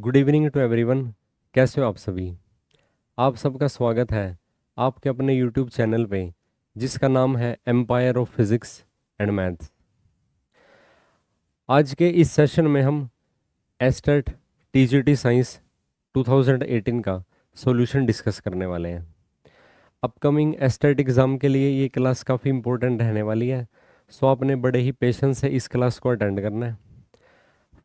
Good evening to everyone. कैसे हो आप सभी? आप सबका स्वागत है आपके अपने यूट्यूब चैनल पे जिसका नाम है empire of physics and maths. आज के इस सेशन में हम एस्टेट टीजीटी साइंस 2018 का सॉल्यूशन डिस्कस करने वाले हैं। अपकमिंग एस्टेट एग्ज़ाम के लिए ये क्लास काफ़ी इंपॉर्टेंट रहने वाली है, सो आपने बड़े ही पेशेंस से इस क्लास को अटेंड करना है।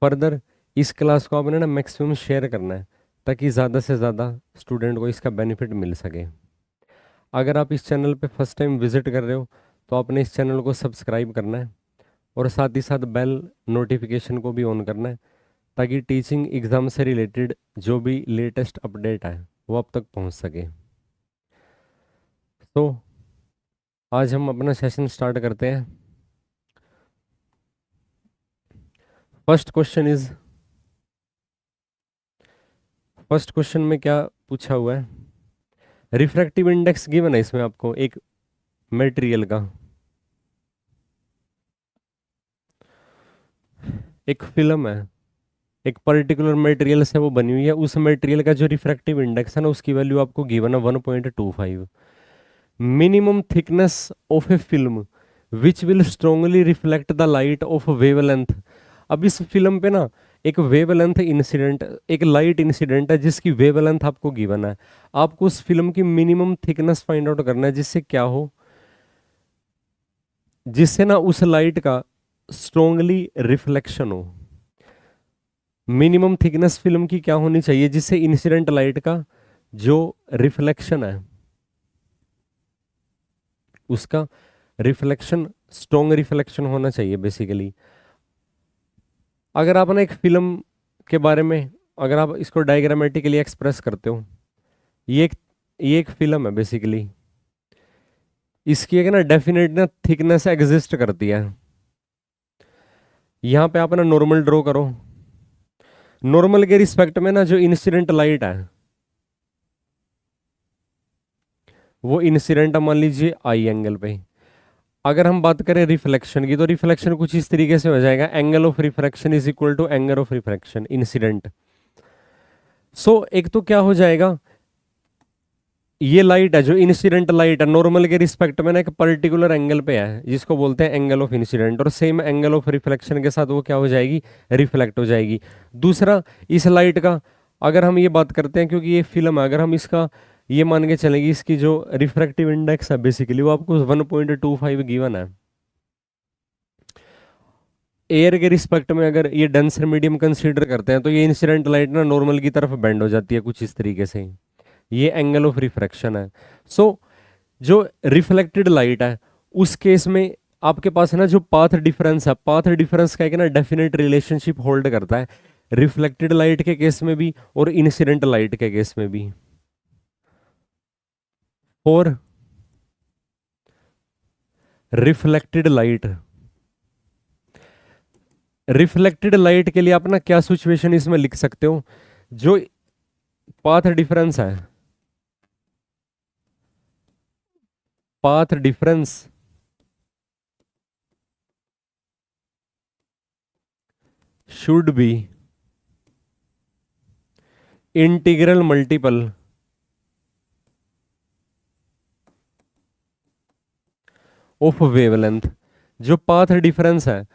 फर्दर इस क्लास को आपने मैक्सिमम शेयर करना है ताकि ज़्यादा से ज़्यादा स्टूडेंट को इसका बेनिफिट मिल सके। अगर आप इस चैनल पे फर्स्ट टाइम विजिट कर रहे हो तो आपने इस चैनल को सब्सक्राइब करना है और साथ ही साथ बेल नोटिफिकेशन को भी ऑन करना है ताकि टीचिंग एग्ज़ाम से रिलेटेड जो भी लेटेस्ट अपडेट है वो आप तक पहुंच सके। तो आज हम अपना सेशन स्टार्ट करते हैं। फर्स्ट क्वेश्चन में क्या पूछा हुआ है? रिफ्रैक्टिव इंडेक्स गिवन है इसमें आपको एक मटेरियल का, एक फिल्म है, एक पर्टिकुलर मटेरियल से वो बनी हुई है। उस मटेरियल का जो रिफ्रैक्टिव इंडेक्स है ना उसकी वैल्यू आपको गिवन है 1.25। Minimum thickness of A film which will strongly reflect the light of wavelength. अब इस फिल्म पे ना एक वेवलेंथ इंसिडेंट, एक लाइट इंसिडेंट है जिसकी वेवलेंथ आपको गिवन है। आपको उस फिल्म की मिनिमम थिकनेस फाइंड आउट करना है जिससे क्या हो, जिससे ना उस लाइट का स्ट्रांगली रिफ्लेक्शन हो। मिनिमम थिकनेस फिल्म की क्या होनी चाहिए जिससे इंसिडेंट लाइट का जो रिफ्लेक्शन है उसका रिफ्लेक्शन स्ट्रॉन्ग रिफ्लेक्शन होना चाहिए बेसिकली। अगर आप ना एक फिल्म के बारे में अगर आप इसको डायग्रामेटिकली एक्सप्रेस करते हो, ये एक फिल्म है बेसिकली। इसकी एक ना डेफिनेट ना थिकनेस एग्जिस्ट करती है। यहाँ पे आप ना नॉर्मल ड्रॉ करो। नॉर्मल के रिस्पेक्ट में ना जो इंसिडेंट लाइट है वो इंसिडेंट मान लीजिए आई एंगल पे। अगर हम बात करें रिफ्लेक्शन की तो रिफ्लेक्शन कुछ इस तरीके से हो जाएगा, angle of refraction is equal to angle of refraction incident. So एक तो क्या हो जाएगा, ये लाइट है जो इंसिडेंट लाइट है नॉर्मल के रिस्पेक्ट में ना एक पर्टिकुलर एंगल पे है जिसको बोलते हैं एंगल ऑफ इंसिडेंट, और सेम एंगल ऑफ रिफ्लेक्शन के साथ वो क्या हो जाएगी, रिफ्लेक्ट हो जाएगी। दूसरा, इस लाइट का अगर हम ये बात करते हैं क्योंकि ये फिल्म है, अगर हम इसका ये मान के चलेंगे इसकी जो रिफ्रैक्टिव इंडेक्स है बेसिकली वो आपको 1.25 गिवन है। एयर के रिस्पेक्ट में अगर ये डेंसर मीडियम कंसीडर करते हैं तो ये इंसिडेंट लाइट ना नॉर्मल की तरफ बेंड हो जाती है कुछ इस तरीके से, ये एंगल ऑफ रिफ्रैक्शन है। सो जो रिफ्लेक्टेड लाइट है उस केस में आपके पास है ना जो पाथ डिफरेंस है, पाथ डिफरेंस का एक ना डेफिनेट रिलेशनशिप होल्ड करता है रिफ्लेक्टेड लाइट के केस में भी और इंसिडेंट लाइट के केस में भी। और रिफ्लेक्टेड लाइट के लिए आप ना क्या सिचुएशन इसमें लिख सकते हो, जो पाथ डिफरेंस है, path difference should be integral multiple of wavelength. जो पाथ डिफरेंस है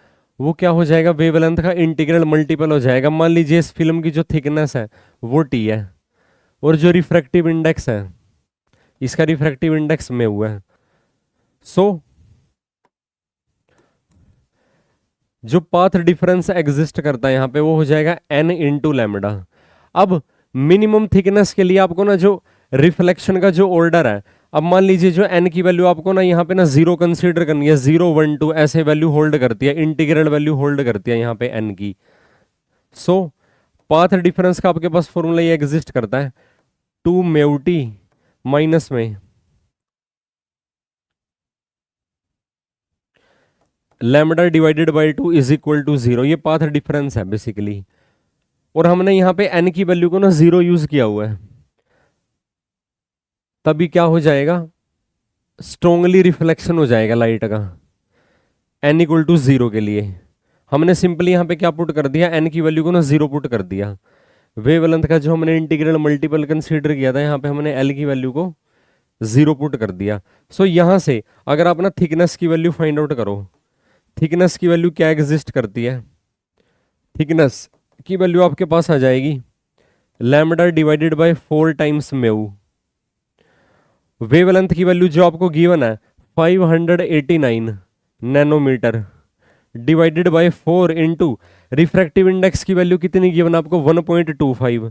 वो क्या हो जाएगा, वेवलेंथ का इंटीग्रल मल्टीपल हो जाएगा। मान लीजिए इस फिल्म की जो थिकनेस है वो टी है और जो रिफ्रैक्टिव इंडेक्स है इसका रिफ्रैक्टिव इंडेक्स में हुआ है। सो जो पाथ डिफरेंस एग्जिस्ट करता है यहाँ पे वो हो जाएगा n इंटू लैम्बडा। अब मिनिमम थिकनेस के लिए आपको ना जो रिफ्लेक्शन का जो ऑर्डर है, अब मान लीजिए जो n की वैल्यू आपको ना यहाँ पे ना 0 कंसीडर करनी है, 0 1 2 ऐसे वैल्यू होल्ड करती है, इंटीग्रल वैल्यू होल्ड करती है यहाँ पे n की। सो पाथ डिफरेंस का आपके पास फॉर्मूला ये एग्जिस्ट करता है 2 म्यू टी माइनस में lambda divided by 2 is equal to 0। ये पाथ डिफरेंस है बेसिकली, और हमने यहाँ पे n की वैल्यू को ना 0 यूज किया हुआ है, तभी क्या हो जाएगा, स्ट्रोंगली रिफ्लेक्शन हो जाएगा लाइट का n इक्वल टू 0 के लिए। हमने सिंपली यहाँ पे क्या पुट कर दिया, n की वैल्यू को ना 0 पुट कर दिया। वेवलेंथ का जो हमने इंटीग्रल मल्टीपल कंसीडर किया था, यहाँ पे हमने एल की वैल्यू को 0 पुट कर दिया। सो यहाँ से अगर आप ना थिकनेस की वैल्यू फाइंड आउट करो, थिकनेस की वैल्यू क्या एग्जिस्ट करती है, थिकनेस की वैल्यू आपके पास आ जाएगी lambda divided by 4 times mu. Wavelength की वैल्यू जो आपको गिवन है 589 nanometre divided by 4 into refractive index की वैल्यू कितनी गिवन आपको 1.25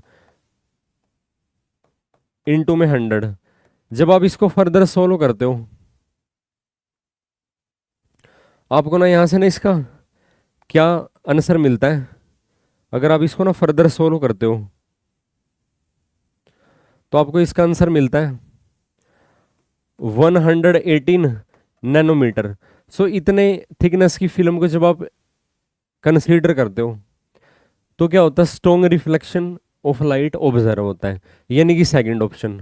इंटू में 100। जब आप इसको फर्दर सोल्व करते हो आपको ना यहां से ना इसका क्या आंसर मिलता है, अगर आप इसको ना फर्दर सोल्व करते हो तो आपको इसका आंसर मिलता है 118 नैनोमीटर। सो इतने थिकनेस की फिल्म को जब आप कंसीडर करते हो तो क्या होता है, strong reflection of light observe होता है, यानी कि सेकंड ऑप्शन।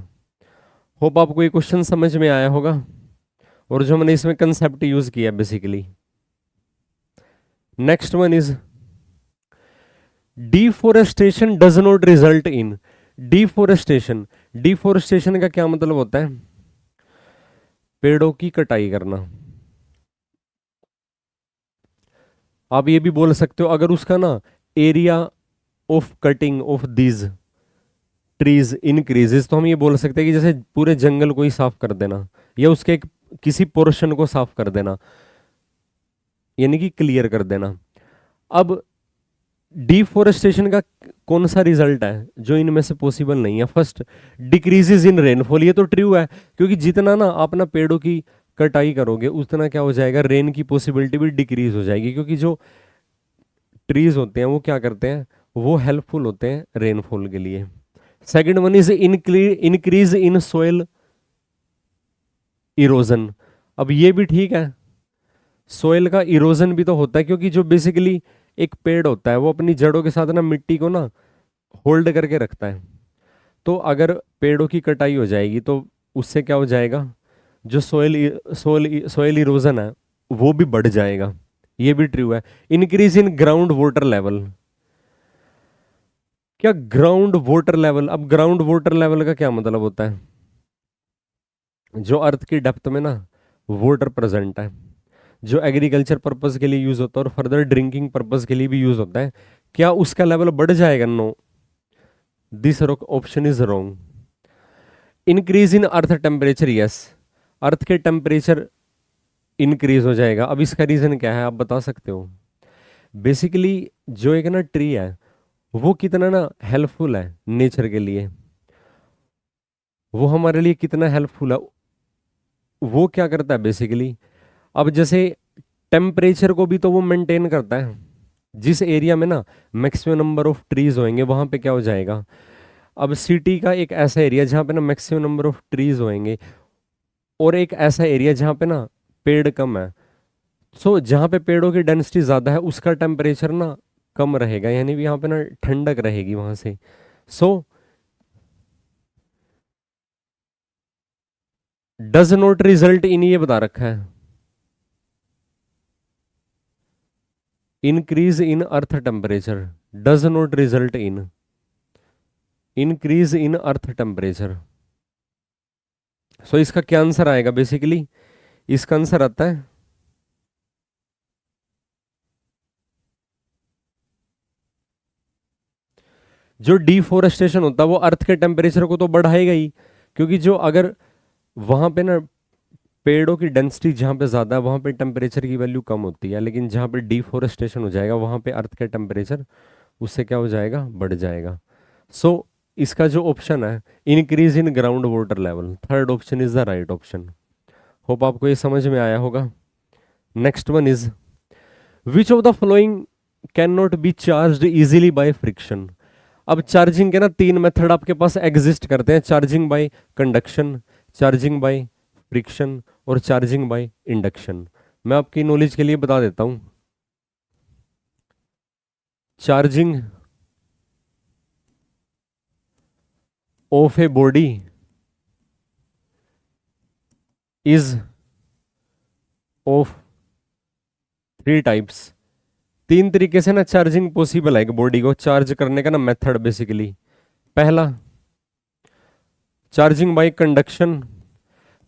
होप आपको ये क्वेश्चन समझ में आया होगा और जो हमने इसमें कंसेप्ट यूज किया basically. Next one is deforestation does not result in. Deforestation, deforestation का क्या मतलब होता है, पेड़ों की कटाई करना। आप ये भी बोल सकते हो अगर उसका ना area of cutting of these trees increases, तो हम ये बोल सकते हैं कि जैसे पूरे जंगल को ही साफ कर देना या उसके एक किसी पोर्शन को साफ कर देना, यानी कि क्लियर कर देना। अब डिफोरेस्टेशन का कौन सा रिजल्ट है जो इनमें से पॉसिबल नहीं है, फर्स्ट डिक्रीजेज इन रेनफॉल। ये तो ट्रू है क्योंकि जितना ना आप ना पेड़ों की कटाई करोगे उतना क्या हो जाएगा, रेन की पॉसिबिलिटी भी डिक्रीज हो जाएगी, क्योंकि जो ट्रीज होते हैं वो क्या करते हैं, वो हेल्पफुल होते हैं रेनफॉल के लिए। Second one is increase in soil erosion. अब ये भी ठीक है, सोयल का इरोजन भी तो होता है क्योंकि जो बेसिकली एक पेड़ होता है वो अपनी जड़ों के साथ ना मिट्टी को ना होल्ड करके रखता है। तो अगर पेड़ों की कटाई हो जाएगी तो उससे क्या हो जाएगा, जो सोयल सोयल इरोजन है वो भी बढ़ जाएगा। ये भी ट्रू है। Increase in ground water level, क्या ग्राउंड वाटर लेवल, अब ग्राउंड वाटर लेवल का क्या मतलब होता है, जो अर्थ की डेप्थ में ना वाटर प्रेजेंट है, जो एग्रीकल्चर पर्पज के लिए यूज होता है और फर्दर ड्रिंकिंग पर्पज के लिए भी यूज होता है, क्या उसका लेवल बढ़ जाएगा, no, this option is wrong. Increase in earth temperature, yes, earth के टेम्परेचर इंक्रीज हो जाएगा। अब इसका रीजन क्या है आप बता सकते हो। बेसिकली जो एक ना ट्री है वो कितना ना हेल्पफुल है नेचर के लिए, वो हमारे लिए कितना हेल्पफुल है, वो क्या करता है बेसिकली, अब जैसे टेम्परेचर को भी तो वो मेंटेन करता है। जिस एरिया में ना मैक्सिमम नंबर ऑफ ट्रीज होंगे वहां पे क्या हो जाएगा, अब सिटी का एक ऐसा एरिया जहाँ पे ना मैक्सिमम नंबर ऑफ ट्रीज होंगे और एक ऐसा एरिया जहाँ पे ना पेड़ कम है, सो जहाँ पे पेड़ों की डेंसिटी ज़्यादा है उसका टेम्परेचर ना कम रहेगा, यानी भी यहाँ पे ना ठंडक रहेगी वहाँ से। So does not result in, ये बता रखा है increase in earth temperature, does not result in increase in earth temperature. So इसका क्या आंसर आएगा बेसिकली, इसका आंसर आता है जो डिफोरेस्टेशन होता है वो अर्थ के टेम्परेचर को तो बढ़ाएगा ही, क्योंकि जो अगर वहां पे ना पेड़ों की डेंसिटी जहाँ पे ज़्यादा है वहाँ पे टेम्परेचर की वैल्यू कम होती है, लेकिन जहाँ पे डिफोरेस्टेशन हो जाएगा वहाँ पे अर्थ का टेम्परेचर उससे क्या हो जाएगा, बढ़ जाएगा। सो इसका जो ऑप्शन है increase in ground water level, third option is the right option. Hope आपको ये समझ में आया होगा। Next one is which of the following can not be charge easily by friction. अब चार्जिंग के ना तीन मेथड आपके पास एग्जिस्ट करते हैं, charging by conduction, charging by friction और चार्जिंग बाय इंडक्शन। मैं आपकी नॉलेज के लिए बता देता हूं, charging of a body is of three types, तीन तरीके से ना चार्जिंग पॉसिबल है एक बॉडी को चार्ज करने का ना मेथड बेसिकली। पहला, चार्जिंग बाय कंडक्शन।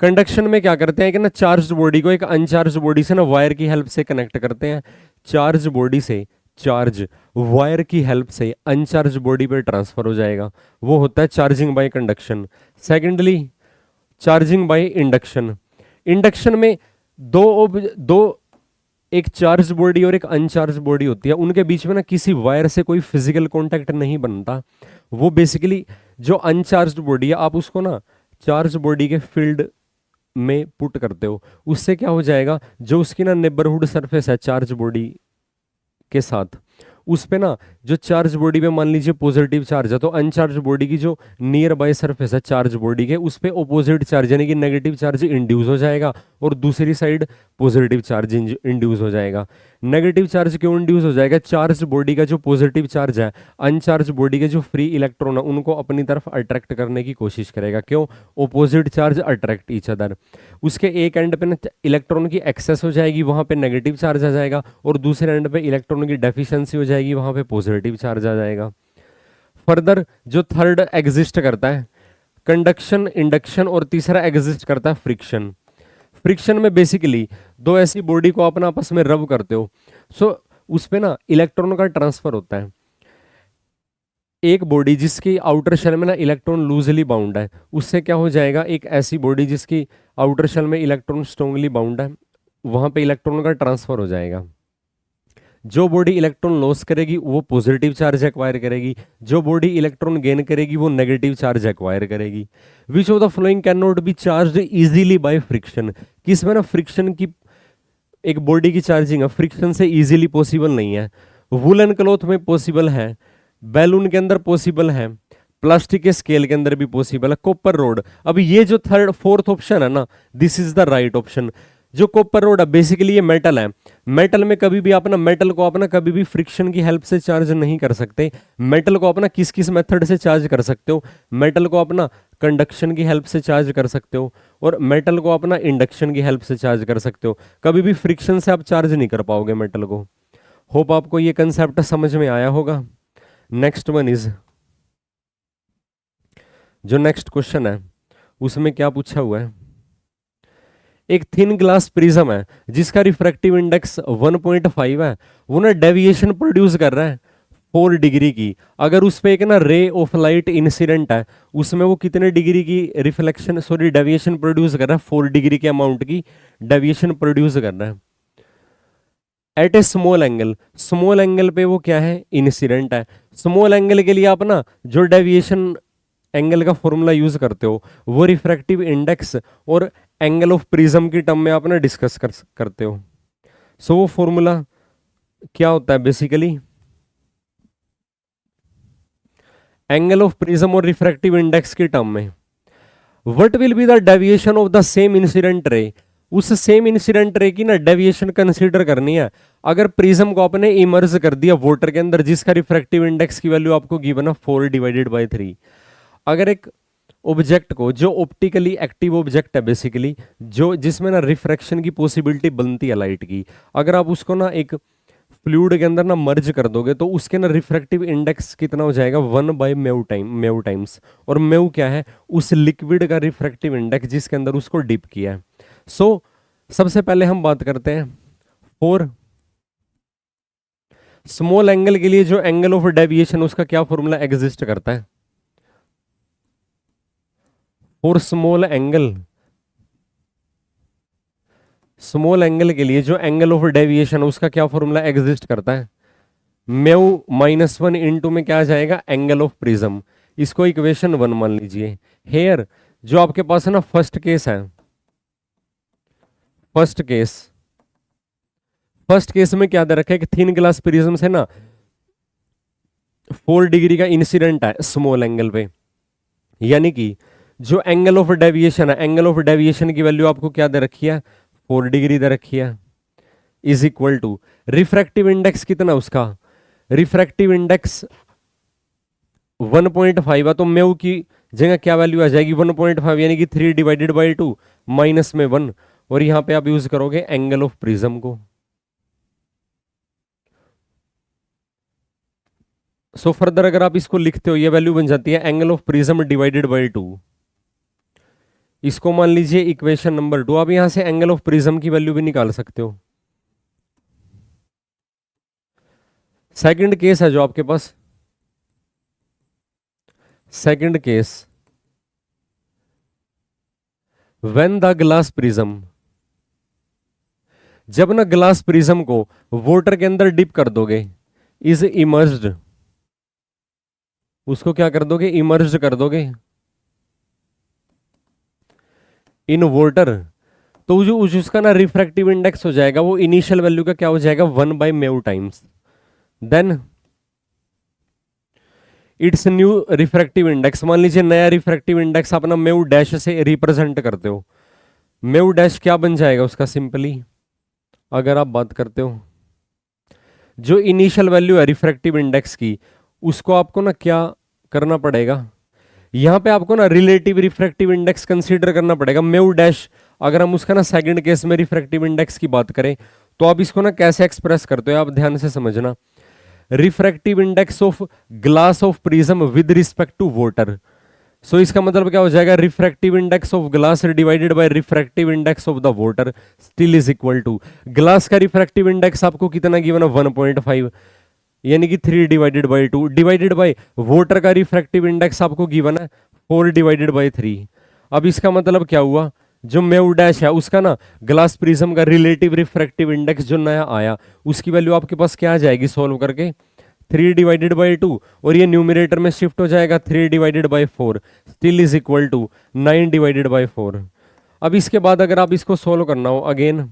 कंडक्शन में क्या करते हैं कि ना चार्ज बॉडी को एक अनचार्ज बॉडी से ना वायर की हेल्प से कनेक्ट करते हैं। चार्ज बॉडी से चार्ज वायर की हेल्प से अनचार्ज बॉडी पे ट्रांसफर हो जाएगा, वो होता है charging by conduction. Secondly, charging by induction. Induction में दो एक चार्ज बॉडी और एक अनचार्ज बॉडी होती है, उनके बीच में ना किसी वायर से कोई फिजिकल कांटेक्ट नहीं बनता। वो बेसिकली जो अनचार्ज बॉडी है आप उसको ना चार्ज बॉडी के फील्ड में पुट करते हो, उससे क्या हो जाएगा, जो उसकी ना नेबरहुड सरफेस है चार्ज बॉडी के साथ, उस पे ना जो चार्ज बॉडी पे मान लीजिए पॉजिटिव चार्ज है, तो अनचार्ज बॉडी की जो नियर बाय सरफेस है चार्ज बॉडी के, उस पे ऑपोजिट चार्ज यानी कि नेगेटिव चार्ज इंड्यूस हो जाएगा और दूसरी साइड पॉजिटिव चार्ज इंड्यूस हो जाएगा। नेगेटिव चार्ज क्यों इंड्यूस हो जाएगा, चार्ज बॉडी का जो पॉजिटिव चार्ज है अनचार्ज बॉडी के जो फ्री इलेक्ट्रॉन है उनको अपनी तरफ अट्रैक्ट करने की कोशिश करेगा। क्यों, opposite charge attract each other. उसके एक एंड पे ना इलेक्ट्रॉन की एक्सेस हो जाएगी, वहां पे नेगेटिव चार्ज आ जाएगा, और दूसरे एंड पे इलेक्ट्रॉन की डेफिशिएंसी हो जाएगी, वहां पे पॉजिटिव चार्ज आ जाएगा। फर्दर जो थर्ड एग्जिस्ट करता है कंडक्शन, इंडक्शन, और तीसरा एग्जिस्ट करता है फ्रिक्शन। फ्रिक्शन में बेसिकली दो ऐसी बॉडी को अपना आपस में रब करते हो, सो उस पे ना इलेक्ट्रॉन का ट्रांसफर होता है। एक बॉडी जिसकी आउटर शेल में ना इलेक्ट्रॉन लूजली बाउंड है, उससे क्या हो जाएगा, एक ऐसी बॉडी जिसकी आउटर शेल में इलेक्ट्रॉन स्ट्रांगली बाउंड है, वहां पे इलेक्ट्रॉन का ट्रांसफर हो जाएगा। जो बॉडी इलेक्ट्रॉन लॉस करेगी वो पॉजिटिव चार्ज एक्वायर करेगी, जो बॉडी इलेक्ट्रॉन गेन करेगी वो नेगेटिव चार्ज एक्वायर करेगी। Which of the following can not be charge easily by friction. किसमें ना फ्रिक्शन की एक बॉडी की चार्जिंग है फ्रिक्शन से इजीली पॉसिबल नहीं है। वुलन क्लॉथ में पॉसिबल है, बैलून के अंदर पॉसिबल है, प्लास्टिक के स्केल के अंदर भी पॉसिबल है, कॉपर रोड। अब ये जो थर्ड फोर्थ ऑप्शन है ना, this is the right option. जो कॉपर रोड है बेसिकली ये मेटल है, मेटल में कभी भी अपना मेटल को अपना कभी भी फ्रिक्शन की हेल्प से चार्ज नहीं कर सकते। मेटल को अपना किस किस मेथड से चार्ज कर सकते हो, मेटल को अपना कंडक्शन की हेल्प से चार्ज कर सकते हो, और मेटल को अपना इंडक्शन की हेल्प से चार्ज कर सकते हो। कभी भी फ्रिक्शन से आप चार्ज नहीं कर पाओगे मेटल को। होप आपको ये कंसेप्ट समझ में आया होगा। नेक्स्ट वन इज, जो नेक्स्ट क्वेश्चन है उसमें क्या पूछा हुआ है, एक थिन ग्लास प्रिज्म है जिसका रिफ्रैक्टिव इंडेक्स 1.5 है, वो ना डेविएशन प्रोड्यूस कर रहा है 4 डिग्री की। अगर उस पे एक ना रे ऑफ लाइट इंसिडेंट है, उसमें वो कितने डिग्री की रिफ्लेक्शन सॉरी डेविएशन प्रोड्यूस कर रहा है, 4 डिग्री के अमाउंट की डेविएशन प्रोड्यूस कर रहा है एट ए स्मॉल एंगल। स्मॉल एंगल पे वो क्या है, इंसिडेंट है। स्मॉल एंगल के लिए आप ना जो डेविएशन एंगल का फॉर्मूला यूज करते हो वो रिफ्रैक्टिव इंडेक्स और एंगल ऑफ प्रिज्म की टर्म में आप ना डिस्कस करते हो। सो वो फॉर्मूला क्या होता है बेसिकली, एंगल ऑफ प्रिज्म और रिफ्रैक्टिव इंडेक्स की टर्म में what will be the deviation of the same incident ray. उस सेम इंसिडेंट रे की ना डेविएशन कंसीडर करनी है। अगर प्रिज्म को आपने इमर्ज कर दिया वाटर के अंदर जिसका रिफ्रैक्टिव इंडेक्स की वैल्यू आपको गिवन है 4/3। अगर एक ऑब्जेक्ट को जो ऑप्टिकली एक्टिव ऑब्जेक्ट है बेसिकली जो जिसमें ना रिफ्रैक्शन की पॉसिबिलिटी बनती है लाइट की, अगर आप उसको ना एक फ्लूइड के अंदर ना मर्ज कर दोगे तो उसके ना रिफ्रैक्टिव इंडेक्स कितना हो जाएगा 1/μ टाइम्स। और म्यू क्या है, उस लिक्विड का रिफ्रैक्टिव इंडेक्स जिसके अंदर उसको डिप किया है। सो सबसे पहले हम बात करते हैं फॉर स्मॉल एंगल के लिए जो एंगल ऑफ डेविएशन उसका क्या फॉर्मूला एग्जिस्ट करता है। फॉर स्मॉल एंगल के लिए जो एंगल ऑफ डेविएशन उसका क्या फॉर्मूला एग्जिस्ट करता है, μ-1 इंटू में क्या आ जाएगा, एंगल ऑफ प्रिज्म। इसको इक्वेशन 1 मान लीजिए। हेयर जो आपके पास है ना फर्स्ट केस में क्या दे रखा है कि थिन ग्लास प्रिज्म से ना 4 डिग्री का इंसिडेंट है स्मॉल एंगल पे, यानी कि जो एंगल ऑफ डेविएशन है, एंगल ऑफ डेविएशन की वैल्यू आपको क्या दे रखी है 4 डिग्री दे रखी है, is equal to refractive index कितना उसका, रिफ्रैक्टिव इंडेक्स 1.5 है तो म्यू की जगह क्या वैल्यू आ जाएगी 1.5 यानी कि 3/2 माइनस में 1, और यहां पे आप यूज करोगे एंगल ऑफ प्रिज्म को। सो फर्दर अगर आप इसको लिखते हो ये वैल्यू बन जाती है angle of prism divided by 2। इसको मान लीजिए इक्वेशन नंबर 2। आप यहां से एंगल ऑफ प्रिज्म की वैल्यू भी निकाल सकते हो। सेकंड केस है जो आपके पास, second case, when the glass prism, जब ना ग्लास प्रिज्म को वाटर के अंदर डिप कर दोगे, इज इमर्ज्ड, उसको क्या कर दोगे, इमर्ज कर दोगे इन वाटर, तो जो उसका ना रिफ्रैक्टिव इंडेक्स हो जाएगा वो इनिशियल वैल्यू का क्या हो जाएगा, 1/μ times, then it's new refractive index. मान लीजिए नया रिफ्रैक्टिव इंडेक्स अपना म्यू डैश से रिप्रेजेंट करते हो, म्यू डैश क्या बन जाएगा उसका, सिंपली अगर आप बात करते हो जो इनिशियल वैल्यू है रिफ्रैक्टिव इंडेक्स की, उसको आपको ना क्या करना पड़ेगा, यहां पे आपको ना रिलेटिव रिफ्रैक्टिव इंडेक्स कंसीडर करना पड़ेगा, म्यू डैश। अगर हम उसका ना सेकंड केस में रिफ्रैक्टिव इंडेक्स की बात करें तो आप इसको ना कैसे एक्सप्रेस करते हो, आप ध्यान से समझना। Refractive index of glass of prism with respect to water, so इसका मतलब क्या हो जाएगा, refractive index of glass divided by refractive index of the water still is equal to, glass का रिफ्रैक्टिव इंडेक्स आपको कितना गिवन है, 1.5, यानी कि 3 divided by 2, divided by water का रिफ्रैक्टिव इंडेक्स आपको गिवन है 4 डिवाइडेड बाई 3। अब इसका मतलब क्या हुआ, जो म्यू डैश है उसका ना ग्लास प्रिज्म का रिलेटिव रिफ्रैक्टिव इंडेक्स जो नया आया उसकी वैल्यू आपके पास क्या आ जाएगी सॉल्व करके, 3 डिवाइडेड बाई 2, और ये न्यूमिनेटर में शिफ्ट हो जाएगा 3 divided by 4 still is equal to 9 divided by 4। अब इसके बाद अगर आप इसको सोल्व करना हो अगेन,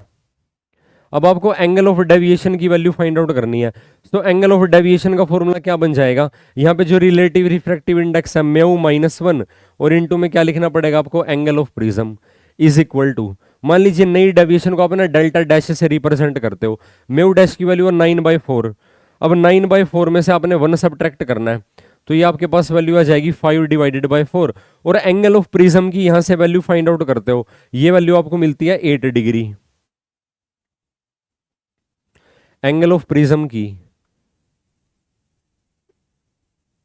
अब आपको एंगल ऑफ डेविएशन की वैल्यू फाइंड आउट करनी है, तो एंगल ऑफ डेविएशन का फॉर्मूला क्या बन जाएगा, यहाँ पे जो रिलेटिव रिफ्रैक्टिव इंडेक्स है म्यू -1 और इनटू में क्या लिखना पड़ेगा आपको, angle of prism is equal to, मान लीजिए नई डेविएशन को आप ना डेल्टा डैश से रिप्रेजेंट करते हो, म्यू डैश की वैल्यू है 9/4, अब 9/4 में से आपने 1 सब्ट्रैक्ट करना है, तो ये आपके पास वैल्यू आ जाएगी 5 डिवाइडेड बाई 4, और एंगल ऑफ प्रिज्म की यहां से वैल्यू फाइंड आउट करते हो, ये वैल्यू आपको मिलती है 8 डिग्री। एंगल ऑफ प्रिज्म की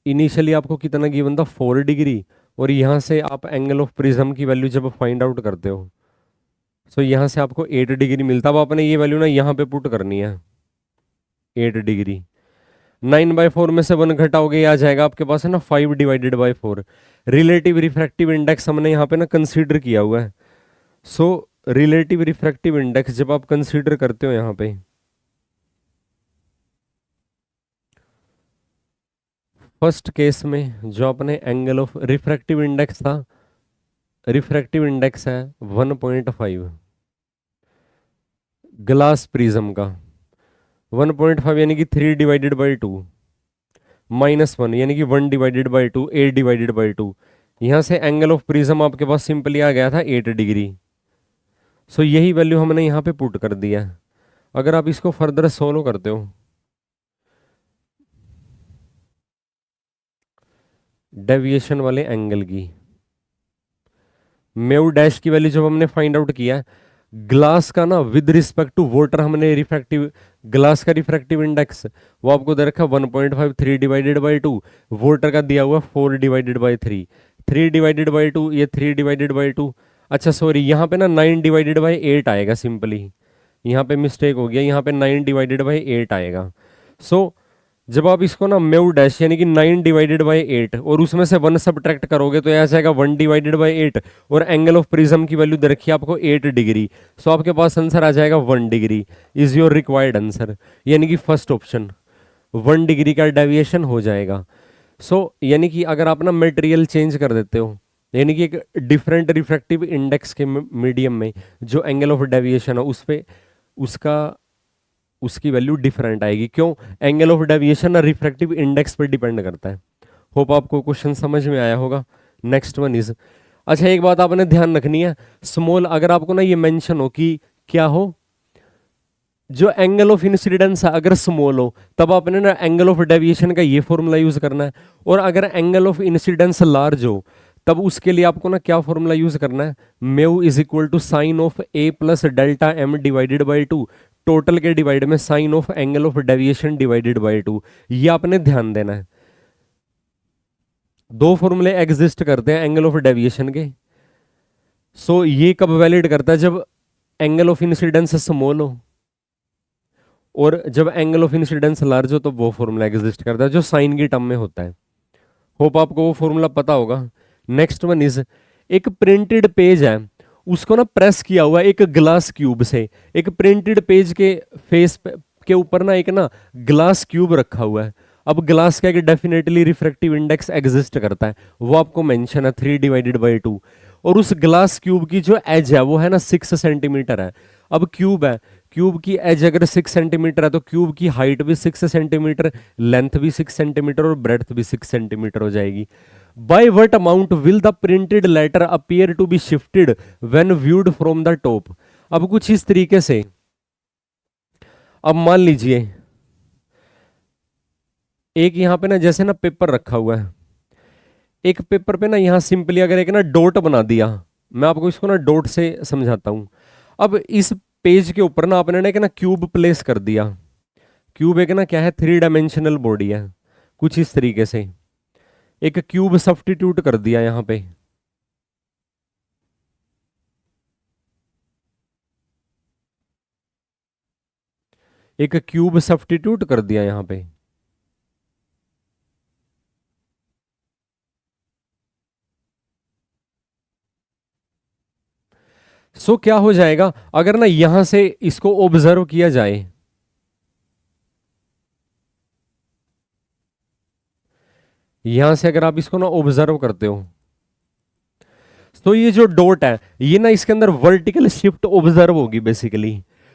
इनिशियली आपको कितना गिवन था, 4 डिग्री, और यहां से आप एंगल ऑफ प्रिज्म की वैल्यू जब फाइंड आउट करते हो तो यहां से आपको 8 डिग्री मिलता है। अब आपने ये वैल्यू ना यहां पे पुट करनी है 8 डिग्री, 9/4 में से 1 घटाओगे ये आ जाएगा आपके पास है ना 5 divided by 4। Relative refractive index हमने यहाँ पे ना कंसीडर किया हुआ है, सो रिलेटिव रिफ्रैक्टिव इंडेक्स जब आप कंसीडर करते हो यहाँ पे, फर्स्ट केस में जो अपने एंगल ऑफ रिफ्रैक्टिव इंडेक्स था, रिफ्रैक्टिव इंडेक्स है 1.5 ग्लास प्रिज्म का, 1.5 यानी कि 3 डिवाइडेड बाई 2 -1 यानी कि 1 डिवाइडेड बाई 2, 8 डिवाइडेड बाई 2, यहाँ से एंगल ऑफ प्रिज्म आपके पास सिंपली आ गया था 8 डिग्री। सो यही वैल्यू हमने यहाँ पे पुट कर दिया। अगर आप इसको फर्दर सोल्व करते हो, डेविएशन वाले एंगल की म्यू डैश की वैल्यू जब हमने फाइंड आउट किया, ग्लास का ना विद रिस्पेक्ट टू वाटर हमने रिफ्रैक्टिव, ग्लास का रिफ्रैक्टिव इंडेक्स वो आपको दे रखा 1.5, 3 डिवाइडेड बाई 2, वाटर का दिया हुआ 4 डिवाइडेड बाई 3, 3 डिवाइडेड बाई 2, ये 3 डिवाइडेड बाई 2, अच्छा सॉरी यहाँ पे ना 9 डिवाइडेड बाई 8 आएगा, सिंपली यहाँ पे मिस्टेक हो गया, यहाँ पे 9 डिवाइडेड बाई 8 आएगा। सो जब आप इसको ना म्यू डैश यानी कि 9 डिवाइडेड बाई 8 और उसमें से 1 सब्ट्रैक्ट करोगे तो यह जाएगा 1 डिवाइडेड बाई 8, और एंगल ऑफ प्रिज्म की वैल्यू दे रखी है आपको 8 डिग्री, सो आपके पास आंसर आ जाएगा 1 degree is your required answer, यानी कि फर्स्ट ऑप्शन 1 डिग्री का डेविएशन हो जाएगा। सो यानी कि अगर आप ना मटेरियल चेंज कर देते हो, यानी कि एक डिफरेंट रिफ्रैक्टिव इंडेक्स के मीडियम में जो एंगल ऑफ डेविएशन है उस पर उसकी वैल्यू डिफरेंट आएगी। क्यों, एंगल ऑफ डेविएशन ना रिफ्रैक्टिव इंडेक्स पर डिपेंड करता है। होप आपको क्वेश्चन समझ में आया होगा। नेक्स्ट वन इज, अच्छा एक बात आपने ध्यान रखनी है, स्मॉल अगर आपको ना ये मेंशन हो कि क्या हो, जो एंगल ऑफ इंसिडेंस है अगर स्मॉल हो तब आपने ना एंगल ऑफ डेविएशन का ये फॉर्मूला यूज करना है, और अगर एंगल ऑफ इंसिडेंस लार्ज हो तब उसके लिए आपको ना क्या फॉर्मूला यूज करना है, mu is equal to sine of A plus delta m divided by 2, total के डिवाइड में sine of angle of deviation divided by 2, ये आपने ध्यान देना है। दो फॉर्मूले एग्जिस्ट करते हैं एंगल ऑफ डेविएशन के। सो ये कब वैलिड करता है, जब एंगल ऑफ इंसिडेंस स्मॉल हो और जब एंगल ऑफ इंसिडेंस लार्ज हो, तो वो फॉर्मूला एग्जिस्ट करता है जो साइन की टर्म में होता है। होप आपको वो फॉर्मूला पता होगा। नेक्स्ट वन इज, एक प्रिंटेड पेज है, उसको ना प्रेस किया हुआ है एक ग्लास क्यूब से। एक प्रिंटेड पेज के फेस के ऊपर ना एक ना ग्लास क्यूब रखा हुआ है। अब ग्लास का एक डेफिनेटली रिफ्रैक्टिव इंडेक्स एग्जिस्ट करता है, वो आपको मेंशन है 3/2। और उस ग्लास क्यूब की जो एज है वो है ना 6 सेंटीमीटर है। अब क्यूब है, क्यूब की एज अगर 6 सेंटीमीटर है तो क्यूब की हाइट भी 6 सेंटीमीटर, लेंथ भी 6 सेंटीमीटर और ब्रेड्थ भी 6 सेंटीमीटर हो जाएगी। By what amount will the printed letter appear to be shifted when viewed from the top. अब कुछ इस तरीके से, अब मान लीजिए एक यहां पे ना जैसे ना पेपर रखा हुआ है, एक पेपर पे ना यहां सिंपली अगर एक ना डॉट बना दिया, मैं आपको इसको ना डॉट से समझाता हूं। अब इस पेज के ऊपर ना आपने ना एक ना क्यूब प्लेस कर दिया। क्यूब एक ना क्या है, 3 डायमेंशनल बॉडी है, कुछ इस तरीके से एक क्यूब सब्स्टिट्यूट कर दिया यहां पे। एक क्यूब सब्स्टिट्यूट कर दिया यहां पे। सो क्या हो जाएगा, अगर ना यहां से इसको ऑब्जर्व किया जाए, यहां से अगर आप इसको ना ऑब्जर्व करते हो, तो ये जो डॉट है ये ना इसके अंदर वर्टिकल शिफ्ट ऑब्जर्व होगी बेसिकली।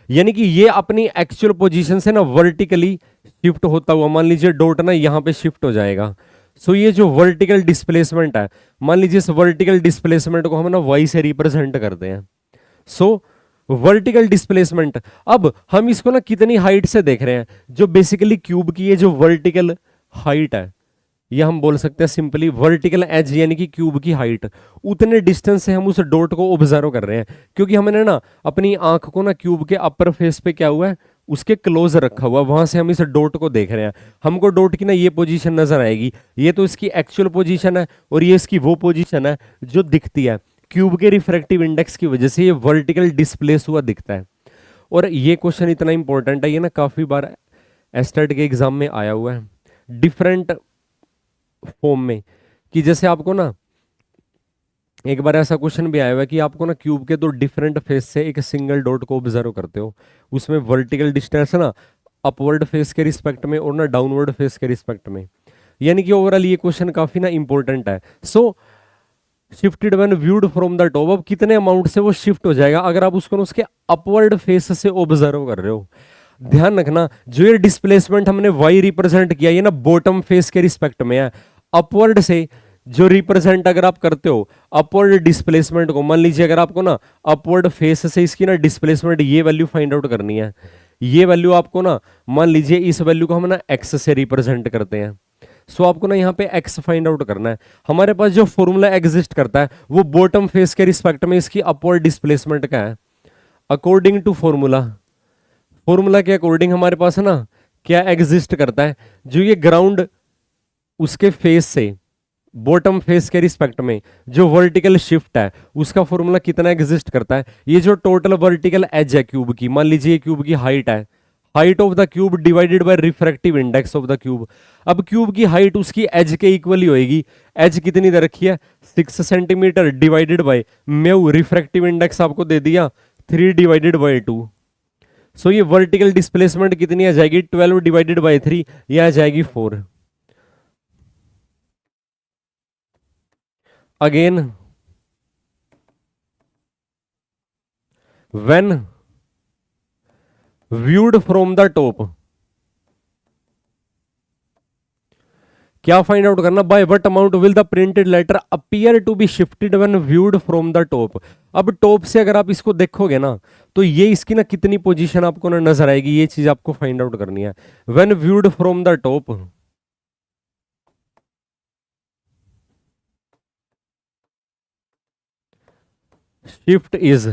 यानी कि ये अपनी एक्चुअल पोजीशन से ना वर्टिकली शिफ्ट होता हुआ, मान लीजिए डॉट ना यहां पे शिफ्ट हो जाएगा। सो ये जो वर्टिकल डिस्प्लेसमेंट है, मान लीजिए इस वर्टिकल डिस्प्लेसमेंट को हम ना वाई से रिप्रेजेंट करते हैं। सो वर्टिकल डिस्प्लेसमेंट, अब हम इसको ना कितनी हाइट से देख रहे हैं, जो बेसिकली क्यूब की ये जो वर्टिकल हाइट है, या हम बोल सकते हैं सिंपली वर्टिकल एज यानी कि क्यूब की हाइट, उतने डिस्टेंस से हम उस डॉट को ऑब्जर्व कर रहे हैं। क्योंकि हमने ना अपनी आंख को ना क्यूब के अपर फेस पे क्या हुआ है, उसके क्लोज रखा हुआ, वहां से हम इस डॉट को देख रहे हैं। हमको डॉट की ना ये पोजीशन नजर आएगी, ये तो इसकी एक्चुअल पोजीशन है और ये इसकी वो पोजीशन है जो दिखती है। क्यूब के रिफ्रैक्टिव इंडेक्स की वजह से ये वर्टिकल डिस्प्लेस हुआ दिखता है। और ये क्वेश्चन इतना इंपॉर्टेंट है, ये ना काफी बार एस्टेट के एग्जाम में आया हुआ है डिफरेंट फॉर्म में। कि जैसे आपको ना एक बार ऐसा क्वेश्चन भी आया हुआ है कि आपको ना क्यूब के दो डिफरेंट फेस से एक सिंगल डॉट को ऑब्जर्व करते हो, उसमें वर्टिकल डिस्टेंस है ना अपवर्ड फेस के रिस्पेक्ट में और ना डाउनवर्ड फेस के रिस्पेक्ट में। यानी कि ओवरऑल ये क्वेश्चन काफी ना इंपॉर्टेंट है। So shifted when viewed from the top, अब कितने अमाउंट से वो शिफ्ट हो जाएगा अगर आप उसको ना उसके अपवर्ड फेस से ऑब्जर्व कर रहे हो। ध्यान रखना, जो ये डिस्प्लेसमेंट हमने वाई रिप्रेजेंट किया ये ना बॉटम फेस के रिस्पेक्ट में है। अपवर्ड से जो रिप्रेजेंट अगर आप करते हो अपवर्ड डिस्प्लेसमेंट को, मान लीजिए अगर आपको ना अपवर्ड फेस से इसकी ना डिस्प्लेसमेंट ये वैल्यू फाइंड आउट करनी है, ये वैल्यू आपको ना मान लीजिए इस वैल्यू को हम ना एक्स से रिप्रेजेंट करते हैं। सो आपको ना यहाँ पे एक्स फाइंड आउट करना है। हमारे पास जो फॉर्मूला एग्जिस्ट करता है वो बॉटम फेस के रिस्पेक्ट में इसकी अपवर्ड डिस्प्लेसमेंट का है। अकॉर्डिंग टू फॉर्मूला, फॉर्मूला के अकॉर्डिंग हमारे पास है ना क्या एग्जिस्ट करता है, जो ये ग्राउंड उसके फेस से बॉटम फेस के रिस्पेक्ट में जो वर्टिकल शिफ्ट है उसका फॉर्मूला कितना एग्जिस्ट करता है। ये जो टोटल वर्टिकल एज है क्यूब की, मान लीजिए क्यूब की हाइट है, height of the cube divided by refractive index of the cube. अब क्यूब की हाइट उसकी एज के इक्वली होएगी। एज कितनी दे रखी है 6 centimetre divided by mu, refractive index आपको दे दिया 3/2। सो ये वर्टिकल डिस्प्लेसमेंट कितनी आ जाएगी 12/3, यह आ जाएगी 4। Again when viewed from the top, क्या फाइंड आउट करना, by what amount will the printed letter appear to be shifted when viewed from the top. अब टॉप से अगर आप इसको देखोगे ना तो ये इसकी ना कितनी पोजीशन आपको ना नजर आएगी, ये चीज आपको फाइंड आउट करनी है। When viewed from the top, shift is,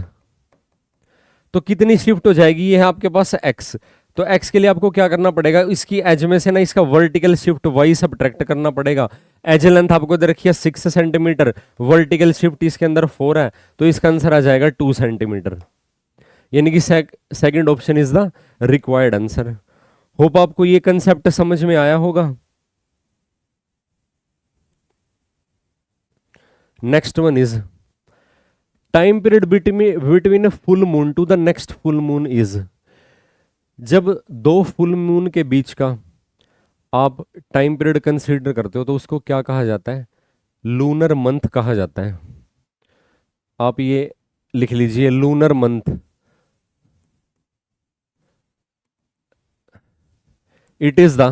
तो कितनी शिफ्ट हो जाएगी, ये है आपके पास एक्स। तो x के लिए आपको क्या करना पड़ेगा, इसकी एज में से ना इसका वर्टिकल शिफ्ट y सब्ट्रैक्ट करना पड़ेगा। एज लेंथ आपको दे रखी है 6 सेंटीमीटर, वर्टिकल शिफ्ट इसके अंदर 4 है, तो इसका आंसर आ जाएगा 2 सेंटीमीटर। यानी कि second option is the required answer. Hope आपको ये कंसेप्ट समझ में आया होगा। Next one is time period between full moon to the next full moon is. जब दो फुल मून के बीच का आप टाइम पीरियड कंसीडर करते हो तो उसको क्या कहा जाता है, लूनर मंथ कहा जाता है। आप ये लिख लीजिए, lunar month. It is the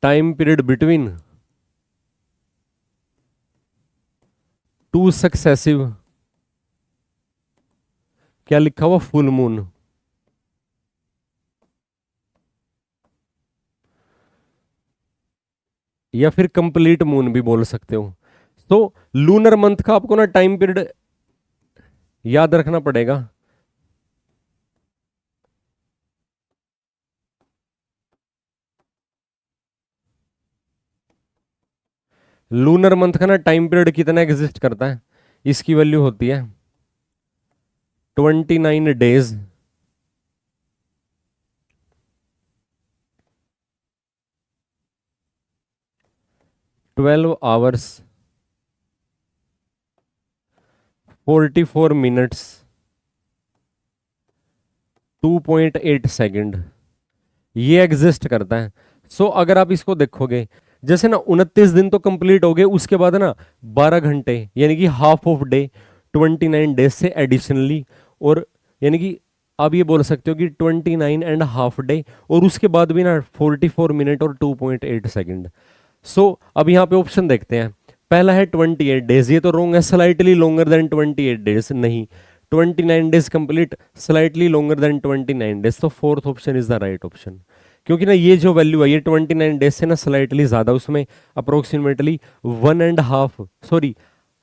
time period between two successive, क्या लिखा हुआ, फुल मून। या फिर कंप्लीट मून भी बोल सकते हो। तो लूनर मंथ का आपको ना टाइम पीरियड याद रखना पड़ेगा। लूनर मंथ का ना टाइम पीरियड कितना एग्जिस्ट करता है, इसकी वैल्यू होती है 29 डेज 12 आवर्स 44 मिनट्स 2.8 सेकेंड, ये एग्जिस्ट करता है। सो अगर आप इसको देखोगे, जैसे ना 29 दिन तो कंप्लीट हो गए, उसके बाद ना 12 घंटे यानी कि हाफ ऑफ डे 29 डेज से एडिशनली, और यानी कि आप ये बोल सकते हो कि 29.5 डे, और उसके बाद भी ना 44 मिनट और 2.8 सेकेंड। सो अब यहाँ पे ऑप्शन देखते हैं। पहला है 28 डेज, ये तो रॉन्ग है, स्लाइटली लॉन्गर देन 28 डेज नहीं, 29 days complete, slightly longer than 29 days, तो fourth option is the right option. क्योंकि ना ये जो वैल्यू है ये 29 डेज से ना स्लाइटली ज़्यादा, उसमें approximately 1.5 sorry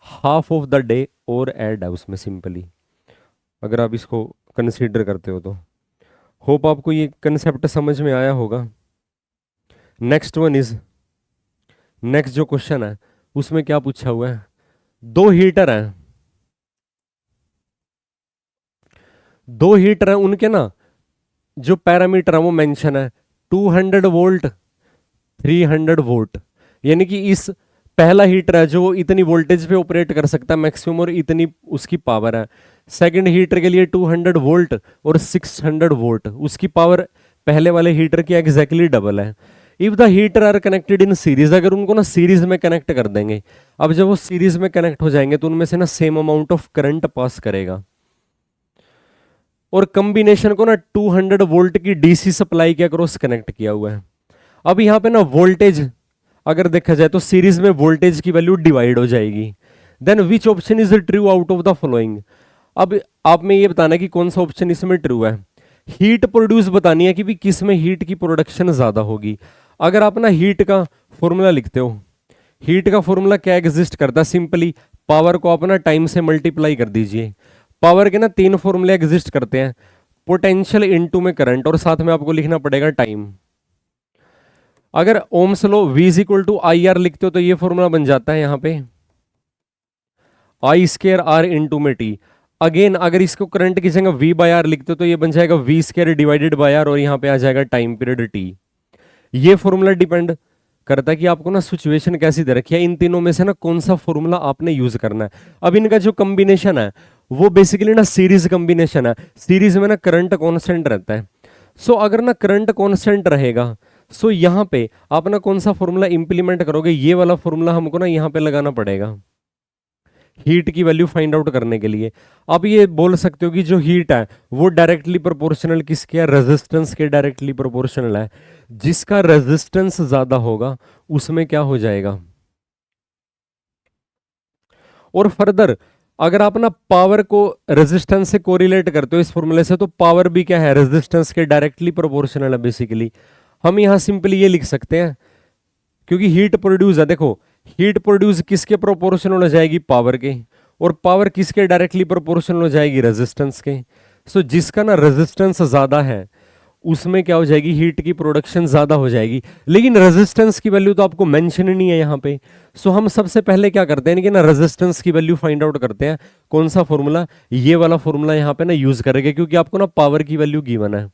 half of the day और ऐड है उसमें सिंपली, अगर आप इसको कंसीडर करते हो तो। होप आपको ये कंसेप्ट समझ में आया होगा। नेक्स्ट वन इज, नेक्स्ट जो क्वेश्चन है उसमें क्या पूछा हुआ है, दो हीटर हैं, दो हीटर हैं, उनके ना जो पैरामीटर है वो मेंशन है 200 वोल्ट 300 वोल्ट, यानी कि इस पहला हीटर है जो इतनी वोल्टेज पे ऑपरेट कर सकता है मैक्सिमम, और इतनी उसकी पावर है। सेकंड हीटर के लिए 200 वोल्ट और 600 वोल्ट, उसकी पावर पहले वाले हीटर की एग्जैक्टली डबल है। If the heater are connected in series, अगर उनको ना सीरीज में कनेक्ट कर देंगे, अब जब वो सीरीज में कनेक्ट हो जाएंगे तो उनमें से ना same amount of current pass करेगा, और कॉम्बिनेशन को ना 200 वोल्ट की डीसी सप्लाई के अक्रॉस कनेक्ट किया हुआ है। अब यहाँ पे ना वोल्टेज अगर देखा जाए तो सीरीज में वोल्टेज की वैल्यू डिवाइड हो जाएगी। Then which option is true out of the following. अब आप में ये बताना कि कौन सा ऑप्शन इसमें ट्रू है। हीट प्रोड्यूस बतानी है कि भी किस में हीट की प्रोडक्शन ज्यादा होगी। अगर आप ना हीट का फॉर्मूला लिखते हो, हीट का फॉर्मूला क्या एग्जिस्ट करता है, सिंपली पावर को आप ना टाइम से मल्टीप्लाई कर दीजिए। पावर के ना तीन फॉर्मूले एग्जिस्ट करते हैं, पोटेंशियल इनटू में करंट, और साथ में आपको लिखना पड़ेगा टाइम। अगर Ohm's law V is equal to I R लिखते हो तो ये फॉर्मूला बन जाता है यहाँ पे आई स्केयर आर इंटू में टी। अगेन अगर इसको करंट की जगह V बाय आर लिखते हो तो ये बन जाएगा V square divided by R, और यहाँ पे आ जाएगा टाइम पीरियड T। ये फॉर्मूला डिपेंड करता है कि आपको ना सिचुएशन कैसी दे रखी है, इन तीनों में से ना कौन सा फॉर्मूला आपने यूज करना है। अब इनका जो कॉम्बिनेशन है वो बेसिकली ना सीरीज कॉम्बिनेशन है, सीरीज में ना करंट कांस्टेंट रहता है। सो अगर ना करंट कांस्टेंट रहेगा, सो यहाँ पे आप ना कौन सा फॉर्मूला इंप्लीमेंट करोगे, ये वाला फॉर्मूला हमको ना यहाँ पे लगाना पड़ेगा हीट की वैल्यू फाइंड आउट करने के लिए। अब ये बोल सकते हो कि जो हीट है वो डायरेक्टली प्रोपोर्शनल किसके है, रेजिस्टेंस के डायरेक्टली प्रोपोर्शनल है। जिसका रेजिस्टेंस ज्यादा होगा उसमें क्या हो जाएगा। और फर्दर अगर आप ना पावर को रेजिस्टेंस से कोरिलेट करते हो इस फॉर्मूले से, तो पावर भी क्या है, रेजिस्टेंस के डायरेक्टली प्रोपोर्शनल है बेसिकली। हम यहां सिंपली ये लिख सकते हैं, क्योंकि हीट प्रोड्यूस है, देखो हीट प्रोड्यूस किसके प्रोपोर्शनल हो जाएगी, पावर के, और पावर किसके डायरेक्टली प्रोपोर्शनल हो जाएगी, रेजिस्टेंस के। सो जिसका ना रेजिस्टेंस ज़्यादा है उसमें क्या हो जाएगी, हीट की प्रोडक्शन ज़्यादा हो जाएगी। लेकिन रेजिस्टेंस की वैल्यू तो आपको मेंशन नहीं है यहाँ पे। सो हम सबसे पहले क्या करते हैं कि ना रेजिस्टेंस की वैल्यू फाइंड आउट करते हैं। कौन सा फॉर्मूला, ये वाला फॉर्मूला यहाँ पे ना यूज करेंगे, क्योंकि आपको ना पावर की वैल्यू गिवन है।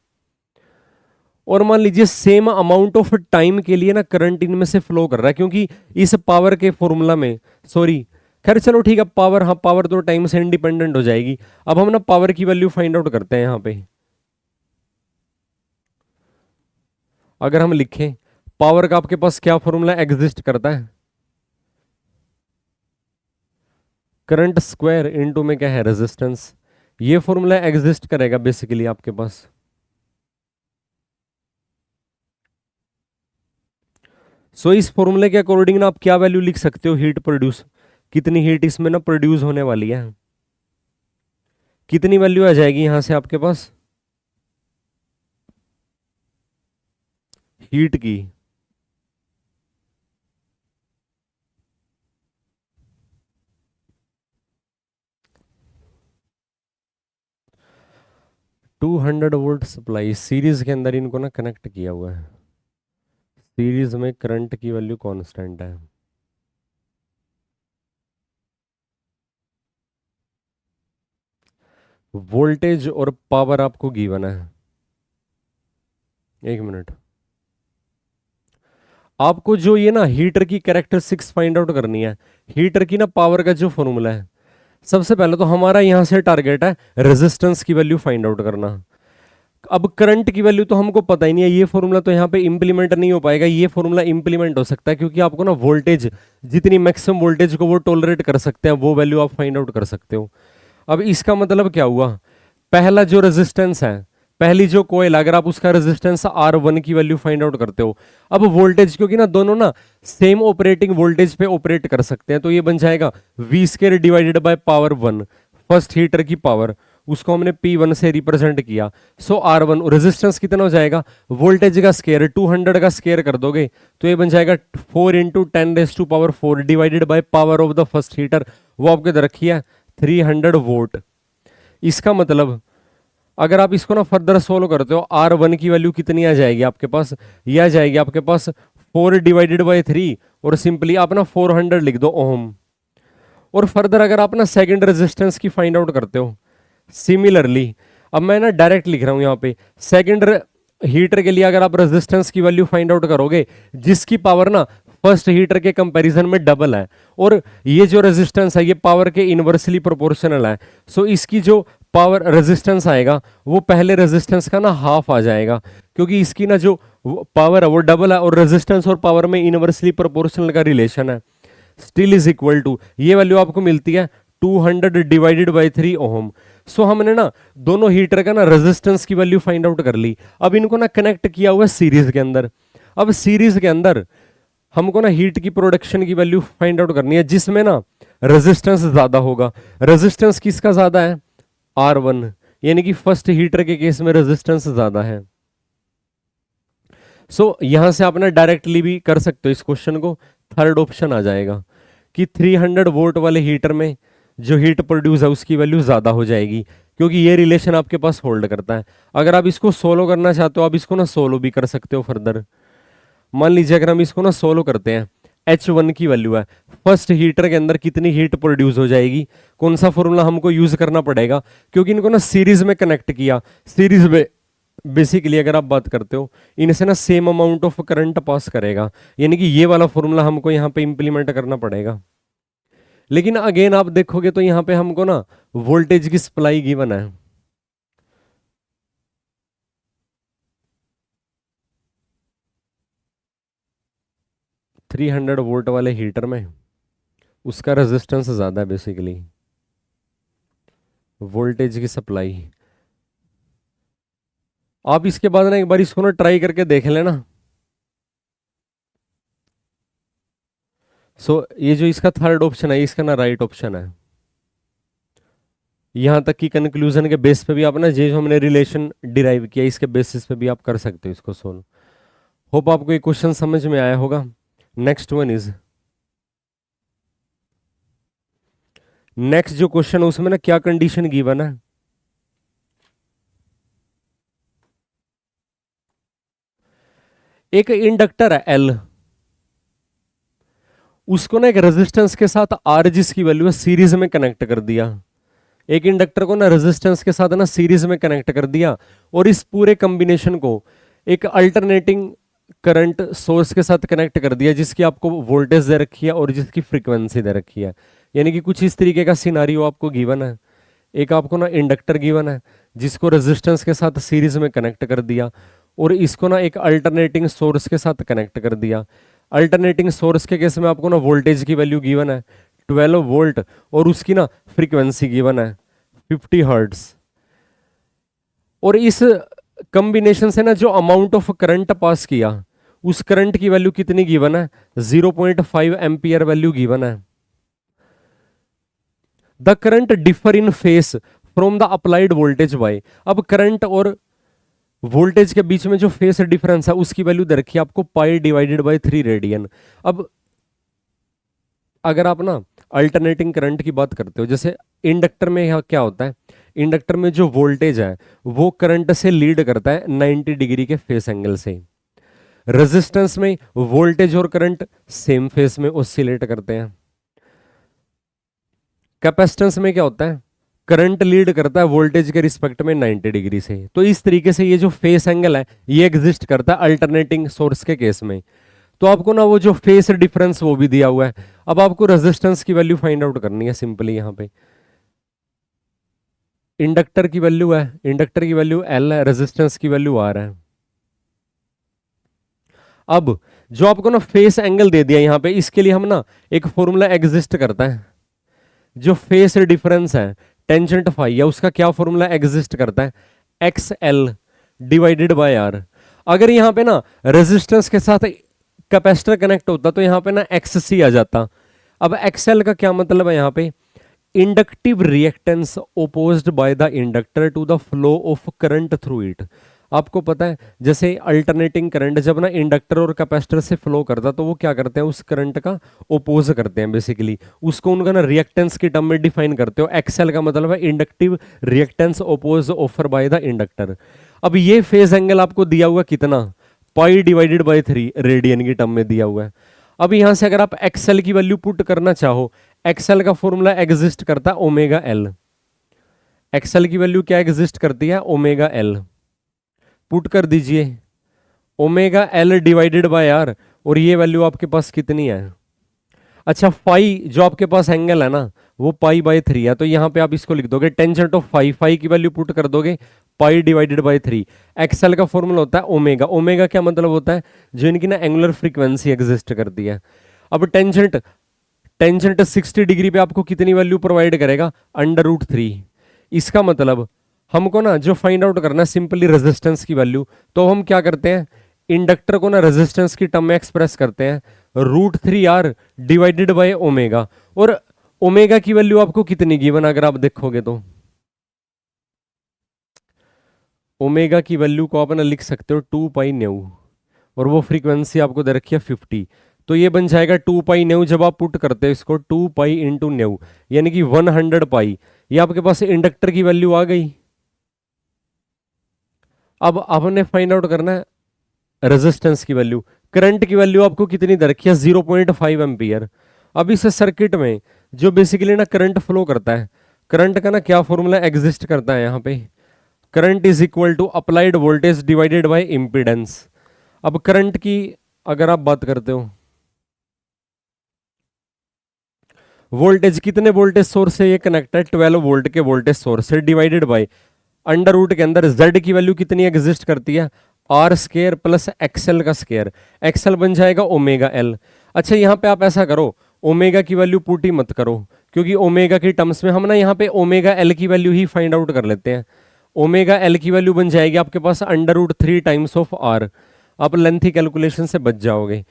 और मान लीजिए सेम अमाउंट ऑफ टाइम के लिए ना करंट इनमें से फ्लो कर रहा है, क्योंकि इस पावर के फॉर्मूला में, सॉरी खैर चलो ठीक है, पावर, हाँ पावर तो टाइम से इंडिपेंडेंट हो जाएगी। अब हम ना पावर की वैल्यू फाइंड आउट करते हैं यहाँ पे। अगर हम लिखें पावर का, आपके पास क्या फॉर्मूला एग्जिस्ट करता है, करंट स्क्वायर इनटू में क्या है, रेजिस्टेंस। ये फॉर्मूला एग्जिस्ट करेगा बेसिकली आपके पास। सो इस फॉर्मूले के अकॉर्डिंग ना आप क्या वैल्यू लिख सकते हो, हीट प्रोड्यूस, कितनी हीट इसमें ना प्रोड्यूस होने वाली है, कितनी वैल्यू आ जाएगी यहां से आपके पास हीट की। टू 200 वोल्ट सप्लाई सीरीज के अंदर इनको ना कनेक्ट किया हुआ है। सीरीज में करंट की वैल्यू कांस्टेंट है। वोल्टेज और पावर आपको गिवन है। एक मिनट, आपको जो ये ना हीटर की कैरेक्टरिस्टिक्स फाइंड आउट करनी है, हीटर की ना पावर का जो फॉर्मूला है, सबसे पहले तो हमारा यहां से टारगेट है रेजिस्टेंस की वैल्यू फाइंड आउट करना। अब करंट की वैल्यू तो हमको पता ही नहीं है, ये फॉर्मूला तो यहाँ पे इंप्लीमेंट नहीं हो पाएगा। ये फॉर्मूला इंप्लीमेंट हो सकता है क्योंकि आपको ना वोल्टेज, जितनी मैक्सिमम वोल्टेज को वो टॉलरेट कर सकते हैं वो वैल्यू आप फाइंड आउट कर सकते हो। अब इसका मतलब क्या हुआ, पहला जो रेजिस्टेंस है, पहली जो कोयल, अगर आप उसका रेजिस्टेंस R1 की वैल्यू फाइंड आउट करते हो, अब वोल्टेज, क्योंकि ना दोनों ना सेम ऑपरेटिंग वोल्टेज पे ऑपरेट कर सकते हैं, तो ये बन जाएगा V² divided by power 1, first heater की पावर, उसको हमने P1 से रिप्रेजेंट किया। सो R1 रेजिस्टेंस कितना हो जाएगा, वोल्टेज का स्केयर 200 का स्केयर कर दोगे तो ये बन जाएगा 4 into 10⁴ divided by power of the first heater, वो आपके इधर रखी है 300 वोल्ट। इसका मतलब अगर आप इसको ना फर्दर सोल्व करते हो, R1 की वैल्यू कितनी आ जाएगी आपके पास, ये आ जाएगी आपके पास 4 डिवाइडेड बाय 3, और सिंपली आप ना 400 लिख दो ओम। और फर्दर अगर आप ना सेकंड रेजिस्टेंस की फाइंड आउट करते हो, सिमिलरली अब मैं ना डायरेक्ट लिख रहा हूं यहाँ पे, सेकंड हीटर के लिए अगर आप रेजिस्टेंस की वैल्यू फाइंड आउट करोगे जिसकी पावर ना फर्स्ट हीटर के कंपैरिजन में डबल है, और ये जो रेजिस्टेंस है ये पावर के इनवर्सली प्रोपोर्शनल है, सो इसकी जो पावर रेजिस्टेंस आएगा वो पहले रेजिस्टेंस का ना हाफ आ जाएगा, क्योंकि इसकी ना जो पावर है वो डबल है और रेजिस्टेंस और पावर में इनवर्सली प्रोपोर्शनल का रिलेशन है। स्टिल इज इक्वल टू, ये वैल्यू आपको मिलती है 200 डिवाइडेड बाई 3 ओम। सो हमने ना दोनों हीटर का ना रेजिस्टेंस की वैल्यू फाइंड आउट कर ली। अब इनको ना कनेक्ट किया हुआ है सीरीज के अंदर। अब सीरीज के अंदर हमको ना हीट की प्रोडक्शन की वैल्यू फाइंड आउट करनी है जिसमें ना रेजिस्टेंस ज्यादा होगा। रेजिस्टेंस किसका ज्यादा है, R1, यानी कि फर्स्ट हीटर के केस में रेजिस्टेंस ज्यादा है। सो यहां से आप ना डायरेक्टली भी कर सकते हो इस क्वेश्चन को, थर्ड ऑप्शन आ जाएगा कि 300 वोल्ट वाले हीटर में जो हीट प्रोड्यूस है उसकी वैल्यू ज़्यादा हो जाएगी, क्योंकि ये रिलेशन आपके पास होल्ड करता है। अगर आप इसको सोलो करना चाहते हो आप इसको ना सोलो भी कर सकते हो फर्दर। मान लीजिए अगर हम इसको ना सोलो करते हैं, H1 की वैल्यू है, फर्स्ट हीटर के अंदर कितनी हीट प्रोड्यूस हो जाएगी, कौन सा फॉर्मूला हमको यूज करना पड़ेगा, क्योंकि इनको ना सीरीज में कनेक्ट किया। सीरीज में बेसिकली अगर आप बात करते हो इनसे ना same amount of current pass करेगा, यानी कि ये वाला फॉर्मूला हमको यहाँ पे इंप्लीमेंट करना पड़ेगा। लेकिन अगेन आप देखोगे तो यहाँ पे हमको ना वोल्टेज की सप्लाई गिवन है। थ्री 300 वोल्ट वाले हीटर में उसका रेजिस्टेंस ज्यादा है, बेसिकली वोल्टेज की सप्लाई। आप इसके बाद ना एक बार इसको ना ट्राई करके देख लेना। ये जो इसका थर्ड ऑप्शन है इसका ना राइट ऑप्शन है। यहां तक कि कंक्लूजन के बेस पे भी आप ना जो हमने रिलेशन डिराइव किया इसके बेसिस पे भी आप कर सकते हो इसको सोल्व। होप आपको ये क्वेश्चन समझ में आया होगा। नेक्स्ट वन इज नेक्स्ट जो क्वेश्चन है उसमें ना क्या कंडीशन गिवन है, एक इंडक्टर है एल, उसको ना एक रेजिस्टेंस के साथ आर जिसकी वैल्यू है सीरीज में कनेक्ट कर दिया। एक इंडक्टर को ना रेजिस्टेंस के साथ ना सीरीज में कनेक्ट कर दिया और इस पूरे कॉम्बिनेशन को एक अल्टरनेटिंग करंट सोर्स के साथ कनेक्ट कर दिया जिसकी आपको वोल्टेज दे रखी है और जिसकी फ्रीक्वेंसी दे रखी है। यानी कि कुछ इस तरीके का सिनारियो आपको गिवन है, एक आपको ना इंडक्टर गिवन है जिसको रेजिस्टेंस के साथ सीरीज में कनेक्ट कर दिया और इसको ना एक अल्टरनेटिंग सोर्स के साथ कनेक्ट कर दिया। अल्टरनेटिंग सोर्स के केस में आपको ना वोल्टेज की वैल्यू गिवन है 12 वोल्ट और उसकी ना फ्रीक्वेंसी गिवन है 50 हर्ट्ज। और इस कॉम्बिनेशन से ना जो अमाउंट ऑफ करंट पास किया उस करंट की वैल्यू कितनी गिवन है, 0.5 एम्पियर वैल्यू गिवन है। The current differ in face from the applied voltage bye, अब करंट और वोल्टेज के बीच में जो फेस डिफरेंस है उसकी वैल्यू दे रखी है आपको पाई डिवाइडेड बाय 3 रेडियन। अब अगर आप ना अल्टरनेटिंग करंट की बात करते हो, जैसे इंडक्टर में यहाँ क्या होता है, इंडक्टर में जो वोल्टेज है वो करंट से लीड करता है 90 डिग्री के फेस एंगल से। रेजिस्टेंस में वोल्टेज और करंट सेम फेस में ऑसिलेट करते हैं। कैपेसिटेंस में क्या होता है, करंट लीड करता है वोल्टेज के रिस्पेक्ट में 90 डिग्री से। तो इस तरीके से ये जो फेस एंगल है ये एग्जिस्ट करता है अल्टरनेटिंग सोर्स के केस में। तो आपको ना वो जो फेस डिफरेंस वो भी दिया हुआ है। अब आपको रेजिस्टेंस की वैल्यू फाइंड आउट करनी है सिंपली। यहां पे इंडक्टर की वैल्यू है, इंडक्टर की वैल्यू एल है, रेजिस्टेंस की वैल्यू आर है। अब जो आपको ना फेस एंगल दे दिया यहां पे, इसके लिए हम ना एक फॉर्मूला एग्जिस्ट करता है, जो फेस डिफरेंस है टेंजेंट फाई है उसका क्या फॉर्मूला एग्जिस्ट करता है, x L divided by R. अगर यहां पे ना रेजिस्टेंस के साथ कैपेसिटर कनेक्ट होता तो यहां पे ना एक्स सी आ जाता। अब एक्सएल का क्या मतलब है, यहां पे inductive reactance opposed by the inductor to the flow of current through it. आपको पता है जैसे अल्टरनेटिंग करंट जब ना इंडक्टर और कैपेसिटर से फ्लो करता तो वो क्या करते हैं, उस करंट का ओपोज करते हैं बेसिकली, उसको उनका ना रिएक्टेंस की टर्म में डिफाइन करते हो। एक्सएल का मतलब है inductive reactance oppose offer bye the inductor. अब ये फेज एंगल आपको दिया हुआ कितना, पाई डिवाइडेड बाय 3 रेडियन की टर्म में दिया हुआ है। अब यहां से अगर आप एक्सएल की वैल्यू पुट करना चाहो, एक्सएल का फॉर्मूला एग्जिस्ट करता है ओमेगा एल। एक्सएल की वैल्यू क्या एग्जिस्ट करती है, ओमेगा एल। पुट कर दीजिए omega L divided by R और ये वैल्यू आपके पास कितनी है, अच्छा फाई जो आपके पास एंगल है ना वो पाई बाय 3 है। तो यहां पे आप इसको लिख दोगे टेंजेंट ऑफ फाई, फाई की वैल्यू पुट कर दोगे पाई डिवाइडेड बाय 3। एक्सएल का फॉर्मूला होता है ओमेगा, ओमेगा क्या मतलब होता है, जो इनकी ना एंगुलर फ्रीक्वेंसी एग्जिस्ट करती है। अब टेंजेंट, टेंजेंट 60 डिग्री पे आपको कितनी वैल्यू प्रोवाइड करेगा, √3। इसका मतलब हमको ना जो फाइंड आउट करना है सिंपली रेजिस्टेंस की वैल्यू। तो हम क्या करते हैं, इंडक्टर को ना रेजिस्टेंस की टर्म में एक्सप्रेस करते हैं √3r डिवाइडेड बाय ओमेगा। और ओमेगा की वैल्यू आपको कितनी गिवन, अगर आप देखोगे तो ओमेगा की वैल्यू को आप ना लिख सकते हो 2 पाई न्यू और वो फ्रीक्वेंसी आपको दे रखी है 50। तो ये बन जाएगा 2 पाई न्यू, जब आप पुट करते हो इसको 2 पाई इंटू न्यू यानी कि 100 पाई। ये आपके पास इंडक्टर की वैल्यू आ गई। अब आपने फाइंड आउट करना है रेजिस्टेंस की वैल्यू। करंट की वैल्यू आपको कितनी दे रखी है, 0.5 एम्पियर। अब इस सर्किट में जो बेसिकली ना करंट फ्लो करता है, करंट का ना क्या फॉर्मूला एग्जिस्ट करता है यहाँ पे, current is equal to applied voltage divided by impedance. अब करंट की अगर आप बात करते हो, वोल्टेज कितने वोल्टेज सोर्स से ये कनेक्ट है, 12 वोल्ट के वोल्टेज सोर्स से डिवाइडेड बाय अंडर रूट के अंदर जेड की वैल्यू कितनी एग्जिस्ट करती है, आर स्केयर प्लस एक्सएल का स्केयर। एक्सएल बन जाएगा ओमेगा एल। अच्छा यहाँ पे आप ऐसा करो, ओमेगा की वैल्यू पुट ही मत करो, क्योंकि ओमेगा की टर्म्स में हम ना यहाँ पे ओमेगा एल की वैल्यू ही फाइंड आउट कर लेते हैं। ओमेगा एल की वैल्यू बन जाएगी आपके पास √3 टाइम्स ऑफ आर। आप लेंथी कैलकुलेशन से बच जाओगे।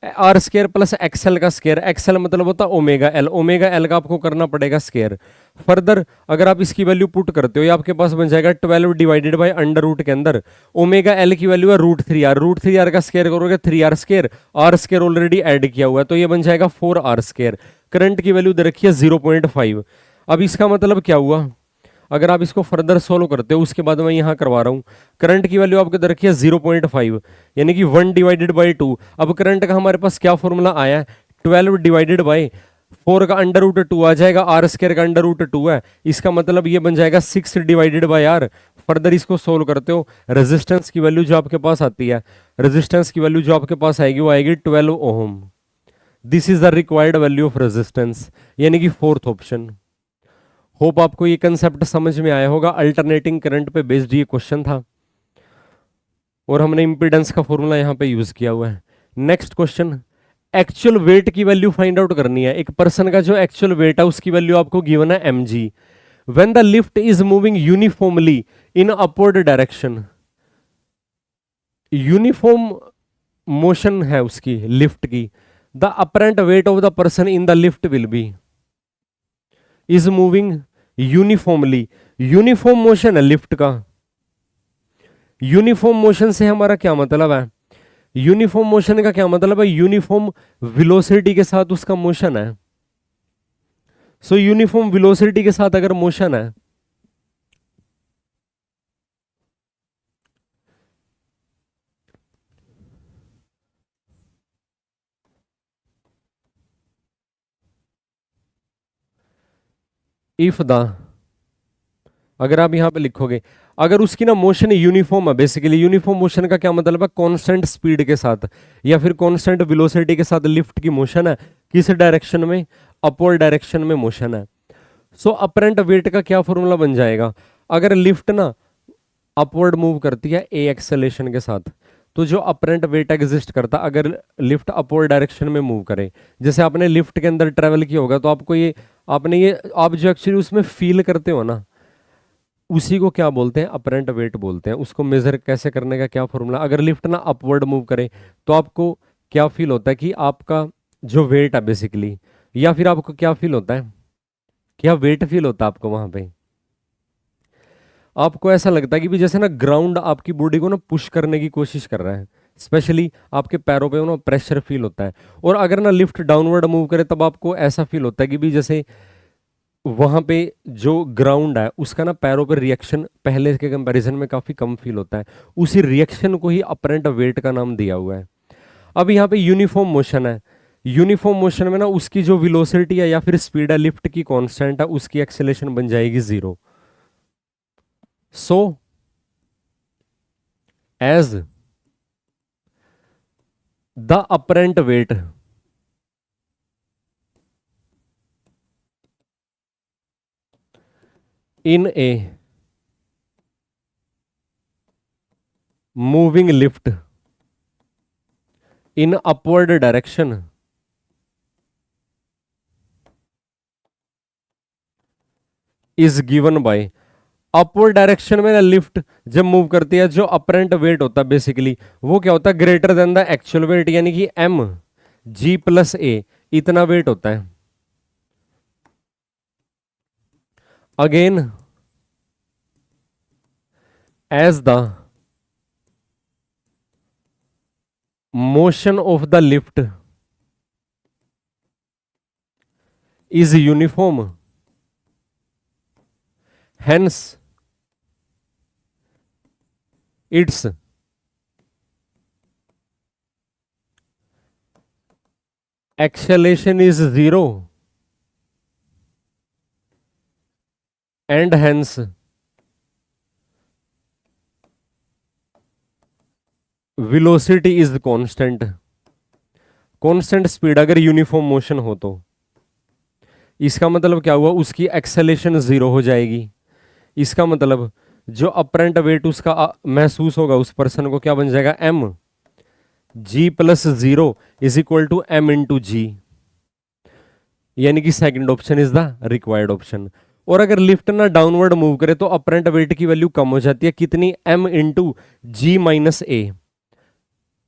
आर स्केयर प्लस एक्सएल का स्केयर, एक्सएल मतलब होता है ओमेगा एल, ओमेगा एल का आपको करना पड़ेगा स्केयर। फर्दर अगर आप इसकी वैल्यू पुट करते हो ये आपके पास बन जाएगा 12 डिवाइडेड बाय अंडर रूट के अंदर ओमेगा एल की वैल्यू है √3r, √3r का स्केयर करोगे 3r square, R square already add किया हुआ है तो ये बन जाएगा 4r स्केयर। करंट की वैल्यू दे रखी है 0.5। अब इसका मतलब क्या हुआ, अगर आप इसको फर्दर सोल्व करते हो, उसके बाद मैं यहाँ करवा रहा हूँ, करंट की वैल्यू आपको दे रखी है 0.5, यानी कि 1/2। अब करंट का हमारे पास क्या फॉर्मूला आया है, 12/4 का √2 आ जाएगा, R² का √2 है, इसका मतलब ये बन जाएगा 6/R। फर्दर इसको सोल्व करते हो, रेजिस्टेंस की वैल्यू जो आपके पास आती है, रेजिस्टेंस की वैल्यू जो आपके पास आएगी वो आएगी 12 ohm. This is the required value of resistance, यानी कि फोर्थ ऑप्शन। होप आपको ये कंसेप्ट समझ में आया होगा। अल्टरनेटिंग करंट पे बेस्ड ये क्वेश्चन था और हमने इंपीडेंस का फॉर्मूला यहां पे यूज किया हुआ है। नेक्स्ट क्वेश्चन, एक्चुअल वेट की वैल्यू फाइंड आउट करनी है। एक पर्सन का जो एक्चुअल वेट है उसकी वैल्यू आपको गिवन है mg। When the lift is moving uniformly in upward direction, uniform motion है उसकी लिफ्ट की, the apparent weight of the person in the lift will be, is moving uniformly, uniform motion है lift का। Uniform motion से हमारा क्या मतलब है, यूनिफॉर्म मोशन का क्या मतलब है, यूनिफॉर्म वेलोसिटी के साथ उसका मोशन है। सो यूनिफॉर्म वेलोसिटी के साथ अगर मोशन है, इफ द, अगर आप यहां पे लिखोगे, अगर उसकी ना मोशन यूनिफॉर्म है, बेसिकली यूनिफॉर्म मोशन का क्या मतलब है, कांस्टेंट स्पीड के साथ या फिर कांस्टेंट वेलोसिटी के साथ लिफ्ट की मोशन है, किस डायरेक्शन में, अपवर्ड डायरेक्शन में मोशन है। सो अपरेंट वेट का क्या फॉर्मूला बन जाएगा, अगर लिफ्ट ना अपवर्ड मूव करती है ए एक्सेलेरेशन के साथ, तो जो अपरेंट वेट एग्जिस्ट करता, अगर लिफ्ट अपवर्ड डायरेक्शन में मूव करे, जैसे आपने लिफ्ट के अंदर ट्रेवल किया होगा तो आपको ये, आपने ये, आप जो एक्चुअली उसमें फील करते हो ना, उसी को क्या बोलते हैं, अपरेंट वेट बोलते हैं। उसको मेजर कैसे करने का क्या फॉर्मूला, अगर लिफ्ट ना अपवर्ड मूव करे तो आपको क्या फील होता है कि आपका जो वेट है बेसिकली, या फिर आपको क्या फील होता है, क्या वेट फील होता है आपको वहां पे, आपको ऐसा लगता है कि भी जैसे ना ग्राउंड आपकी बॉडी को ना पुश करने की कोशिश कर रहा है, स्पेशली आपके पैरों पे ना प्रेशर फील होता है। और अगर ना लिफ्ट डाउनवर्ड मूव करे तब आपको ऐसा फील होता है कि भी जैसे वहां पे जो ग्राउंड है उसका ना पैरों पर रिएक्शन पहले के कंपैरिजन में काफी कम फील होता है। उसी रिएक्शन को ही अपरेंट वेट का नाम दिया हुआ है। अब यहाँ पे यूनिफॉर्म मोशन है, यूनिफॉर्म मोशन में ना उसकी जो वेलोसिटी है या फिर स्पीड है लिफ्ट की कांस्टेंट है, उसकी एक्सेलेरेशन बन जाएगी 0। So as the apparent weight in a moving lift in upward direction is given by, upward direction में ना लिफ्ट जब मूव करती है, जो अपरेंट वेट होता है बेसिकली वो क्या होता है, greater than the actual weight, यानी कि mg+a, इतना वेट होता है। Again as the motion of the lift is uniform, hence its acceleration is 0 and hence velocity is constant। Constant speed अगर यूनिफॉर्म मोशन हो तो इसका मतलब क्या हुआ, उसकी एक्सेलेरेशन 0 हो जाएगी। इसका मतलब जो अपरेंट वेट उसका महसूस होगा उस पर्सन को, क्या बन जाएगा, mg+0 = m×g, यानी कि second option is the required option. और अगर लिफ्ट ना डाउनवर्ड मूव करे तो अपरेंट वेट की वैल्यू कम हो जाती है, कितनी, m×g-a।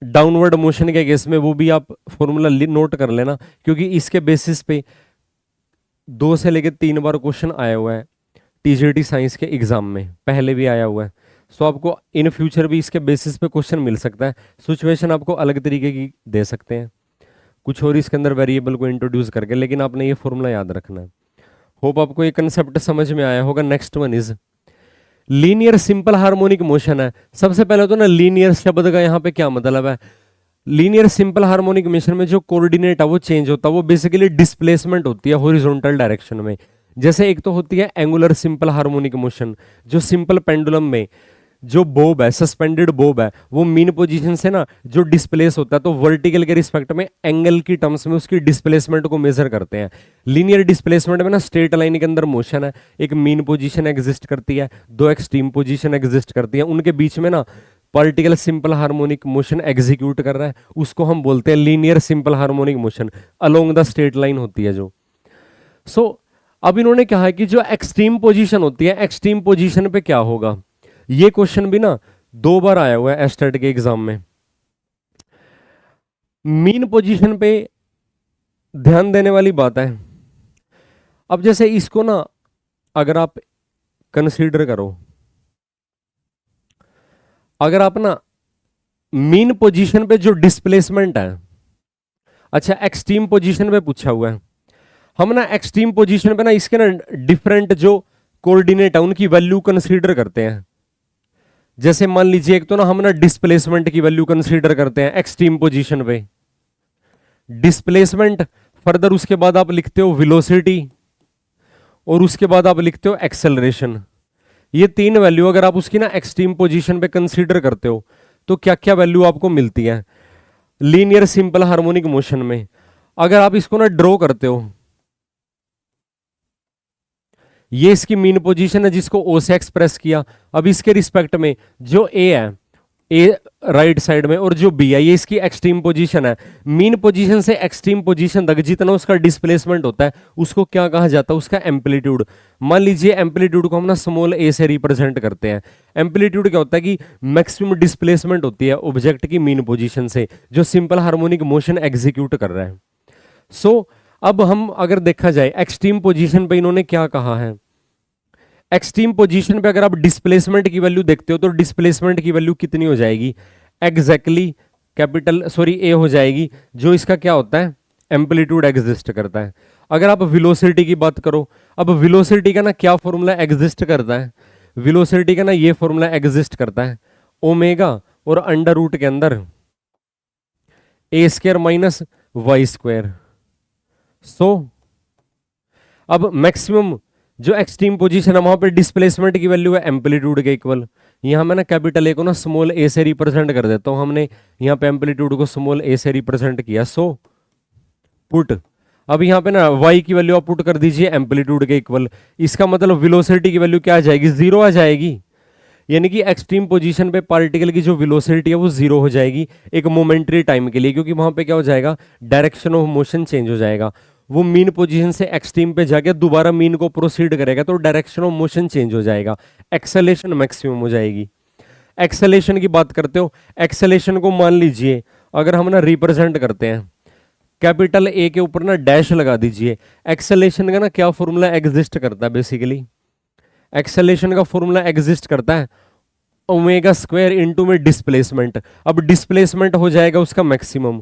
डाउनवर्ड मोशन के केस में वो भी आप फॉर्मूला नोट कर लेना, क्योंकि इसके बेसिस पे 2 से लेकर 3 बार क्वेश्चन आया हुआ है टीजीटी साइंस के एग्जाम में, पहले भी आया हुआ है। सो आपको इन फ्यूचर भी इसके बेसिस पे क्वेश्चन मिल सकता है। सिचुएशन आपको अलग तरीके की दे सकते हैं, कुछ और इसके अंदर वेरिएबल को इंट्रोड्यूस करके, लेकिन आपने ये फॉर्मूला याद रखना है। होप आपको ये कंसेप्ट समझ में आया होगा। Next one is linear simple harmonic motion है। सबसे पहले तो ना लीनियर शब्द का यहाँ पे क्या मतलब है। लीनियर सिंपल हार्मोनिक मोशन में जो कोऑर्डिनेट है वो चेंज होता है, वो बेसिकली डिस्प्लेसमेंट होती है हॉरिजॉन्टल डायरेक्शन में। जैसे एक तो होती है एंगुलर सिंपल हार्मोनिक मोशन, जो सिंपल पेंडुलम में जो बोब है, सस्पेंडेड बोब है, वो मीन पोजीशन से ना जो डिस्प्लेस होता है तो वर्टिकल के रिस्पेक्ट में एंगल की टर्म्स में उसकी डिस्प्लेसमेंट को मेजर करते हैं। लीनियर डिस्प्लेसमेंट में ना स्ट्रेट लाइन के अंदर मोशन है, एक मीन पोजीशन एग्जिस्ट करती है, दो एक्सट्रीम पोजीशन एग्जिस्ट करती है, उनके बीच में ना particle simple harmonic motion execute कर रहा है, उसको हम बोलते हैं linear simple harmonic motion along the straight line होती है जो। अब इन्होंने कहा है कि जो एक्सट्रीम पोजीशन होती है, एक्सट्रीम पोजीशन पे क्या होगा। ये क्वेश्चन भी ना 2 बार आया हुआ है एस्टेट के एग्जाम में। मीन पोजीशन पे ध्यान देने वाली बात है। अब जैसे इसको ना अगर आप कंसीडर करो, अगर आप ना मीन पोजीशन पे जो डिस्प्लेसमेंट है, अच्छा एक्सट्रीम पोजीशन पे पूछा हुआ है, हम ना एक्सट्रीम पोजीशन पे ना इसके ना डिफरेंट जो कोऑर्डिनेट है उनकी वैल्यू कंसीडर करते हैं। जैसे मान लीजिए एक तो ना हम ना डिस्प्लेसमेंट की वैल्यू कंसीडर करते हैं एक्सट्रीम पोजीशन पे, डिस्प्लेसमेंट, फर्दर उसके बाद आप लिखते हो वेलोसिटी, और उसके बाद आप लिखते हो एक्सेलरेशन। ये 3 वैल्यू अगर आप उसकी ना एक्सट्रीम पोजीशन पे कंसीडर करते हो तो क्या क्या वैल्यू आपको मिलती है लीनियर सिंपल हार्मोनिक मोशन में। अगर आप इसको ना ड्रॉ करते हो, ये इसकी मीन पोजीशन है जिसको ओ से एक्सप्रेस किया। अब इसके रिस्पेक्ट में जो ए है, ए राइट साइड में, और जो बी है ये इसकी एक्सट्रीम पोजीशन है। मीन पोजीशन से एक्सट्रीम पोजीशन तक जितना उसका डिस्प्लेसमेंट होता है उसको क्या कहा जाता है, उसका एम्पलीट्यूड। मान लीजिए एम्पलीट्यूड को हम ना स्मॉल ए से रिप्रेजेंट करते हैं। एम्पलीट्यूड क्या होता है कि मैक्सिमम डिस्प्लेसमेंट होती है ऑब्जेक्ट की मीन पोजीशन से जो सिंपल हार्मोनिक मोशन एग्जीक्यूट कर रहा है। अब हम अगर देखा जाए एक्सट्रीम पोजीशन पे इन्होंने क्या कहा है, एक्सट्रीम पोजीशन पे अगर आप डिस्प्लेसमेंट की वैल्यू देखते हो तो डिस्प्लेसमेंट की वैल्यू कितनी हो जाएगी, एग्जैक्टली ए हो जाएगी, जो इसका क्या होता है एम्पलीट्यूड एग्जिस्ट करता है। अगर आप वेलोसिटी की बात करो, अब वेलोसिटी का ना क्या फॉर्मूला एग्जिस्ट करता है, वेलोसिटी का ना ये फॉर्मूला एग्जिस्ट करता है ओमेगा और अंडर रूट के अंदर ए स्क्वायर माइनस वाई स्क्वायर। अब मैक्सिमम जो एक्सट्रीम पोजीशन है वहां पे डिस्प्लेसमेंट की वैल्यू है एम्पलीट्यूड के इक्वल। यहां मैं ना कैपिटल ए को ना स्मॉल ए से रिप्रेजेंट कर देता हूं, हमने यहां पे एम्पलीट्यूड को स्मॉल ए से रिप्रेजेंट किया। पुट, अब यहां पे ना y की वैल्यू आप पुट कर दीजिए एम्पलीट्यूड के इक्वल। इसका मतलब वेलोसिटी की वैल्यू क्या आ जाएगी, 0 आ जाएगी। यानी कि एक्सट्रीम पोजीशन पे पार्टिकल की जो वेलोसिटी है वो 0 हो जाएगी एक मोमेंटरी टाइम के लिए, क्योंकि वहां पे क्या हो जाएगा, डायरेक्शन ऑफ मोशन चेंज हो जाएगा। वो मीन पोजीशन से एक्सट्रीम पे जाके दोबारा मीन को प्रोसीड करेगा तो डायरेक्शन ऑफ मोशन चेंज हो जाएगा, एक्सेलेरेशन मैक्सिमम हो जाएगी। एक्सेलेरेशन की बात करते हो, एक्सेलेरेशन को मान लीजिए अगर हम ना रिप्रेजेंट करते हैं कैपिटल ए के ऊपर ना डैश लगा दीजिए। एक्सेलेरेशन का ना क्या फॉर्मूला एग्जिस्ट करता है, बेसिकली एक्सेलेरेशन का फॉर्मूला एग्जिस्ट करता है ओमेगा स्क्वायर इनटू में डिस्प्लेसमेंट। अब डिस्प्लेसमेंट हो जाएगा उसका मैक्सिमम,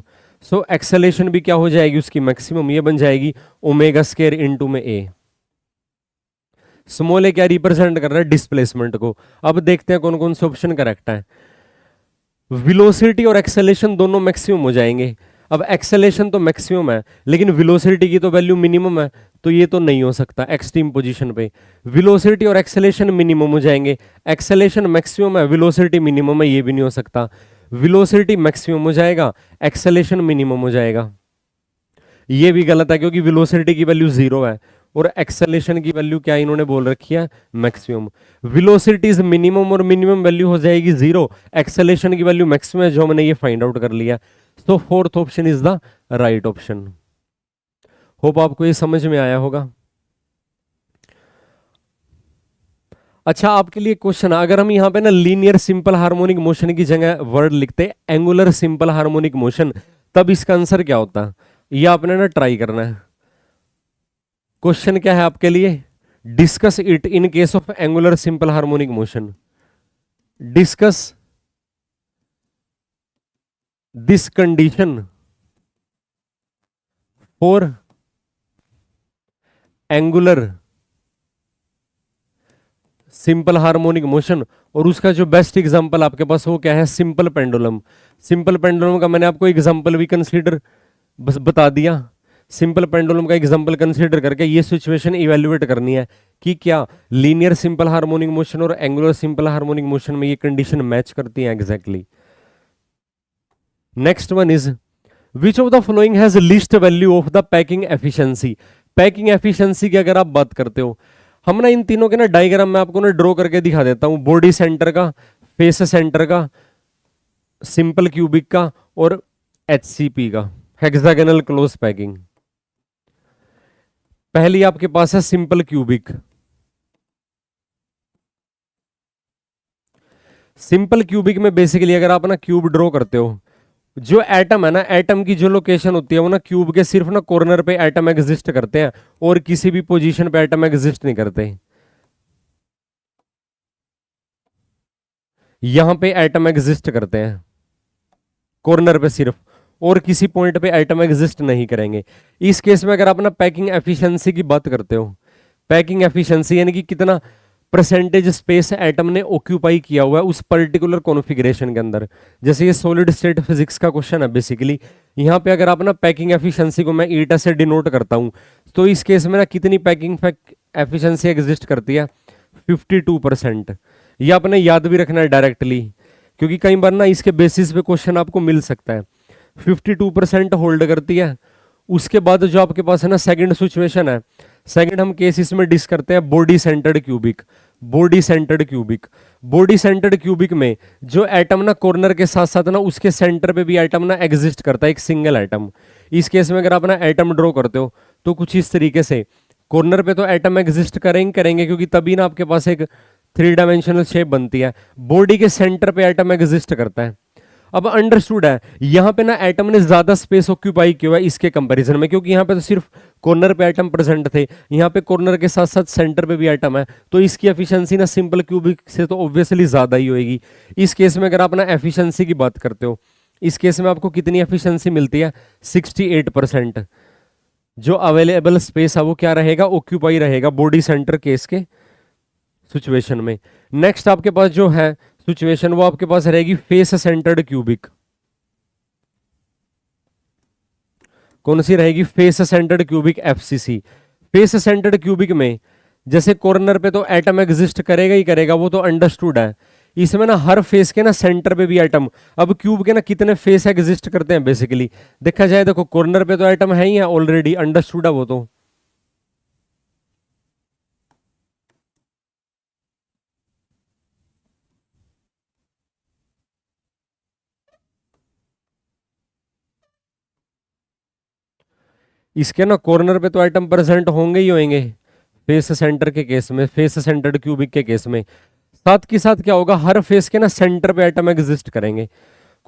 एक्सेलेरेशन भी क्या हो जाएगी उसकी मैक्सिमम, ये बन जाएगी ओमेगा स्क्वायर इनटू में ए। स्मॉल ए क्या रिप्रेजेंट कर रहा है, डिस्प्लेसमेंट को। अब देखते हैं कौन कौन से ऑप्शन करेक्ट है। वेलोसिटी और एक्सेलेरेशन दोनों मैक्सिमम हो जाएंगे। अब एक्सेलेरेशन तो मैक्सिमम है लेकिन वेलोसिटी की तो वैल्यू मिनिमम है, तो ये तो नहीं हो सकता एक्सट्रीम पोजीशन पे। वेलोसिटी और एक्सेलेरेशन मिनिमम हो जाएंगे, एक्सेलेरेशन मैक्सिमम है वेलोसिटी मिनिमम है, ये भी नहीं हो सकता। वेलोसिटी मैक्सिमम हो जाएगा, एक्सेलेरेशन मिनिमम हो जाएगा, ये भी गलत है क्योंकि वेलोसिटी की वैल्यू 0 है और एक्सेलेरेशन की वैल्यू क्या इन्होंने बोल रखी है, मैक्सिमम। वेलोसिटी इज मिनिमम और मिनिमम वैल्यू हो जाएगी 0, एक्सेलेरेशन की वैल्यू मैक्सिमम है, जो हमने ये फाइंड आउट कर लिया। तो fourth option is the right option. Hope आपको ये समझ में आया होगा। अच्छा, आपके लिए क्वेश्चन, अगर हम यहां पे ना लीनियर सिंपल हार्मोनिक मोशन की जगह वर्ड लिखते एंगुलर सिंपल हार्मोनिक मोशन, तब इसका आंसर क्या होता, ये आपने ना ट्राई करना है। क्वेश्चन क्या है आपके लिए, discuss it in case of angular simple harmonic motion. Discuss this condition for angular simple harmonic motion, और उसका जो बेस्ट एग्जांपल आपके पास वो क्या है, सिंपल पेंडुलम। सिंपल पेंडुलम का मैंने आपको एग्जांपल भी कंसीडर बस बता दिया। सिंपल पेंडुलम का एग्जांपल कंसीडर करके ये सिचुएशन इवेल्युएट करनी है कि क्या लीनियर सिंपल हार्मोनिक मोशन और एंगुलर सिंपल हार्मोनिक मोशन में ये कंडीशन मैच करती है exactly. Next one is which of the following has least value of the packing efficiency. Packing efficiency की अगर आप बात करते हो, हम ना इन तीनों के ना डायग्राम में आपको ना ड्रॉ करके दिखा देता हूं, बॉडी सेंटर का, फेस सेंटर का, सिंपल क्यूबिक का और एचसीपी का, हेक्सागोनल क्लोज पैकिंग। पहली आपके पास है सिंपल क्यूबिक। सिंपल क्यूबिक में बेसिकली अगर आप ना क्यूब ड्रॉ करते हो, जो एटम है ना, एटम की जो लोकेशन होती है वो ना क्यूब के सिर्फ ना कॉर्नर पे एटम एग्जिस्ट करते हैं और किसी भी पोजीशन पे एटम एग्जिस्ट नहीं करते। यहां पे एटम एग्जिस्ट करते हैं कॉर्नर पे सिर्फ, और किसी पॉइंट पे एटम एग्जिस्ट नहीं करेंगे। इस केस में अगर आप ना पैकिंग एफिशिएंसी की बात करते हो, पैकिंग एफिशिएंसी यानी कि कितना परसेंटेज स्पेस एटम ने ऑक्यूपाई किया हुआ है उस पर्टिकुलर कॉन्फ़िगरेशन के अंदर। जैसे ये सॉलिड स्टेट फिजिक्स का क्वेश्चन है बेसिकली, यहाँ पे अगर आप ना पैकिंग एफिशिएंसी को मैं ईटा से डिनोट करता हूँ, तो इस केस में ना कितनी पैकिंग एफिशिएंसी एग्जिस्ट करती है, 52%। ये आपने याद भी रखना है डायरेक्टली, क्योंकि कई बार ना इसके बेसिस पे क्वेश्चन आपको मिल सकता है। 52% होल्ड करती है। उसके बाद जो आपके पास है ना सेकंड सिचुएशन है, सेकंड हम केस इसमें डिस करते हैं body centred cubic. Body centred cubic, body centred cubic में जो एटम ना कॉर्नर के साथ साथ ना उसके सेंटर पे भी एटम ना एग्जिस्ट करता है, एक सिंगल एटम। इस केस में अगर आप ना एटम ड्रॉ करते हो तो कुछ इस तरीके से, कॉर्नर पे तो एटम एग्जिस्ट करेंगे क्योंकि तभी ना आपके पास एक 3 डायमेंशनल शेप बनती है। बॉडी के सेंटर पे एटम एग्जिस्ट करता है। अब अंडरस्टूड है, यहां पे ना एटम ने ज्यादा स्पेस ऑक्यूपाई किया है इसके कंपैरिजन में, क्योंकि यहां पे तो सिर्फ कॉर्नर पे एटम प्रेजेंट थे, यहां पे कॉर्नर के साथ साथ सेंटर पे भी एटम है, तो इसकी एफिशिएंसी ना सिंपल क्यूबिक से तो ऑब्वियसली ज्यादा ही होगी। इस केस में अगर आप ना एफिशिएंसी की बात करते हो, इस केस में आपको कितनी एफिशिएंसी मिलती है, 68%। जो अवेलेबल स्पेस है वो क्या रहेगा, ऑक्यूपाई रहेगा बॉडी सेंटर केस के सिचुएशन में। नेक्स्ट आपके पास जो है सिचुएशन वो आपके पास रहेगी फेस सेंटर्ड क्यूबिक। कौन सी रहेगी, face centred cubic, FCC. Face centred cubic में जैसे कॉर्नर पे तो एटम एग्जिस्ट करेगा ही करेगा, वो तो अंडरस्टूड है। इसमें ना हर फेस के ना सेंटर पे भी एटम, अब क्यूब के ना कितने फेस एग्जिस्ट करते हैं बेसिकली देखा जाए, देखो कॉर्नर पे तो एटम है ही है ऑलरेडी, अंडरस्टूड है वो तो। इसके ना कॉर्नर पे तो आइटम प्रेजेंट होंगे ही होंगे फेस सेंटर के केस में, फेस सेंटर्ड क्यूबिक के केस में। साथ के साथ क्या होगा, हर फेस के ना सेंटर पे आइटम एग्जिस्ट करेंगे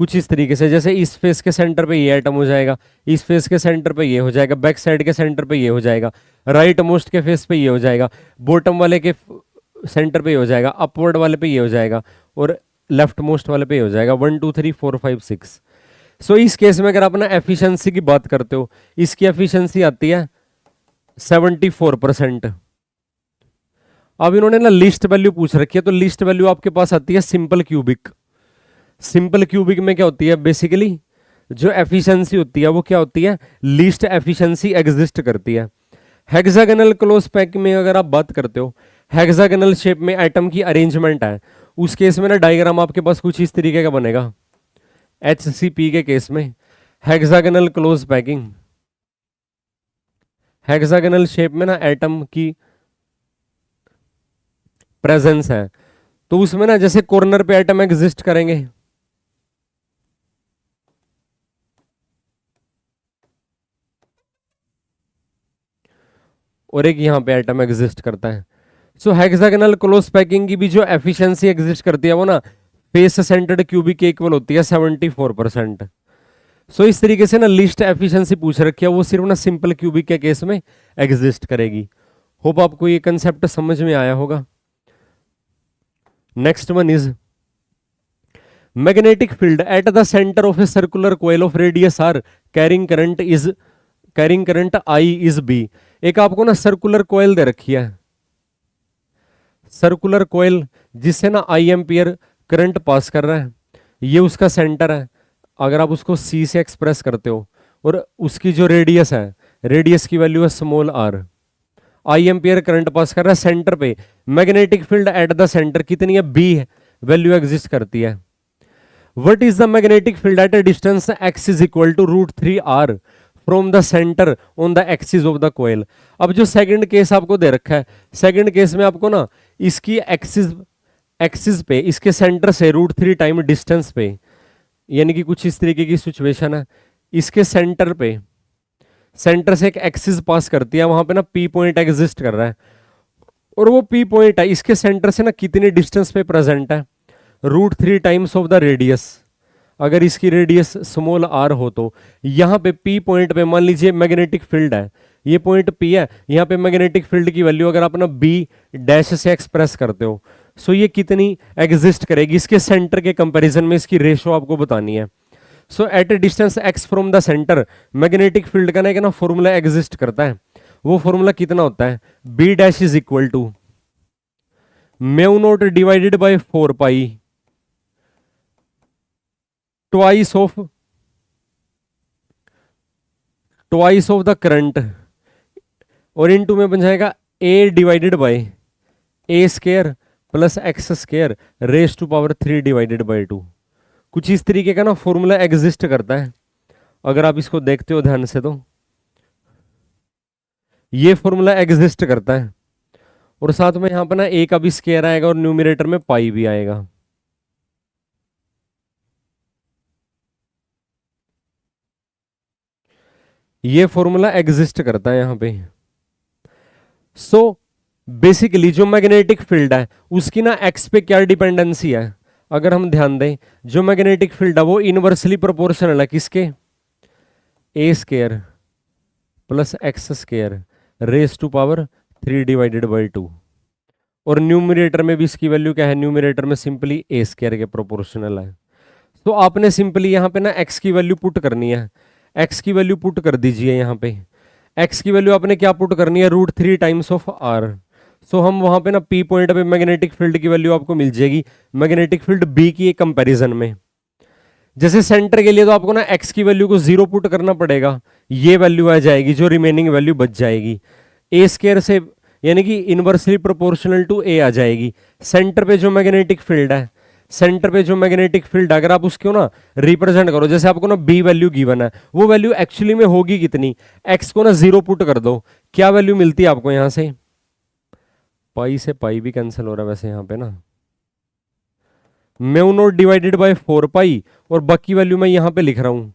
कुछ इस तरीके से, जैसे इस फेस के सेंटर पे ये आइटम हो जाएगा, इस फेस के सेंटर पे ये हो जाएगा, बैक साइड के सेंटर पे ये हो जाएगा, राइट मोस्ट के फेस पे ये हो जाएगा, बॉटम वाले के सेंटर पे ये हो जाएगा, अपवर्ड वाले पे ये हो जाएगा, और लेफ्ट मोस्ट वाले पे ये हो जाएगा। 1 2 3 4 5 6। सो इस केस में अगर आप ना एफिशिएंसी की बात करते हो, इसकी एफिशिएंसी आती है 74%। अब इन्होंने ना लिस्ट वैल्यू पूछ रखी है, तो लिस्ट वैल्यू आपके पास आती है सिंपल क्यूबिक। सिंपल क्यूबिक में क्या होती है बेसिकली, जो एफिशिएंसी होती है वो क्या होती है, लीस्ट एफिशिएंसी एग्जिस्ट करती है। हेक्सागोनल क्लोज पैक में अगर आप बात करते हो, हेक्सागोनल शेप में एटम की अरेंजमेंट है, उस केस में ना डायग्राम आपके पास कुछ इस तरीके का बनेगा। HCP के केस में hexagonal close packing, hexagonal shape में ना एटम की प्रेजेंस है, तो उसमें ना जैसे कॉर्नर पे एटम एग्जिस्ट करेंगे, और एक यहां पे एटम एग्जिस्ट करता है। सो हेक्सागोनल क्लोज पैकिंग की भी जो एफिशिएंसी एग्जिस्ट करती है वो ना फेस सेंटर्ड क्यूबिक के इक्वल होती है 74%। सो इस तरीके से ना लिस्ट एफिशिएंसी पूछ रखी है, वो सिर्फ ना सिंपल क्यूबिक के केस में एग्जिस्ट करेगी। होप आपको ये कंसेप्ट समझ में आया होगा। Next one is magnetic field at the centre of a circular coil of radius R carrying current I is B। एक आपको ना सर्कुलर कॉइल दे रखी है, सर्कुलर कोयल जिससे ना आई एम्पियर करंट पास कर रहा है, ये उसका सेंटर है। अगर आप उसको सी से एक्सप्रेस करते हो और उसकी जो रेडियस है, रेडियस की वैल्यू है small r, I ampere current pass कर रहा है सेंटर पे, magnetic field at the centre कितनी है, बी वैल्यू एग्जिस्ट करती है। What is the magnetic field at a distance x is equal to √3r from the centre on the axis of the coil. अब जो second case आपको दे रखा है, second case में आपको ना इसकी एक्सिस पे, इसके सेंटर से √3 टाइम डिस्टेंस पे, यानी कि कुछ इस तरीके की सिचुएशन है, इसके सेंटर पे, सेंटर से एक एक्सिस पास करती है, वहां पे ना पी पॉइंट एग्जिस्ट कर रहा है, और वो पी पॉइंट है इसके सेंटर से ना कितनी डिस्टेंस पे प्रेजेंट है, √3 टाइम्स ऑफ द रेडियस। अगर इसकी रेडियस स्मॉल आर हो तो यहाँ पे पी पॉइंट पे मान लीजिए मैग्नेटिक फील्ड है, ये पॉइंट पी है, यहाँ पे मैग्नेटिक फील्ड की वैल्यू अगर आप ना बी डैश से एक्सप्रेस करते हो, सो ये कितनी एग्जिस्ट करेगी, इसके सेंटर के कंपैरिजन में इसकी रेशो आपको बतानी है। So at a distance x from the centre magnetic field का ना एक ना फॉर्मूला एग्जिस्ट करता है, वो फॉर्मूला कितना होता है, B dash is equal to mu not divided by 4 pi twice of the current, और इनटू में बन जाएगा a divided by a square plus x square raise to power 3 divided by 2। कुछ इस तरीके का ना फॉर्मूला एग्जिस्ट करता है, अगर आप इसको देखते हो ध्यान से तो ये फॉर्मूला एग्जिस्ट करता है, और साथ में यहां पर ना a का भी स्क्वायर आएगा और न्यूमरेटर में पाई भी आएगा। ये फॉर्मूला एग्जिस्ट करता है यहां पे। सो बेसिकली जो मैग्नेटिक फील्ड है उसकी ना एक्स पे क्या डिपेंडेंसी है, अगर हम ध्यान दें, जो मैग्नेटिक फील्ड है वो इनवर्सली प्रोपोर्शनल है किसके, a square plus x square raise to power 3 divided by 2, और न्यूमरेटर में भी इसकी वैल्यू क्या है, न्यूमरेटर में सिंपली a स्क्वायर के प्रोपोर्शनल है। तो आपने सिंपली यहाँ पे ना x की वैल्यू पुट करनी है, x की वैल्यू पुट कर दीजिए यहाँ पे, x की वैल्यू आपने क्या पुट करनी है, √3 टाइम्स ऑफ r। सो हम वहां पे ना p पॉइंट पे मैग्नेटिक फील्ड की वैल्यू आपको मिल जाएगी, मैग्नेटिक फील्ड b की एक कंपैरिजन में। जैसे सेंटर के लिए तो आपको ना x की वैल्यू को 0 पुट करना पड़ेगा, ये वैल्यू आ जाएगी, जो रिमेनिंग वैल्यू बच जाएगी a स्क्वायर से, यानी कि इनवर्सली प्रोपोर्शनल टू a आ जाएगी। सेंटर पे जो मैग्नेटिक फील्ड है, सेंटर पे जो मैग्नेटिक फील्ड, अगर आप उसको ना रिप्रेजेंट करो, जैसे आपको ना बी वैल्यू गिवन है, वो वैल्यू एक्चुअली में होगी कितनी, एक्स को ना 0 पुट कर दो, क्या वैल्यू मिलती है आपको यहां से, पाई से पाई भी कैंसिल हो रहा है वैसे यहां पे ना, म्यू नॉट डिवाइडेड बाय 4 पाई, और बाकी वैल्यू मैं यहां पे लिख रहा हूं,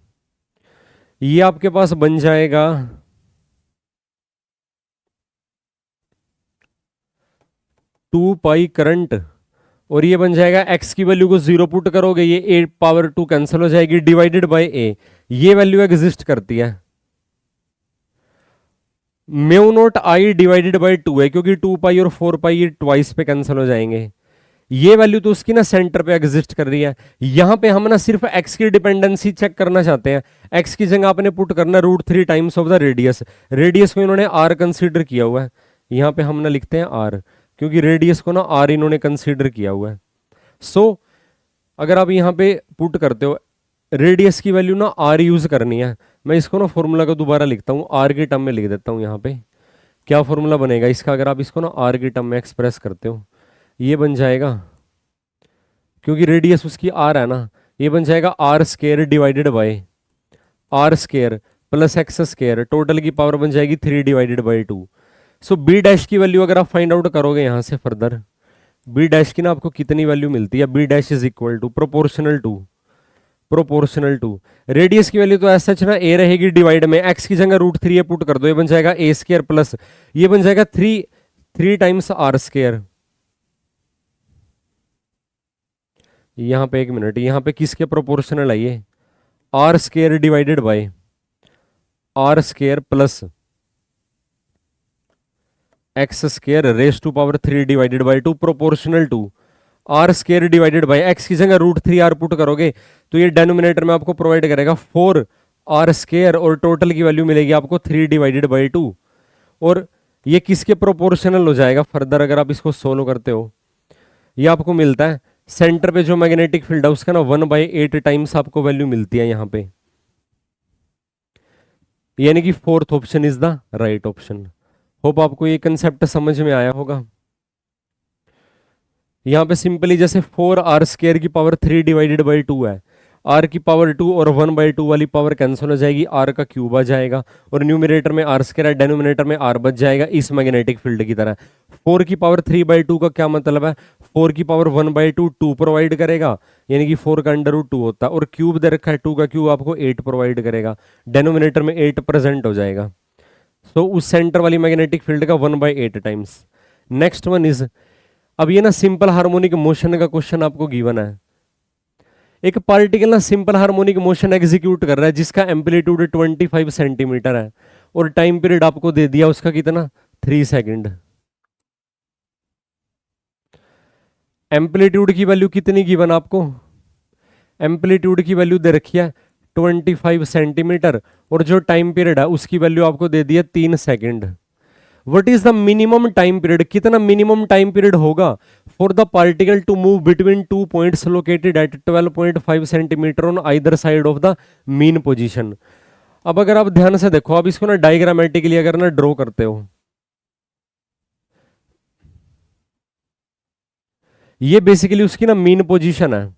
ये आपके पास बन जाएगा 2 पाई करंट, और ये बन जाएगा x की वैल्यू को 0 पुट करोगे, ये a पावर 2 कैंसिल हो जाएगी, डिवाइडेड बाय a, ये वैल्यू एग्जिस्ट करती है। Mu not I divided by 2 है, क्योंकि 2 पाई और 4 पाई ये ट्वाइस पे कैंसिल हो जाएंगे, ये वैल्यू तो उसकी ना सेंटर पे एग्जिस्ट कर रही है। यहां पे हम ना सिर्फ x की डिपेंडेंसी चेक करना चाहते हैं, x की जगह आपने पुट करना √3 times of the radius, radius को इन्होंने r कंसीडर किया हुआ है, यहां पे हम ना लिखते हैं r, क्योंकि रेडियस को ना r इन्होंने कंसीडर किया हुआ है। सो अगर आप यहाँ पे पुट करते हो, रेडियस की वैल्यू ना r यूज करनी है, मैं इसको ना फॉर्मूला को दोबारा लिखता हूँ, r के टर्म में लिख देता हूँ। यहाँ पे क्या फॉर्मूला बनेगा इसका, अगर आप इसको ना r के टर्म में एक्सप्रेस करते हो, ये बन जाएगा, क्योंकि रेडियस उसकी r है ना, ये बन जाएगा r square divided by r square plus x square, total की पावर बन जाएगी 3 divided by 2। So B dash की वैल्यू अगर आप फाइंड आउट करोगे यहाँ से फर्दर, बी डैश की ना आपको कितनी वैल्यू मिलती है, B dash is equal to proportional to radius की वैल्यू तो ऐसा ना a रहेगी, डिवाइड में x की जगह √3 पुट कर दो, ये बन जाएगा a स्क्वायर प्लस ये बन जाएगा 3 टाइम्स r स्क्वायर। यहाँ पे एक मिनट, यहाँ पे किसके प्रोपोर्शनल है ये, r square divided by r square plus x square raise to power 3 divided by 2 proportional to r square divided by x की जगह √3r पुट करोगे तो ये डेनोमिनेटर में आपको प्रोवाइड करेगा 4 r स्क्वायर, और टोटल की वैल्यू मिलेगी आपको 3 डिवाइडेड बाय 2, और ये किसके प्रोपोर्शनल हो जाएगा फर्दर अगर आप इसको सोल्व करते हो? ये आपको मिलता है सेंटर पे जो मैग्नेटिक फील्ड है उसका ना 1/8 टाइम्स आपको वैल्यू मिलती है यहां पे, यानी कि fourth option is the right option. Hope आपको ये कंसेप्ट समझ में आया होगा। यहां पे सिंपली जैसे 4r² की पावर 3 डिवाइडेड बाई 2 है, आर की पावर 2 और 1/2 वाली पावर कैंसिल हो जाएगी, आर का क्यूब आ जाएगा और न्यूमिनेटर में r² है, डेनोमिनेटर में r बच जाएगा इस मैग्नेटिक फील्ड की तरह। 4 की पावर 3/2 का क्या मतलब है? 4 की पावर 1/2 2 प्रोवाइड करेगा, यानी कि 4 का √2 होता है, और क्यूब दे रखा है 2 का क्यूब आपको 8 प्रोवाइड करेगा, डेनोमिनेटर में 8 प्रेजेंट हो जाएगा। तो उस सेंटर वाली मैग्नेटिक फील्ड का 1/8 टाइम्स। नेक्स्ट वन इज, अब ये ना सिंपल हार्मोनिक मोशन का क्वेश्चन आपको गिवन है। एक पार्टिकल ना सिंपल हार्मोनिक मोशन एग्जीक्यूट कर रहा है जिसका एम्पलीट्यूड 25 सेंटीमीटर है और टाइम पीरियड आपको दे दिया उसका कितना, 3 सेकंड। एम्पलीट्यूड की वैल्यू कितनी गिवन आपको? एम्पलीट्यूड की वैल्यू दे रखी है 25 सेंटीमीटर और जो टाइम पीरियड है उसकी वैल्यू आपको दे दी है 3 second. What is the minimum time period? कितना मिनिमम टाइम पीरियड होगा for the particle to move between 2 points located at 12.5 centimetre on either side of the mean position. अब अगर आप ध्यान से देखो, आप इसको ना डायग्रामेटिकली अगर ना ड्रॉ करते हो, ये बेसिकली उसकी ना मीन पोजीशन है,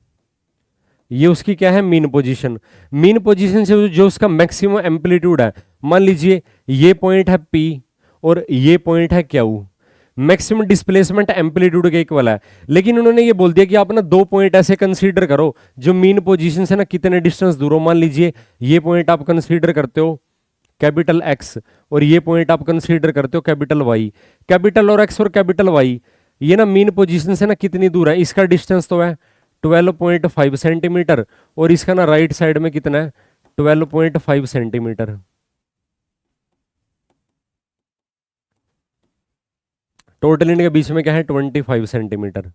ये उसकी क्या है, मीन पोजीशन। मीन पोजीशन से जो उसका मैक्सिमम एम्पलीट्यूड है, मान लीजिए ये पॉइंट है P और ये पॉइंट है Q, मैक्सिमम डिस्प्लेसमेंट एम्पलीट्यूड के इक्वल है, लेकिन उन्होंने ये बोल दिया कि आप ना 2 पॉइंट ऐसे कंसीडर करो जो मीन पोजीशन से ना कितने डिस्टेंस दूर हो। मान लीजिए ये पॉइंट आप कंसीडर करते हो कैपिटल X और ये पॉइंट आप कंसीडर करते हो कैपिटल Y। कैपिटल और X और कैपिटल Y ये ना मीन पोजीशन से ना कितनी दूर है, इसका डिस्टेंस तो है 12.5 सेंटीमीटर और इसका ना राइट साइड में कितना है, 12.5 सेंटीमीटर। टोटल इनके बीच में क्या है, 25 सेंटीमीटर।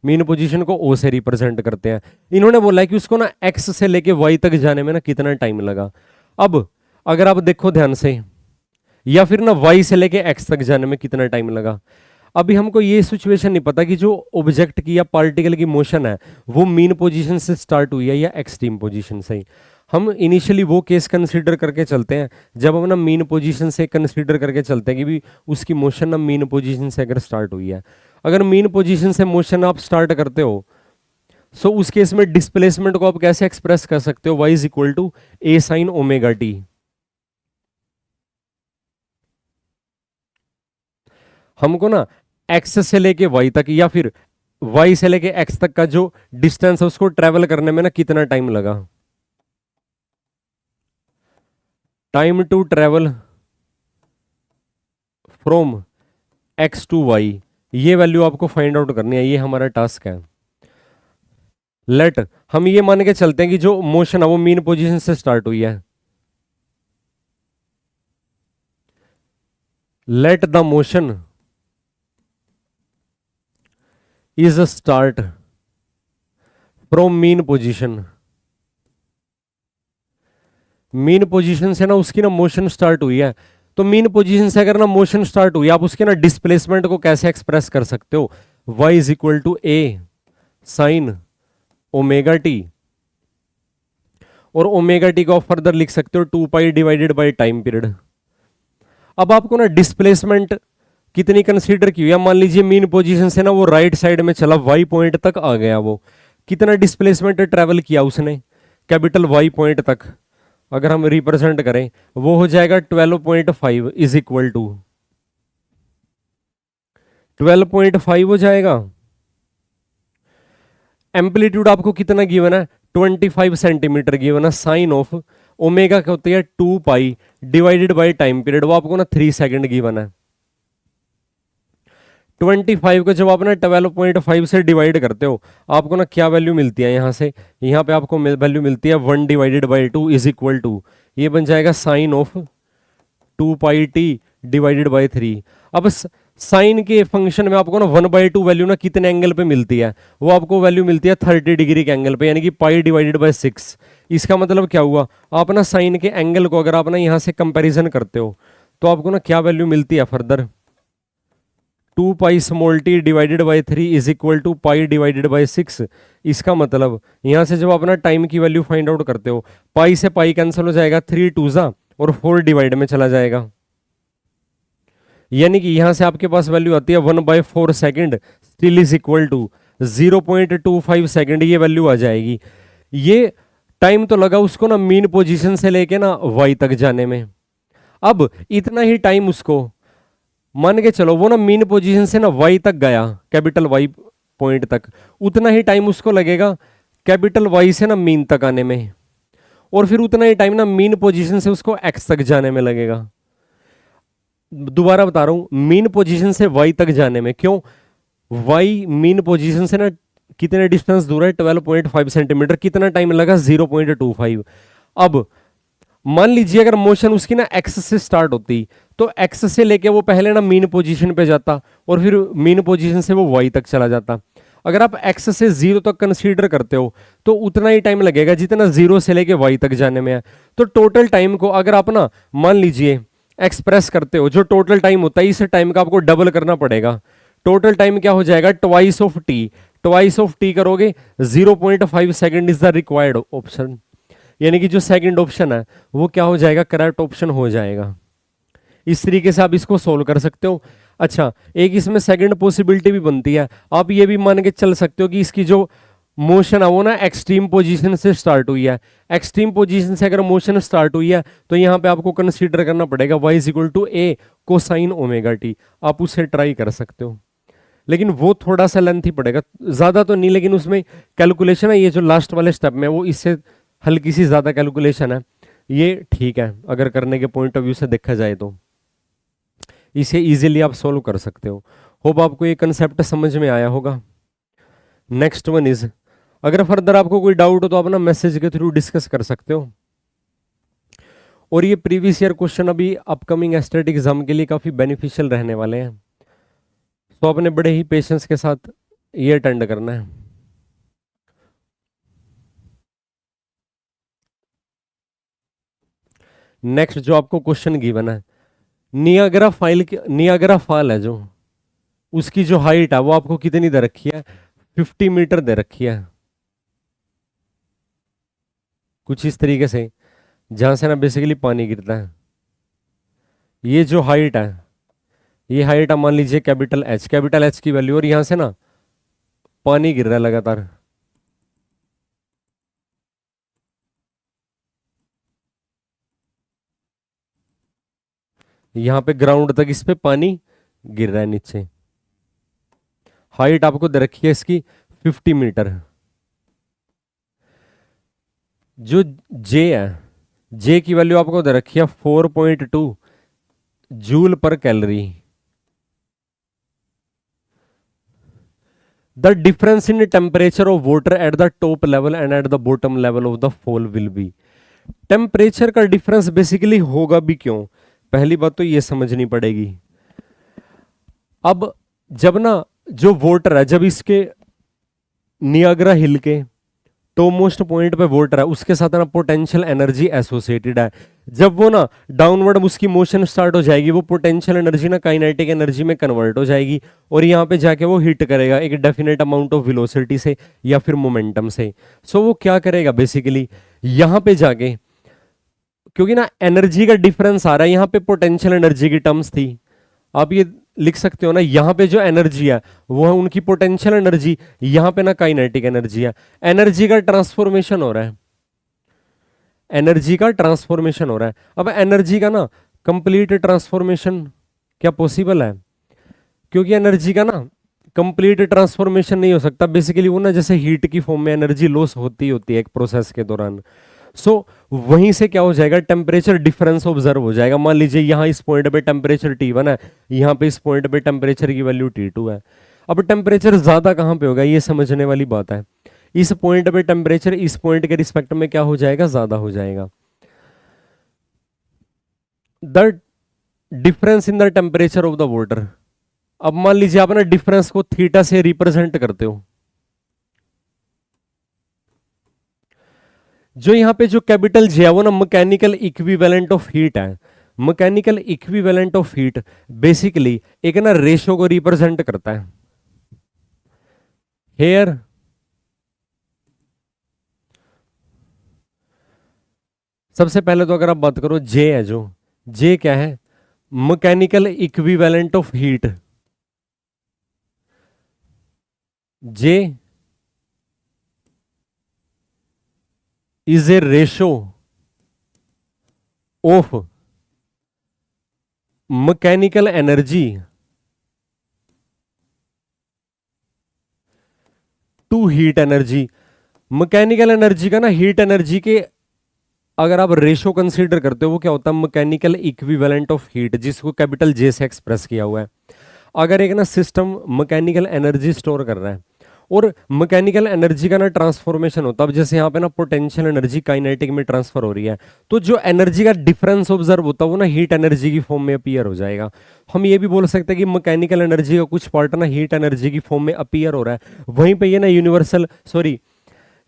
मीन पोजीशन को O से रिप्रेजेंट करते हैं। इन्होंने बोला है कि उसको ना X से लेके Y तक जाने में ना कितना टाइम लगा। अब अगर आप देखो ध्यान से, या फिर ना Y से लेके X तक जाने में कितना टाइम लगा। अभी हमको ये सिचुएशन नहीं पता कि जो ऑब्जेक्ट की या पार्टिकल की मोशन है वो मीन पोजीशन से स्टार्ट हुई है या एक्सट्रीम पोजीशन से। हम इनिशियली वो केस कंसीडर करके चलते हैं जब हम ना मीन पोजीशन से कंसीडर करके चलते हैं कि भी उसकी मोशन ना मीन पोजीशन से अगर स्टार्ट हुई है। अगर मीन पोजीशन से मोशन आप स्टार्ट करते हो सो उस केस में डिस्प्लेसमेंट को आप कैसे एक्सप्रेस कर सकते हो, y is equal to a sine omega t. हमको ना x से लेके y तक या फिर y से लेके x तक का जो डिस्टेंस है उसको ट्रेवल करने में ना कितना टाइम लगा। Time to travel from x to y, ये वैल्यू आपको फाइंड आउट करनी है, ये हमारा टास्क है। लेट हम ये मान के चलते हैं कि जो मोशन है वो मीन पोजीशन से स्टार्ट हुई है। Let the motion is start from mean position. Mean position से ना उसकी ना मोशन स्टार्ट हुई है, तो मीन पोजीशन से अगर ना मोशन स्टार्ट हुई, आप उसके ना डिस्प्लेसमेंट को कैसे एक्सप्रेस कर सकते हो, y is equal to a sine omega t, और ओमेगा टी को आप फर्दर लिख सकते हो 2 pi divided by time period. अब आपको ना डिस्प्लेसमेंट कितनी कंसीडर की हुई है, मान लीजिए मीन पोजीशन से ना वो राइट साइड में चला, y पॉइंट तक आ गया, वो कितना डिस्प्लेसमेंट ट्रेवल किया उसने, कैपिटल Y पॉइंट तक अगर हम रिप्रेजेंट करें वो हो जाएगा 12.5 इज इक्वल टू 12.5 हो जाएगा। एम्पलीट्यूड आपको कितना गिवन है, 25 सेंटीमीटर गिवन है। साइन ऑफ ओमेगा क्या होती है 2 pi divided by time period, वो आपको ना 3 सेकंड गिवन है। 25 को जब आप ना 12.5 से डिवाइड करते हो आपको ना क्या वैल्यू मिलती है, यहाँ से यहाँ पे आपको वैल्यू मिलती है 1 divided by 2 is equal to, ये बन जाएगा sine of 2 pi t divided by 3। अब साइन के फंक्शन में आपको ना 1/2 वैल्यू ना कितने एंगल पे मिलती है, वो आपको वैल्यू मिलती है 30 डिग्री के एंगल पे, यानी कि पाई डिवाइडेड बाई 6। इसका मतलब क्या हुआ, आप ना साइन के एंगल को अगर आप ना यहाँ से कंपेरिजन करते हो तो आपको ना क्या वैल्यू मिलती है further, two pi small t divided by 3 is equal to pi divided by 6। इसका मतलब यहां से जब अपना टाइम की वैल्यू फाइंड आउट करते हो, पाई से पाई कैंसिल हो जाएगा, 3 टू जा और 4 डिवाइड में चला जाएगा, यानी कि यहां से आपके पास वैल्यू आती है 1/4 second still is equal to 0.25 second, ये वैल्यू आ जाएगी। ये टाइम तो लगा उसको ना मीन पोजीशन से लेके ना वाई तक जाने में। अब इतना ही टाइम उसको मान के चलो, वो ना मीन पोजीशन से ना वाई तक गया, कैपिटल वाई पॉइंट तक, उतना ही टाइम उसको लगेगा कैपिटल वाई से ना मीन तक आने में, और फिर उतना ही टाइम ना मीन पोजीशन से उसको एक्स तक जाने में लगेगा। दोबारा बता रहा हूं, मीन पोजीशन से वाई तक जाने में, क्यों, वाई मीन पोजीशन से ना कितने डिस्टेंस दूर है, 12.5 सेंटीमीटर, कितना टाइम लगा, 0.25। अब मान लीजिए अगर मोशन उसकी ना एक्स से स्टार्ट होती, तो एक्स से लेके वो पहले ना मीन पोजीशन पे जाता और फिर मीन पोजीशन से वो वाई तक चला जाता। अगर आप एक्स से 0 तक कंसीडर करते हो तो उतना ही टाइम लगेगा जितना 0 से लेके वाई तक जाने में है। तो टोटल टाइम को अगर आप ना मान लीजिए एक्सप्रेस करते हो, जो टोटल टाइम होता है, इस टाइम का आपको डबल करना पड़ेगा। टोटल टाइम क्या हो जाएगा, twice of T, twice of T करोगे 0.5 second is the required option, यानी कि जो सेकंड ऑप्शन है वो क्या हो जाएगा, करेक्ट ऑप्शन हो जाएगा। इस तरीके से आप इसको सोल्व कर सकते हो। अच्छा, एक इसमें सेकंड पॉसिबिलिटी भी बनती है, आप ये भी मान के चल सकते हो कि इसकी जो मोशन है वो ना एक्सट्रीम पोजीशन से स्टार्ट हुई है। एक्सट्रीम पोजीशन से अगर मोशन स्टार्ट हुई है तो यहाँ पे आपको कंसीडर करना पड़ेगा y is equal to A cosine omega t. आप उसे ट्राई कर सकते हो, लेकिन वो थोड़ा सा लेंथी पड़ेगा, ज़्यादा तो नहीं, लेकिन उसमें कैलकुलेशन है, ये जो लास्ट वाले स्टेप में वो इससे हल्की सी ज़्यादा कैलकुलेशन है, ये ठीक है अगर करने के पॉइंट ऑफ व्यू से देखा जाए तो इसे इजीली आप सोल्व कर सकते हो। होप आपको ये कंसेप्ट समझ में आया होगा। नेक्स्ट वन इज, अगर फर्दर आपको कोई डाउट हो तो आप ना मैसेज के थ्रू डिस्कस कर सकते हो। और ये प्रीवियस ईयर क्वेश्चन अभी अपकमिंग एस्टेट एग्जाम के लिए काफ़ी बेनिफिशियल रहने वाले हैं, तो आपने बड़े ही पेशेंस के साथ ये अटेंड करना है। नेक्स्ट जो आपको क्वेश्चन गिवन है, नियाग्रा फॉल है जो, उसकी जो हाइट है वो आपको कितनी दे रखी है, 50 मीटर दे रखी है। कुछ इस तरीके से जहां से ना बेसिकली पानी गिरता है, ये जो हाइट है, ये हाइट है मान लीजिए कैपिटल एच की वैल्यू, और यहां से ना पानी गिर रहा है लगातार। यहां पे ग्राउंड तक इस पे पानी गिर रहा है नीचे। हाइट आपको दे रखी है इसकी 50 मीटर। जो जे है, जे की वैल्यू आपको दे रखी है 4.2 जूल पर calorie. The difference in temperature of water at the top level and at the bottom level of the fall will be. Temperature का डिफरेंस बेसिकली होगा भी क्यों, पहली बात तो ये समझनी पड़ेगी। अब जब ना जो वाटर है, जब इसके नियाग्रा हिल के टॉप मोस्ट पॉइंट पे वाटर है, उसके साथ ना पोटेंशियल एनर्जी एसोसिएटेड है। जब वो ना डाउनवर्ड उसकी मोशन स्टार्ट हो जाएगी, वो पोटेंशियल एनर्जी ना काइनेटिक एनर्जी में कन्वर्ट हो जाएगी और यहाँ पे जाके वो हिट करेगा एक डेफिनेट अमाउंट ऑफ वेलोसिटी से या फिर मोमेंटम से। सो वो क्या करेगा बेसिकली, यहाँ पे जाके, क्योंकि ना एनर्जी का डिफरेंस आ रहा है, यहाँ पे पोटेंशियल एनर्जी की टर्म्स थी, आप ये लिख सकते हो ना, यहाँ पे जो एनर्जी है वो है उनकी पोटेंशियल एनर्जी, यहाँ पे ना काइनेटिक एनर्जी है। एनर्जी का ट्रांसफॉर्मेशन हो रहा है, एनर्जी का ट्रांसफॉर्मेशन हो रहा है। अब एनर्जी का ना कंप्लीट ट्रांसफॉर्मेशन क्या पॉसिबल है, क्योंकि एनर्जी का ना कंप्लीट ट्रांसफॉर्मेशन नहीं हो सकता बेसिकली, वो ना जैसे हीट की फॉर्म में एनर्जी लॉस होती है एक प्रोसेस के दौरान। सो वहीं से क्या हो जाएगा, टेम्परेचर डिफरेंस ऑब्जर्व हो जाएगा। मान लीजिए यहाँ इस पॉइंट पे टेम्परेचर T1 है, यहाँ पे इस पॉइंट पे टेम्परेचर की वैल्यू T2 है। अब टेम्परेचर ज्यादा कहाँ पे होगा, ये समझने वाली बात है। इस पॉइंट पे टेम्परेचर इस पॉइंट के रिस्पेक्ट में क्या हो जाएगा, ज्यादा हो जाएगा। The difference in the temperature of the water. अब मान लीजिए आप ना डिफरेंस को थीटा से रिप्रेजेंट करते हो, जो यहाँ पे जो कैपिटल जे है वो ना मैकेनिकल इक्विवेलेंट ऑफ हीट है। Mechanical equivalent of heat basically एक ना रेशो को रिप्रेजेंट करता है। हेयर सबसे पहले तो अगर आप बात करो जे है, जो जे क्या है, mechanical equivalent of heat. J is a ratio of mechanical energy to heat energy. Mechanical energy का ना हीट एनर्जी के अगर आप रेशो कंसीडर करते हो, वो क्या होता है, मैकेनिकल इक्विवेलेंट ऑफ हीट, जिसको कैपिटल जे से एक्सप्रेस किया हुआ है। अगर एक ना सिस्टम मैकेनिकल एनर्जी स्टोर कर रहा है और मैकेनिकल एनर्जी का ना ट्रांसफॉर्मेशन होता है, अब जैसे यहाँ पे ना पोटेंशियल एनर्जी काइनेटिक में ट्रांसफर हो रही है, तो जो एनर्जी का डिफरेंस ऑब्जर्व होता है वो ना हीट एनर्जी की फॉर्म में अपीयर हो जाएगा। हम ये भी बोल सकते हैं कि मैकेनिकल एनर्जी का कुछ पार्ट ना हीट एनर्जी की फॉर्म में अपीयर हो रहा है। वहीं पे ये ना universal sorry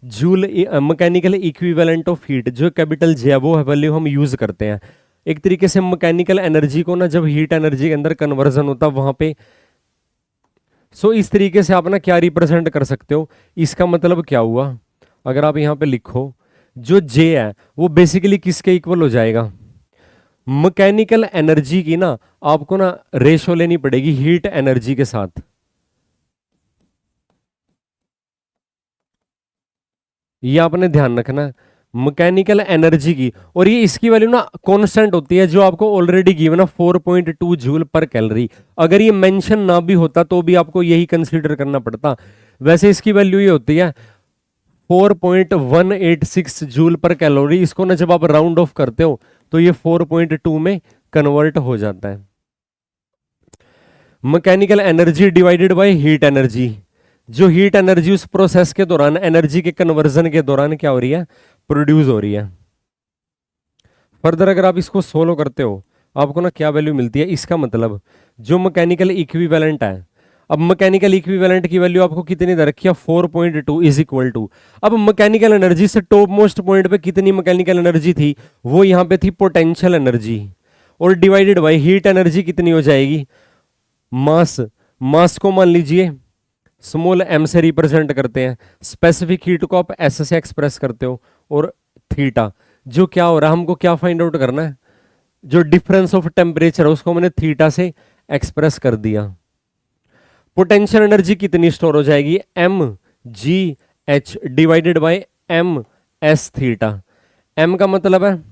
joule mechanical equivalent of heat, जो कैपिटल जे है वो वैल्यू हम यूज करते हैं। एक तरीके से मैकेनिकल एनर्जी को ना जब हीट एनर्जी के अंदर कन्वर्जन होता है वहां पे, सो इस तरीके से आप ना क्या रिप्रेजेंट कर सकते हो, इसका मतलब क्या हुआ, अगर आप यहां पे लिखो जो जे है वो बेसिकली किसके इक्वल हो जाएगा, मैकेनिकल एनर्जी की ना आपको ना रेशो लेनी पड़ेगी हीट एनर्जी के साथ। ये आपने ध्यान रखना है, मैकेनिकल एनर्जी की, और ये इसकी वैल्यू ना कांस्टेंट होती है जो आपको ऑलरेडी गिवन है 4.2 जूल पर कैलोरी। अगर ये मेंशन ना भी होता तो भी आपको यही कंसीडर करना पड़ता। वैसे इसकी वैल्यू ये होती है 4.186 जूल पर कैलोरी। इसको ना जब आप राउंड ऑफ करते हो तो ये 4.2 में कन्वर्ट हो जाता है। Mechanical energy divided by heat energy, जो हीट एनर्जी उस प्रोसेस के दौरान एनर्जी के कन्वर्जन के दौरान क्या हो रही है, प्रोड्यूस हो रही है। फर्दर अगर आप इसको सोल्व करते हो आपको ना क्या वैल्यू मिलती है, इसका मतलब जो मैकेनिकल इक्विवेलेंट है, अब मैकेनिकल इक्विवेलेंट की वैल्यू आपको कितनी दे रखी है, 4.2 इज इक्वल टू, अब मैकेनिकल एनर्जी से टॉप मोस्ट पॉइंट पे कितनी मैकेनिकल एनर्जी थी, वो यहां पे थी पोटेंशियल एनर्जी, और डिवाइडेड बाय हीट एनर्जी कितनी हो जाएगी, मास। मास को मान लीजिए स्मॉल एम से रिप्रेजेंट करते हैं, स्पेसिफिक हीट को आप एस से एक्सप्रेस करते हो, और थीटा, जो क्या हो रहा है हमको क्या फाइंड आउट करना है, जो डिफरेंस ऑफ टेम्परेचर है उसको मैंने थीटा से एक्सप्रेस कर दिया। पोटेंशियल एनर्जी कितनी स्टोर हो जाएगी, m g h divided by m s theta. M का मतलब है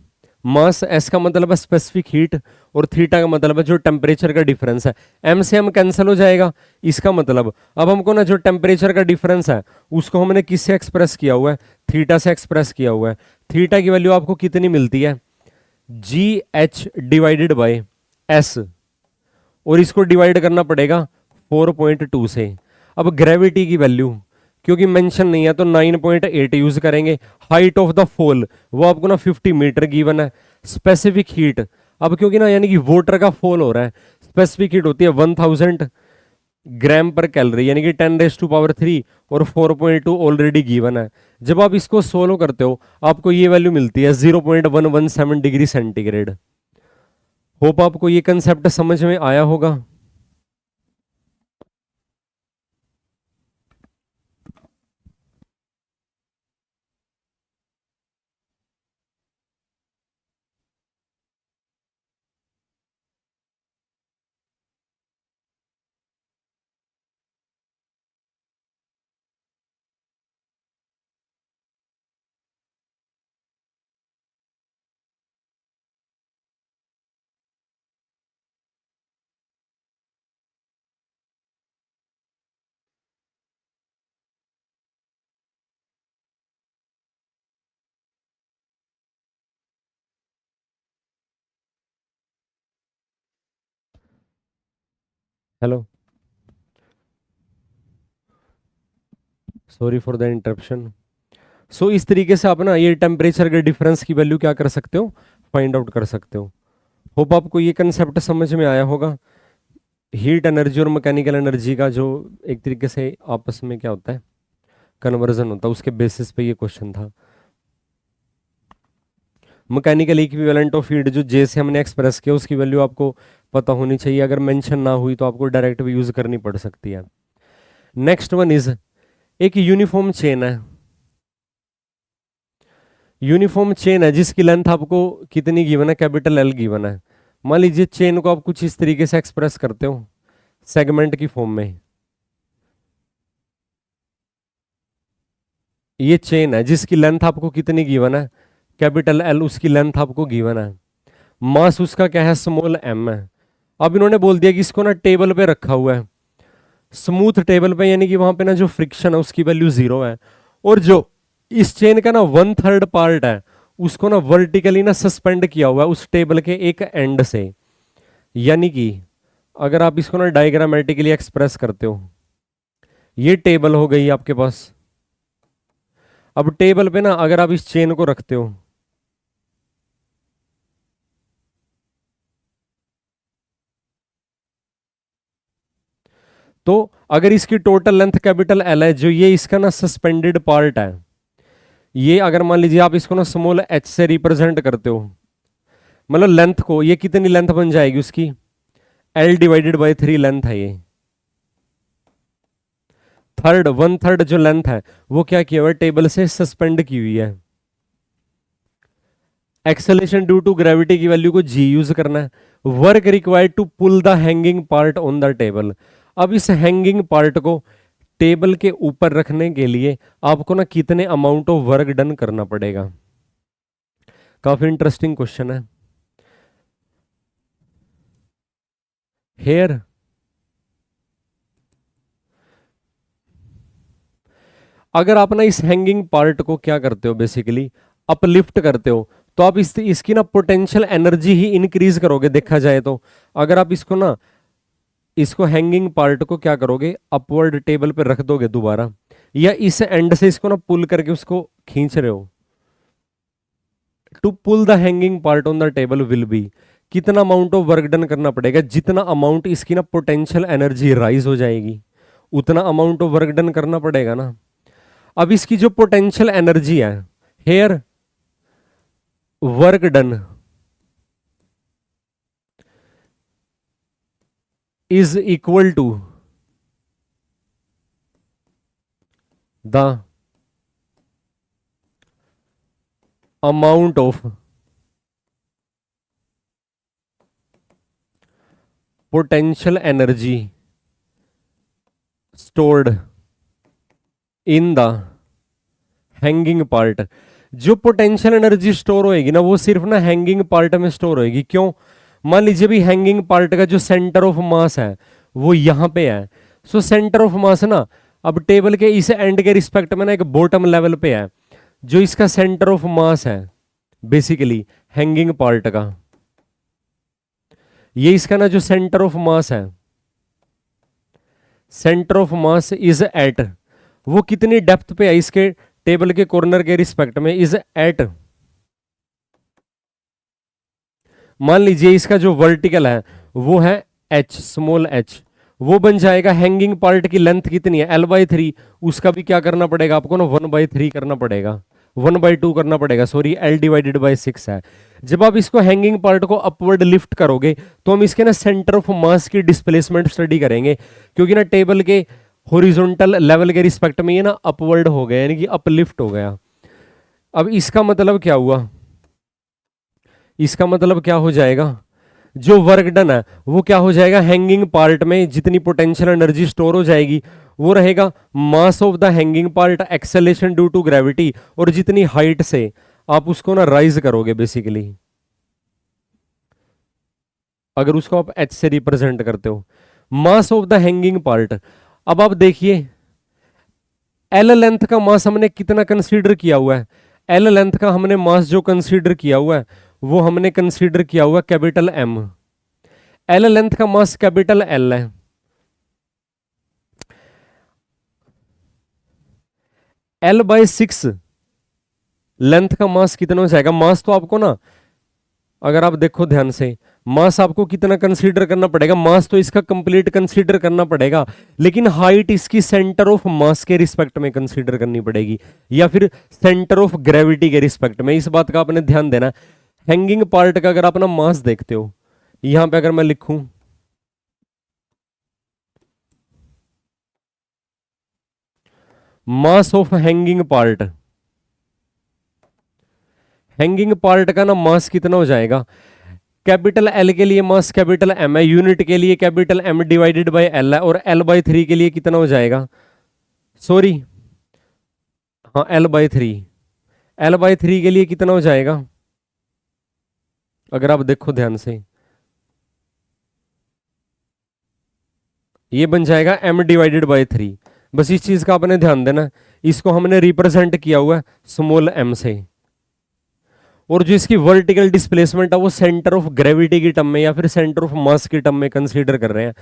मास, एस का मतलब है स्पेसिफिक हीट, और थीटा का मतलब है जो टेम्परेचर का डिफरेंस है। एम से एम कैंसिल हो जाएगा, इसका मतलब अब हमको ना जो टेम्परेचर का डिफरेंस है उसको हमने किससे एक्सप्रेस किया हुआ है, थीटा से एक्सप्रेस किया हुआ है। थीटा की वैल्यू आपको कितनी मिलती है, जी एच डिवाइडेड बाय एस, और इसको डिवाइड करना पड़ेगा 4.2 से। अब ग्रेविटी की वैल्यू क्योंकि मेंशन नहीं है तो 9.8 यूज करेंगे। हाइट ऑफ द फॉल वो आपको ना 50 मीटर गिवन है। स्पेसिफिक हीट, अब क्योंकि ना यानी कि वाटर का फॉल हो रहा है, स्पेसिफिक हीट होती है 1000 ग्राम पर कैलोरी, यानी कि 10⁻³ और 4.2 ऑलरेडी गिवन है। जब आप इसको सोल्व करते हो आपको ये वैल्यू मिलती है 0.117 डिग्री सेंटीग्रेड। होप आपको ये कंसेप्ट समझ में आया होगा। Hello, sorry for the interruption. So इस तरीके से आप ना ये टेम्परेचर के डिफरेंस की वैल्यू क्या कर सकते हो, फाइंड आउट कर सकते हो। होप आपको ये कंसेप्ट समझ में आया होगा। हीट एनर्जी और मैकेनिकल एनर्जी का जो एक तरीके से आपस में क्या होता है, कन्वर्जन होता है, उसके बेसिस पे ये क्वेश्चन था। मैकेनिकल इक्विवेलेंट ऑफ हीट जो जे से हमने एक्सप्रेस किया उसकी वैल्यू आपको पता होनी चाहिए, अगर मेंशन ना हुई तो आपको डायरेक्ट भी यूज करनी पड़ सकती है। नेक्स्ट वन इज एक यूनिफॉर्म चेन है। यूनिफॉर्म चेन है जिसकी लेंथ आपको कितनी गिवन है, कैपिटल एल गिवन है। मान लीजिए चेन को आप कुछ इस तरीके से एक्सप्रेस करते हो सेगमेंट की फॉर्म में। ये चेन है जिसकी लेंथ आपको कितनी गिवन है, कैपिटल एल, उसकी लेंथ आपको गिवन है। मास उसका क्या है, स्मॉल एम है। अब इन्होंने बोल दिया कि इसको ना टेबल पे रखा हुआ है, स्मूथ टेबल पे, यानी कि वहां पे ना जो फ्रिक्शन है उसकी वैल्यू 0 है। और जो इस चेन का ना 1/3 पार्ट है उसको ना वर्टिकली ना सस्पेंड किया हुआ है उस टेबल के एक एंड से। यानी कि अगर आप इसको ना डायग्रामेटिकली एक्सप्रेस करते हो, ये टेबल हो गई आपके पास। अब टेबल पे ना अगर आप इस चेन को रखते हो, तो अगर इसकी टोटल लेंथ कैपिटल एल है, जो ये इसका ना सस्पेंडेड पार्ट है, ये अगर मान लीजिए आप इसको ना स्मॉल एच से रिप्रेजेंट करते हो, मतलब लेंथ को, ये कितनी लेंथ बन जाएगी उसकी, एल डिवाइडेड बाई 3 लेंथ है ये। 1/3 जो लेंथ है वो क्या किया हुआ है, टेबल से सस्पेंड की हुई है। एक्सेलेरेशन ड्यू टू ग्रेविटी की वैल्यू को जी यूज करना है। Work required to pull the hanging part on the table. अब इस हैंगिंग पार्ट को टेबल के ऊपर रखने के लिए आपको ना कितने अमाउंट ऑफ वर्क डन करना पड़ेगा। काफी इंटरेस्टिंग क्वेश्चन है। हेयर अगर आप ना इस हैंगिंग पार्ट को क्या करते हो, बेसिकली अपलिफ्ट करते हो, तो आप इसकी ना पोटेंशियल एनर्जी ही इंक्रीज करोगे देखा जाए तो। अगर आप इसको ना, इसको हैंगिंग पार्ट को क्या करोगे, अपवर्ड टेबल पे रख दोगे दोबारा, या इस एंड से इसको ना पुल करके उसको खींच रहे हो, to pull the hanging part on the table will be, कितना अमाउंट ऑफ वर्क डन करना पड़ेगा, जितना अमाउंट इसकी ना पोटेंशियल एनर्जी राइज हो जाएगी उतना अमाउंट ऑफ वर्क डन करना पड़ेगा ना। अब इसकी जो पोटेंशियल एनर्जी है, here work done is equal to the amount of potential energy stored in the hanging part. जो पोटेंशियल एनर्जी स्टोर होएगी ना वो सिर्फ ना हैंगिंग पार्ट में स्टोर होएगी। क्यों, मान लीजिए भी हैंगिंग पार्ट का जो सेंटर ऑफ मास है वो यहां पे है। सो सेंटर ऑफ मास ना अब टेबल के इस एंड के रिस्पेक्ट में ना एक बॉटम लेवल पे है, जो इसका सेंटर ऑफ मास है बेसिकली हैंगिंग पार्ट का, ये इसका ना जो सेंटर ऑफ मास है, center of mass is at, वो कितनी डेप्थ पे है इसके टेबल के कॉर्नर के रिस्पेक्ट में, इज एट, मान लीजिए इसका जो वर्टिकल है वो है एच, स्मॉल एच, वो बन जाएगा हैंगिंग पार्ट की लेंथ कितनी है L/3, उसका भी क्या करना पड़ेगा आपको ना 1/3 करना पड़ेगा, 1/2 करना पड़ेगा, सॉरी L डिवाइडेड बाई 6 है। जब आप इसको हैंगिंग पार्ट को अपवर्ड लिफ्ट करोगे तो हम इसके ना सेंटर ऑफ मास की डिस्प्लेसमेंट स्टडी करेंगे, क्योंकि ना टेबल के हॉरिजॉन्टल लेवल के रिस्पेक्ट में ये ना अपवर्ड हो गया, यानी कि अपलिफ्ट हो गया। अब इसका मतलब क्या हुआ, इसका मतलब क्या हो जाएगा, जो वर्क डन है वो क्या हो जाएगा, हैंगिंग पार्ट में जितनी पोटेंशियल एनर्जी स्टोर हो जाएगी वो रहेगा mass of the hanging part, acceleration due to gravity, और जितनी हाइट से आप उसको ना राइज करोगे बेसिकली, अगर उसको आप एच से रिप्रेजेंट करते हो, मास ऑफ द हैंगिंग पार्ट। अब आप देखिए एल लेंथ का मास हमने कितना कंसीडर किया हुआ है, एल लेंथ का हमने मास जो कंसीडर किया हुआ है वो हमने कंसीडर किया हुआ कैपिटल एम। एल लेंथ का मास कैपिटल एल है, L/6 लेंथ का मास कितना हो जाएगा। मास तो आपको ना, अगर आप देखो ध्यान से, मास आपको कितना कंसीडर करना पड़ेगा, मास तो इसका कंप्लीट कंसीडर करना पड़ेगा, लेकिन हाइट इसकी सेंटर ऑफ मास के रिस्पेक्ट में कंसीडर करनी पड़ेगी, या फिर सेंटर ऑफ ग्रेविटी के रिस्पेक्ट में। इस बात का आपने ध्यान देना, हैंगिंग पार्ट का अगर आप ना मास देखते हो, यहां पे अगर मैं लिखूं mass of hanging part, hanging part का ना मास कितना हो जाएगा, कैपिटल एल के लिए मास कैपिटल एम है, यूनिट के लिए capital M divided by L है, और एल बाई थ्री के लिए कितना हो जाएगा, सॉरी, हाँ L by three, L by three के लिए कितना हो जाएगा, अगर आप देखो ध्यान से, ये बन जाएगा m डिवाइडेड बाई थ्री। बस इस चीज का आपने ध्यान देना, इसको हमने रिप्रेजेंट किया हुआ है स्मॉल m से, और जो इसकी वर्टिकल डिस्प्लेसमेंट है वो सेंटर ऑफ ग्रेविटी की टर्म में या फिर सेंटर ऑफ मास की टर्म में कंसीडर कर रहे हैं।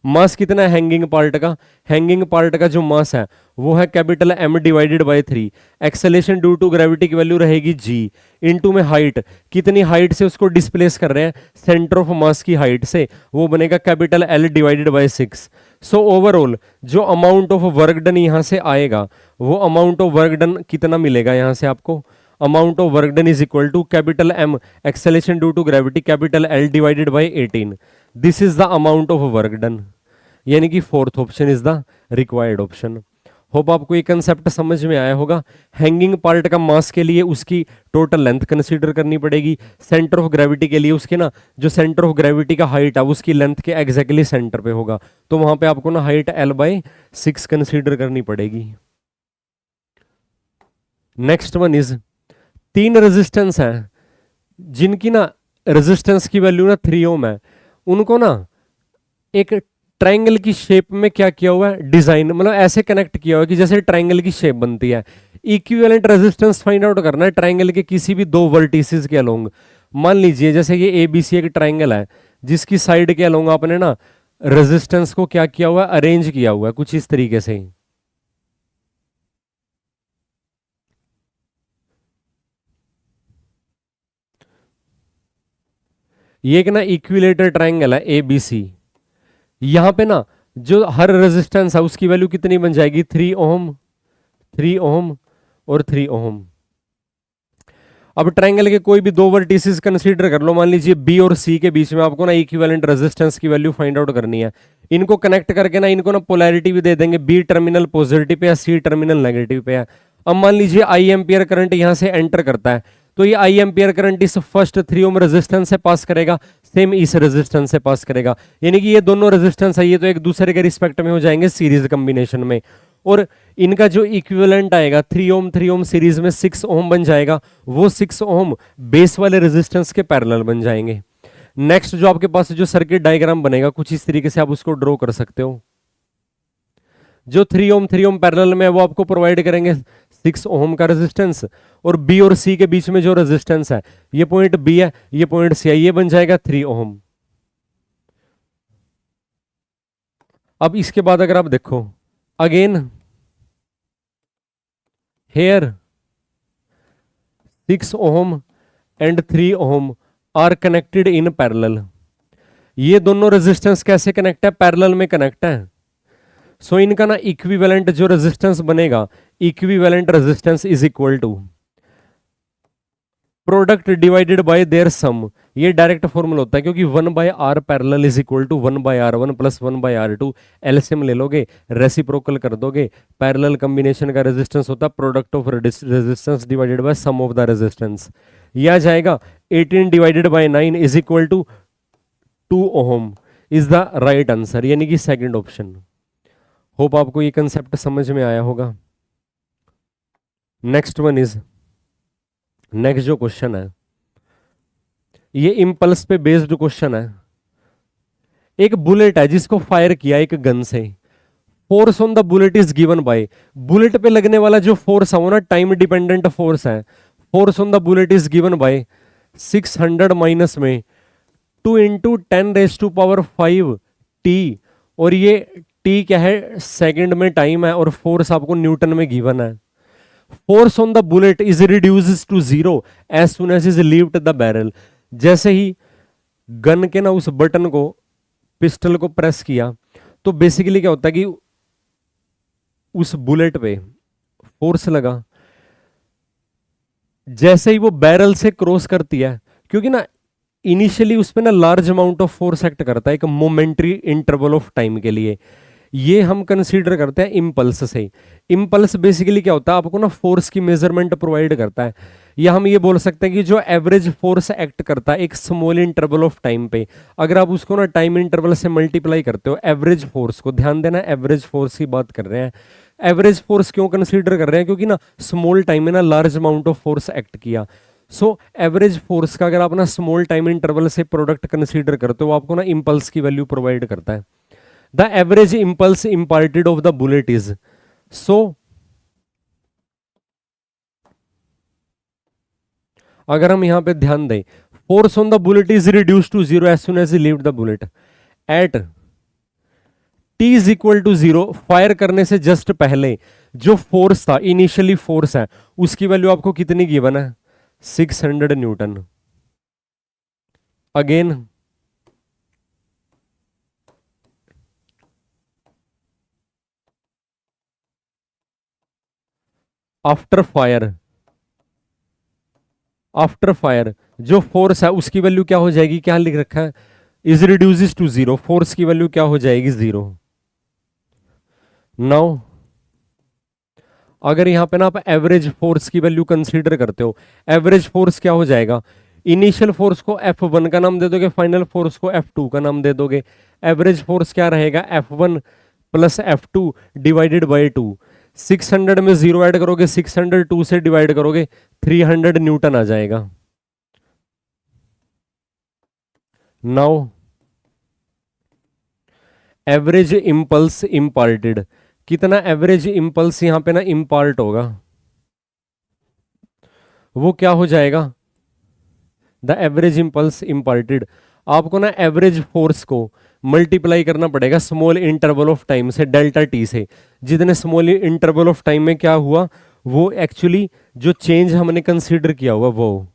मास कितना है हैंगिंग पार्ट का, हैंगिंग पार्ट का जो मास है वो है capital M divided by three, acceleration due to gravity की वैल्यू रहेगी जी, इनटू में हाइट, कितनी हाइट से उसको डिस्प्लेस कर रहे हैं, सेंटर ऑफ मास की हाइट से, वो बनेगा capital L divided by six. So overall जो अमाउंट ऑफ वर्क डन यहां से आएगा, वो अमाउंट ऑफ वर्क डन कितना मिलेगा यहां से आपको, amount of work done is equal to capital M acceleration due to gravity capital L divided by 18. This is the amount of work done. यानी कि fourth option is the required option. Hope आपको ये concept समझ में आया होगा। Hanging part का मास के लिए उसकी टोटल लेंथ कंसीडर करनी पड़ेगी, सेंटर ऑफ ग्रेविटी के लिए उसके ना जो सेंटर ऑफ ग्रेविटी का हाइट है उसकी लेंथ के एग्जैक्टली सेंटर पे होगा, तो वहां पे आपको ना हाइट L बाई 6 कंसीडर करनी पड़ेगी। नेक्स्ट वन इज, तीन रेजिस्टेंस हैं जिनकी ना रेजिस्टेंस की वैल्यू ना 3 ओम है, उनको ना एक ट्रायंगल की शेप में क्या किया हुआ है, डिजाइन मतलब ऐसे कनेक्ट किया हुआ है कि जैसे ट्रायंगल की शेप बनती है। इक्विवेलेंट रेजिस्टेंस फाइंड आउट करना है ट्रायंगल के किसी भी दो वर्टिसेस के अलोंग। मान लीजिए जैसे ये ए बी सी एक ट्रायंगल है जिसकी साइड के अलोंग आपने ना रेजिस्टेंस को क्या किया हुआ है, अरेंज किया हुआ है कुछ इस तरीके से। ये एक ना इक्विलेटर ट्रायंगल है ए बी सी, यहां पे ना जो हर रेजिस्टेंस है उसकी वैल्यू कितनी बन जाएगी, 3 ओम, 3 ओम और 3 ओम। अब ट्रायंगल के कोई भी दो वर्टिसेस कंसीडर कर लो, मान लीजिए बी और सी के बीच में आपको ना इक्विवेलेंट रेजिस्टेंस की वैल्यू फाइंड आउट करनी है। इनको कनेक्ट करके ना इनको ना पोलैरिटी भी दे देंगे, बी टर्मिनल पॉजिटिव पे या सी टर्मिनल नेगेटिव पे है। अब मान लीजिए आई एम्पियर करंट यहां से एंटर करता है, तो ये आई एम्पियर करंट इस फर्स्ट 3 ओम रेजिस्टेंस से पास करेगा, सेम इस रेजिस्टेंस से पास करेगा, यानी कि ये दोनों रेजिस्टेंस है ये तो एक दूसरे के रिस्पेक्ट में हो जाएंगे सीरीज कॉम्बिनेशन में, और इनका जो इक्विवेलेंट आएगा 3 ओम सीरीज में 6 ओम बन जाएगा, वो 6 ओम बेस वाले रेजिस्टेंस के पैरेलल बन जाएंगे। नेक्स्ट जो आपके पास जो सर्किट डायग्राम बनेगा कुछ इस तरीके से आप उसको ड्रॉ कर सकते हो। जो 3 ओम पैरेलल में है वो आपको प्रोवाइड करेंगे 6 ओम का रेजिस्टेंस, और बी और सी के बीच में जो रेजिस्टेंस है, ये पॉइंट बी है ये पॉइंट सी है, ये बन जाएगा 3 ओम। अब इसके बाद अगर आप देखो again here 6 ohm and 3 ohm are connected in parallel. ये दोनों रेजिस्टेंस कैसे कनेक्ट है, पैरेलल में कनेक्ट है। सो इनका ना इक्विवेलेंट जो रेजिस्टेंस बनेगा, equivalent resistance is equal to product divided by their sum. ये डायरेक्ट फॉर्मूला होता है क्योंकि 1 by R parallel is equal to 1 by R one plus 1 by R two, LCM ले लोगे रेसिप्रोकल कर दोगे, पैरेलल कॉम्बिनेशन का रेजिस्टेंस होता है product of resistance divided by sum of the resistance. ये आ जाएगा 18 divided by 9 is equal to 2 ohm is the right answer, यानी कि सेकंड ऑप्शन। होप आपको ये कंसेप्ट समझ में आया होगा। नेक्स्ट वन इज, नेक्स्ट जो क्वेश्चन है ये इंपल्स पे बेस्ड क्वेश्चन है। एक बुलेट है जिसको फायर किया एक गन से, force on the bullet is given by, bullet पे लगने वाला जो फोर्स है वो ना टाइम डिपेंडेंट फोर्स है। Force on the bullet is given by 600 minus में 2 इंटू 10⁵ टी, और ये टी क्या है सेकंड में टाइम है, और फोर्स आपको न्यूटन में गिवन है। Force on the bullet is reduce to 0 as soon as is leaved the barrel. जैसे ही गन के ना उस बटन को, पिस्टल को प्रेस किया, तो बेसिकली क्या होता है कि उस बुलेट पे फोर्स लगा, जैसे ही वो बैरल से क्रॉस करती है क्योंकि ना इनिशियली उस पर ना large amount of force act करता है एक मोमेंट्री इंटरवल ऑफ टाइम के लिए। ये हम कंसीडर करते हैं इम्पल्स से। इम्पल्स बेसिकली क्या होता है, आपको ना फोर्स की मेजरमेंट प्रोवाइड करता है, या हम ये बोल सकते हैं कि जो एवरेज फोर्स एक्ट करता है एक स्मॉल इंटरवल ऑफ टाइम पे, अगर आप उसको ना टाइम इंटरवल से मल्टीप्लाई करते हो एवरेज फोर्स को, ध्यान देना एवरेज फोर्स की बात कर रहे हैं। एवरेज फोर्स क्यों कंसीडर कर रहे हैं, क्योंकि ना स्मॉल टाइम में ना large amount of force act किया। सो एवरेज फोर्स का अगर आप ना स्मॉल टाइम इंटरवल से प्रोडक्ट कंसीडर करते हो, आपको ना इम्पल्स की वैल्यू प्रोवाइड करता है। The average impulse imparted of the bullet is, so अगर हम यहां पे ध्यान दें, force on the bullet is reduce to zero as soon as leave the bullet at t is equal to zero. Fire करने से जस्ट पहले जो फोर्स था, इनिशियली फोर्स है, उसकी वैल्यू आपको कितनी गिवन है, 600 न्यूटन। अगेन आफ्टर फायर जो फोर्स है उसकी वैल्यू क्या हो जाएगी, क्या लिख रखा है, is reduces to zero, force की वैल्यू क्या हो जाएगी, जीरो। नाउ अगर यहां पे ना आप एवरेज फोर्स की वैल्यू कंसीडर करते हो, एवरेज फोर्स क्या हो जाएगा, इनिशियल फोर्स को F1 का नाम दे दोगे, फाइनल फोर्स को F2 का नाम दे दोगे। एवरेज फोर्स क्या रहेगा, F1 plus F2 divided by 2। 600 में जीरो ऐड करोगे, 602 से डिवाइड करोगे, 300 न्यूटन आ जाएगा। नाउ एवरेज इंपल्स इम्पार्टेड, कितना एवरेज इंपल्स यहां पे ना इम्पार्ट होगा, वो क्या हो जाएगा, द एवरेज इंपल्स इम्पार्टेड। आपको ना एवरेज फोर्स को मल्टीप्लाई करना पड़ेगा स्मॉल इंटरवल ऑफ टाइम से, डेल्टा टी से। जितने स्मॉल इंटरवल ऑफ टाइम में क्या हुआ, वो एक्चुअली जो चेंज हमने कंसीडर किया हुआ वो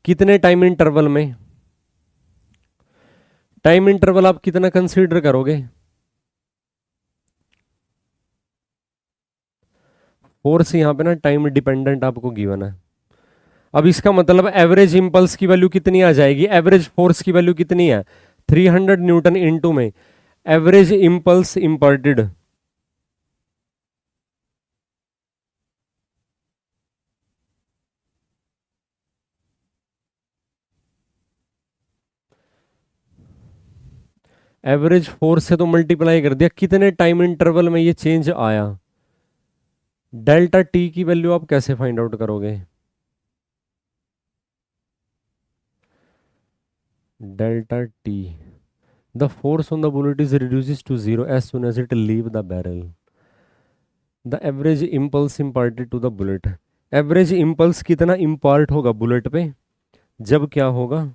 कितने टाइम इंटरवल में, टाइम इंटरवल आप कितना कंसीडर करोगे, फोर्स यहां पे ना टाइम डिपेंडेंट आपको गिवन है। अब इसका मतलब एवरेज इंपल्स की वैल्यू कितनी आ जाएगी, एवरेज फोर्स की वैल्यू कितनी है, 300 न्यूटन इनटू में average impulse imparted, average force से तो मल्टीप्लाई कर दिया, कितने टाइम इंटरवल में ये चेंज आया। डेल्टा टी की वैल्यू आप कैसे फाइंड आउट करोगे, delta T, the force on the bullet is reduces to zero as soon as it leave the barrel. The average impulse imparted to the bullet, average impulse कितना impart होगा bullet पे, जब क्या होगा,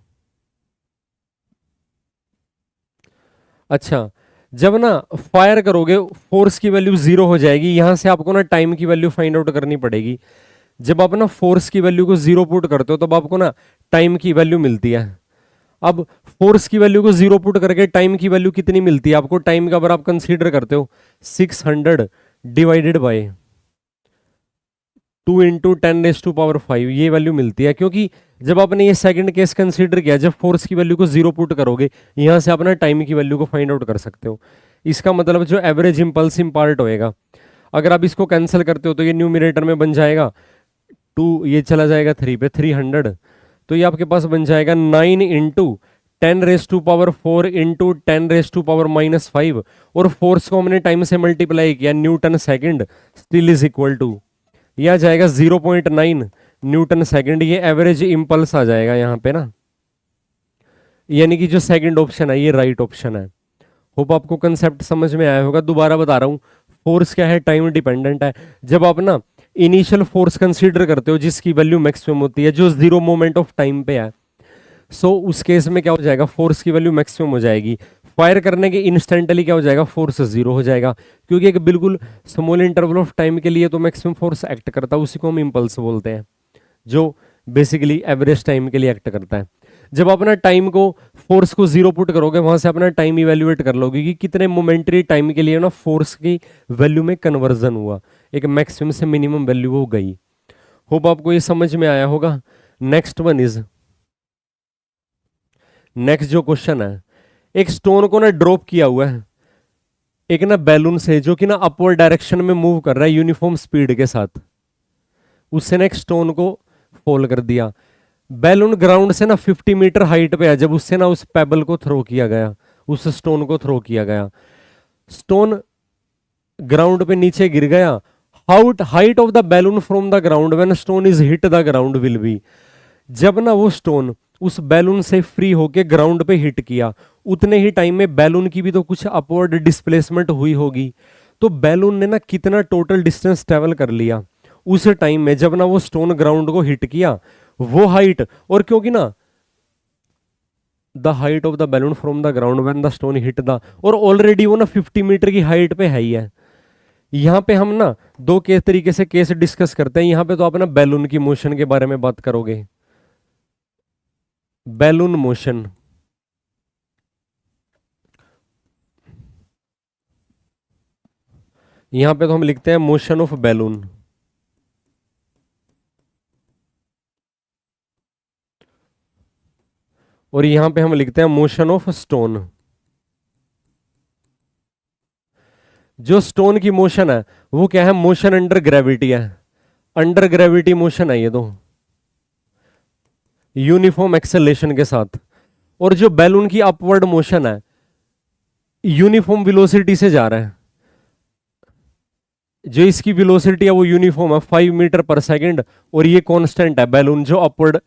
अच्छा जब ना फायर करोगे फोर्स की वैल्यू जीरो हो जाएगी, यहां से आपको ना टाइम की वैल्यू फाइंड आउट करनी पड़ेगी। जब आप ना फोर्स की वैल्यू को जीरो पुट करते हो तब आपको ना टाइम की वैल्यू मिलती है। अब फोर्स की वैल्यू को जीरो पुट करके टाइम की वैल्यू कितनी मिलती है आपको, टाइम का अगर आप कंसीडर करते हो 600 डिवाइडेड बाय 2 इंटू 10⁵ ये वैल्यू मिलती है। क्योंकि जब आपने ये सेकंड केस कंसीडर किया, जब फोर्स की वैल्यू को जीरो पुट करोगे, यहां से आप ना टाइम की वैल्यू को फाइंड आउट कर सकते हो। इसका मतलब जो एवरेज इंपल्स इम्पार्ट होएगा, अगर आप इसको कैंसिल करते हो तो ये न्यूमिनेटर में बन जाएगा 2, ये चला जाएगा 3 पे 300, तो ये आपके पास बन जाएगा 9 इंटू 10⁴ इंटू 10⁻⁻5, और फोर्स को हमने टाइम से मल्टीप्लाई किया, newton second still is equal to, यह आ जाएगा 0.9 न्यूटन सेकंड। ये एवरेज इंपल्स आ जाएगा यहाँ पे ना, यानी कि जो सेकंड ऑप्शन है ये राइट ऑप्शन है। होप आपको कंसेप्ट समझ में आया होगा। दोबारा बता रहा हूँ, फोर्स क्या है, टाइम डिपेंडेंट है। जब आप ना इनिशियल फोर्स कंसीडर करते हो जिसकी वैल्यू मैक्सिमम होती है, जो जीरो मोमेंट ऑफ टाइम पे है, सो उस केस में क्या हो जाएगा, फोर्स की वैल्यू मैक्सिमम हो जाएगी। फायर करने के इंस्टेंटली क्या हो जाएगा, फोर्स जीरो हो जाएगा, क्योंकि एक बिल्कुल स्मॉल इंटरवल ऑफ टाइम के लिए तो मैक्सिमम फोर्स एक्ट करता है, उसी को हम इंपल्स बोलते हैं, जो बेसिकली एवरेज टाइम के लिए एक्ट करता है। जब अपना टाइम को फोर्स को जीरो पुट करोगे, वहां से अपना टाइम इवेल्युएट कर लोगे कि कितने मोमेंटरी टाइम के लिए ना फोर्स की वैल्यू में कन्वर्जन हुआ, एक मैक्सिमम से मिनिमम वैल्यू हो गई। होप आपको ये समझ में आया होगा। नेक्स्ट वन इज, नेक्स्ट जो क्वेश्चन है, एक स्टोन को ना ड्रॉप किया हुआ है एक ना बैलून से, जो कि ना अपवर्ड डायरेक्शन में मूव कर रहा है यूनिफॉर्म स्पीड के साथ। उससे ना एक स्टोन को फॉल कर दिया। बैलून ग्राउंड से ना 50 मीटर हाइट पे है जब उससे ना उस पेबल को थ्रो किया गया, उस स्टोन को थ्रो किया गया। स्टोन ग्राउंड पे नीचे गिर गया। Height of the balloon from the ground when stone is hit the ground will be, जब ना वो स्टोन उस बैलून से फ्री होके ग्राउंड पे हिट किया, उतने ही टाइम में बैलून की भी तो कुछ अपवर्ड डिस्प्लेसमेंट हुई होगी। तो बैलून ने ना कितना टोटल डिस्टेंस ट्रेवल कर लिया उस टाइम में जब ना वो स्टोन ग्राउंड को हिट किया, वो हाइट। और क्योंकि ना the height of the balloon from the ground when the stone hit the, और ऑलरेडी वो ना 50 मीटर की हाइट पे है ही है। यहां पे हम ना दो केस तरीके से केस डिस्कस करते हैं। यहां पे तो आप ना बैलून की मोशन के बारे में बात करोगे, बैलून मोशन। यहां पे तो हम लिखते हैं मोशन ऑफ बैलून। और यहां पे हम लिखते हैं मोशन ऑफ स्टोन। जो स्टोन की मोशन है वो क्या है, मोशन अंडर ग्रेविटी है, अंडर ग्रेविटी मोशन है ये तो, यूनिफॉर्म एक्सेलेरेशन के साथ। और जो बैलून की अपवर्ड मोशन है, यूनिफॉर्म वेलोसिटी से जा रहा है। जो इसकी वेलोसिटी है वो यूनिफॉर्म है 5 मीटर पर सेकंड, और ये कांस्टेंट है बैलून जो अपवर्ड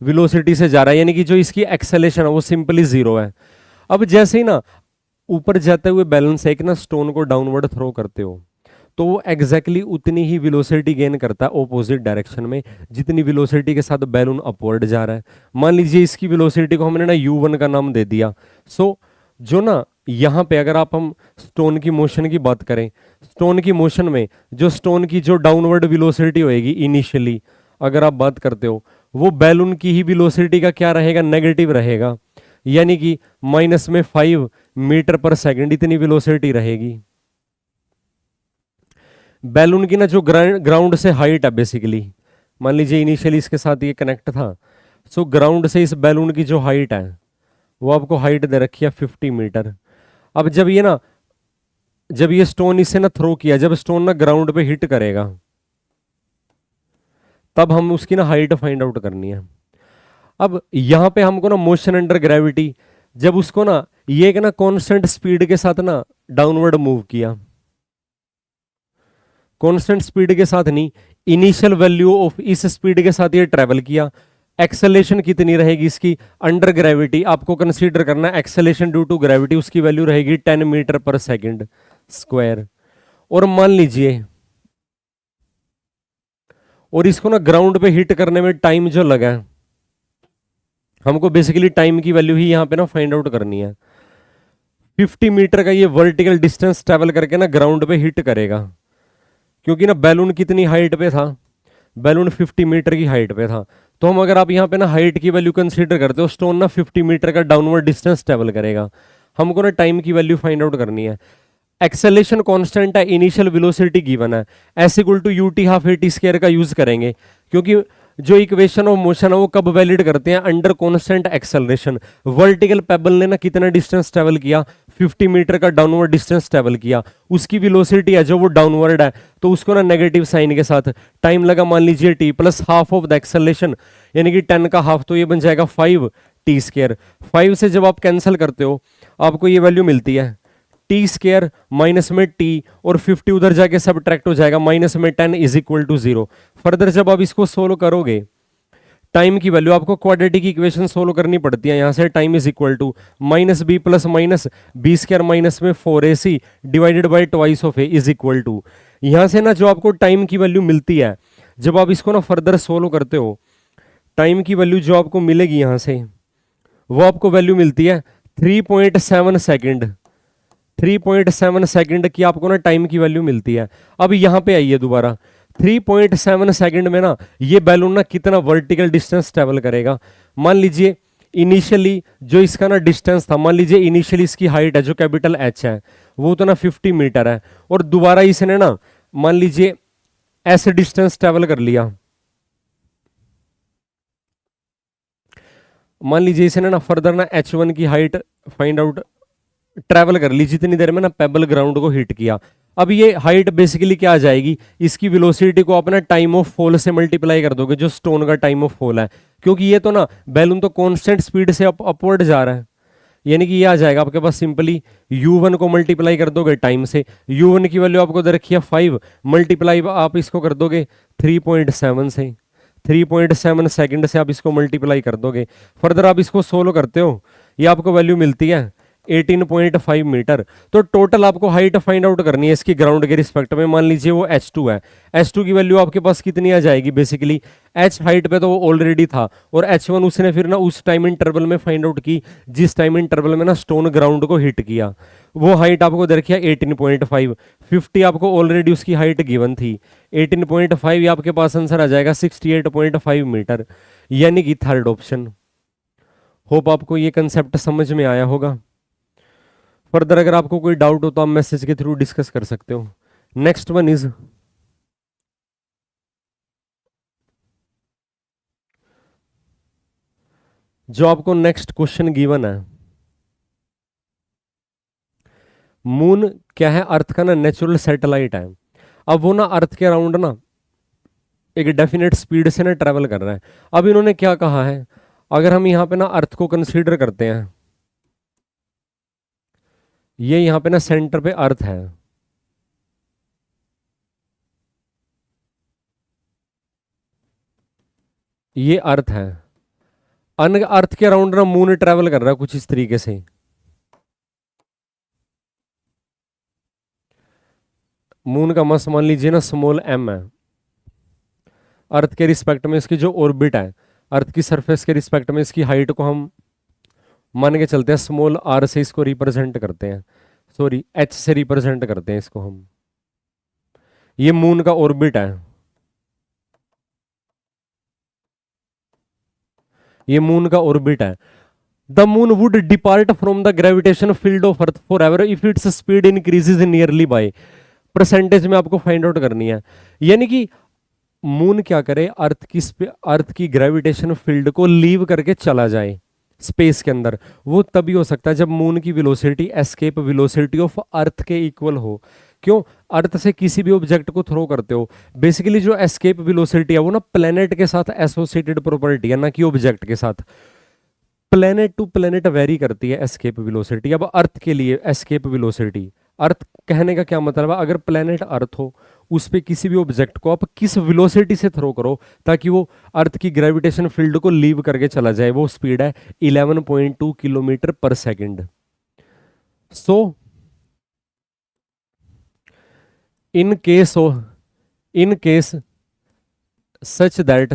वेलोसिटी से जा रहा है, यानी कि जो इसकी एक्सेलेरेशन है वो सिंपली जीरो है। अब जैसे ही ना ऊपर जाते हुए बैलून से एक ना स्टोन को डाउनवर्ड थ्रो करते हो, तो वो एग्जैक्टली उतनी ही वेलोसिटी गेन करता है ऑपोजिट डायरेक्शन में जितनी वेलोसिटी के साथ बैलून अपवर्ड जा रहा है। मान लीजिए इसकी वेलोसिटी को हमने ना u1 का नाम दे दिया। सो जो ना यहाँ पे अगर हम स्टोन की मोशन की बात करें, स्टोन की मोशन में जो स्टोन की जो डाउनवर्ड वेलोसिटी होएगी इनिशियली, अगर आप बात करते हो, वो बैलून की ही वेलोसिटी का क्या रहेगा, नेगेटिव रहेगा, यानी कि माइनस में 5 मीटर पर सेकंड इतनी वेलोसिटी रहेगी। बैलून की ना जो ग्राउंड से हाइट है बेसिकली, मान लीजिए इनिशियली इसके साथ ये कनेक्ट था। सो ग्राउंड से इस बैलून की जो हाइट है वो आपको हाइट दे रखी है 50 मीटर। अब जब ये स्टोन इसे ना थ्रो किया, जब स्टोन ना ग्राउंड पे हिट करेगा, तब हम उसकी ना हाइट फाइंड आउट करनी है। अब यहां पे हमको ना मोशन अंडर ग्रेविटी, जब उसको ना ये एक ना कांस्टेंट स्पीड के साथ ना डाउनवर्ड मूव किया, कांस्टेंट स्पीड के साथ नहीं, इनिशियल वैल्यू ऑफ इस स्पीड के साथ ये ट्रेवल किया। एक्सेलेरेशन कितनी रहेगी इसकी अंडर ग्रेविटी, आपको कंसीडर करना है एक्सेलेरेशन ड्यू टू ग्रेविटी, उसकी वैल्यू रहेगी 10 मीटर पर सेकंड स्क्वायर। और मान लीजिए, और इसको ना ग्राउंड पे हिट करने में टाइम जो लगा है, हमको बेसिकली टाइम की वैल्यू ही यहां पे ना फाइंड आउट करनी है। 50 मीटर का ये वर्टिकल डिस्टेंस ट्रेवल करके ना ग्राउंड पे हिट करेगा, क्योंकि ना बैलून कितनी हाइट पे था, बैलून 50 मीटर की हाइट पे था। तो हम अगर आप यहाँ पे ना हाइट की वैल्यू कंसीडर करते हो, स्टोन ना 50 मीटर का डाउनवर्ड डिस्टेंस ट्रेवल करेगा, हमको ना टाइम की वैल्यू फाइंड आउट करनी है। एक्सेलेरेशन कांस्टेंट है, इनिशियल वेलोसिटी गिवन है, S equal to UT half A T square का यूज करेंगे, क्योंकि जो इक्वेशन ऑफ मोशन है वो कब वैलिड करते हैं, under constant acceleration. Vertical payable ने ना कितना डिस्टेंस ट्रेवल किया, 50 मीटर का डाउनवर्ड डिस्टेंस ट्रेवल किया, उसकी वेलोसिटी है जो वो डाउनवर्ड है, तो उसको ना नेगेटिव साइन के साथ टाइम लगा, मान लीजिए T plus half of the acceleration, यानी कि 10 का हाफ, तो ये बन जाएगा 5 टी स्क्वायर। 5 से जब आप कैंसिल करते हो आपको ये वैल्यू मिलती है टी स्क्वायर माइनस में टी, और 50 उधर जाके सब्ट्रैक्ट हो जाएगा, माइनस में 10 इज इक्वल टू 0। फर्दर जब आप इसको सोल्व करोगे, टाइम की वैल्यू आपको क्वाड्रेटिक इक्वेशन सोल्व करनी पड़ती है। यहां से time is equal to minus B plus minus B square minus में 4ac divided by twice of A is equal to. यहां से ना जो आपको टाइम की वैल्यू मिलती है, जब आप इसको ना फर्दर सोल्व करते हो, टाइम की वैल्यू जो आपको मिलेगी यहां से, वो आपको वैल्यू मिलती है 3.7 सेकेंड। 3.7 सेकंड की आपको ना टाइम की वैल्यू मिलती है। अब यहां पे आइए दोबारा, 3.7 सेकंड में ना ये बैलून ना कितना वर्टिकल डिस्टेंस ट्रेवल करेगा। मान लीजिए इनिशियली जो इसका ना डिस्टेंस था, मान लीजिए इनिशियली इसकी हाइट है जो कैपिटल एच है वो तो ना 50 मीटर है, और दोबारा इसने ना मान लीजिए ऐसे डिस्टेंस ट्रेवल कर लिया, मान लीजिए इसे ना फर्दर ना h1 की हाइट फाइंड आउट ट्रैवल कर ली जितनी देर में ना पेबल ग्राउंड को हिट किया। अब ये हाइट बेसिकली क्या आ जाएगी, इसकी वेलोसिटी को अपना टाइम ऑफ फॉल से मल्टीप्लाई कर दोगे, जो स्टोन का टाइम ऑफ फॉल है, क्योंकि ये तो ना बैलून तो कांस्टेंट स्पीड से अपवर्ड जा रहा है, यानी कि ये आ जाएगा आपके पास सिंपली u1 को मल्टीप्लाई कर दोगे टाइम से, u1 की वैल्यू आपको दे रखी है 5, मल्टीप्लाई आप इसको कर दोगे 3.7 से, 3.7 सेकंड से आप इसको मल्टीप्लाई कर दोगे, फर्दर आप इसको सोल्व करते हो, ये आपको वैल्यू मिलती है 18.5 मीटर। तो टोटल आपको हाइट फाइंड आउट करनी है इसकी ग्राउंड के रिस्पेक्ट में। मान लीजिए वो h2 है, h2 की वैल्यू आपके पास कितनी आ जाएगी, बेसिकली h हाइट पे तो वो ऑलरेडी था, और h1 उसने फिर ना उस टाइम इंटरवल में फाइंड आउट की जिस टाइम इंटरवल में ना स्टोन ग्राउंड को हिट किया, वो हाइट आपको दे रखी है 18.5, 50 आपको ऑलरेडी उसकी हाइट गिवन थी, 18.5 ये आपके पास आंसर आ जाएगा 68.5 मीटर, यानी कि थर्ड ऑप्शन। होप आपको ये कंसेप्ट समझ में आया होगा। फर्दर अगर आपको कोई डाउट हो तो आप मैसेज के थ्रू डिस्कस कर सकते हो। नेक्स्ट वन इज जो आपको नेक्स्ट क्वेश्चन गिवन है, मून क्या है, अर्थ का ना नेचुरल सैटेलाइट है। अब वो ना अर्थ के अराउंड ना एक डेफिनेट स्पीड से ना ट्रेवल कर रहा है। अब इन्होंने क्या कहा है, अगर हम यहाँ पे ना अर्थ को कंसीडर करते हैं, ये यहाँ पे ना सेंटर पे अर्थ है, ये अर्थ है, अन अर्थ के अराउंड ना मून ट्रेवल कर रहा है कुछ इस तरीके से। मून का मास मान लीजिए ना स्मॉल m है, अर्थ के रिस्पेक्ट में इसकी जो ऑर्बिट है, अर्थ की सरफेस के रिस्पेक्ट में इसकी हाइट को हम मान के चलते हैं स्मॉल r से इसको रिप्रेजेंट करते हैं, सॉरी h से रिप्रेजेंट करते हैं इसको हम, ये मून का ऑर्बिट है, ये मून का ऑर्बिट है। The moon would depart from the gravitation field of earth for ever if its speed increases nearly by, percentage में आपको फाइंड आउट करनी है, यानी कि मून क्या करे, अर्थ की ग्रेविटेशन फील्ड को लीव करके चला जाए स्पेस के अंदर, वो तभी हो सकता है जब मून की velocity escape velocity of earth के इक्वल हो। क्यों, अर्थ से किसी भी ऑब्जेक्ट को थ्रो करते हो, बेसिकली जो एस्केप वेलोसिटी है वो ना प्लेनेट के साथ एसोसिएटेड प्रॉपर्टी है, ना कि ऑब्जेक्ट के साथ। प्लेनेट टू प्लेनेट वेरी करती है एस्केप वेलोसिटी। अब अर्थ के लिए एस्केप वेलोसिटी, अर्थ कहने का क्या मतलब है, अगर प्लेनेट अर्थ हो उस पे किसी भी ऑब्जेक्ट को आप किस वेलोसिटी से थ्रो करो ताकि वो अर्थ की ग्रेविटेशन फील्ड को लीव करके चला जाए, वो स्पीड है 11.2 किलोमीटर पर second. So in case such that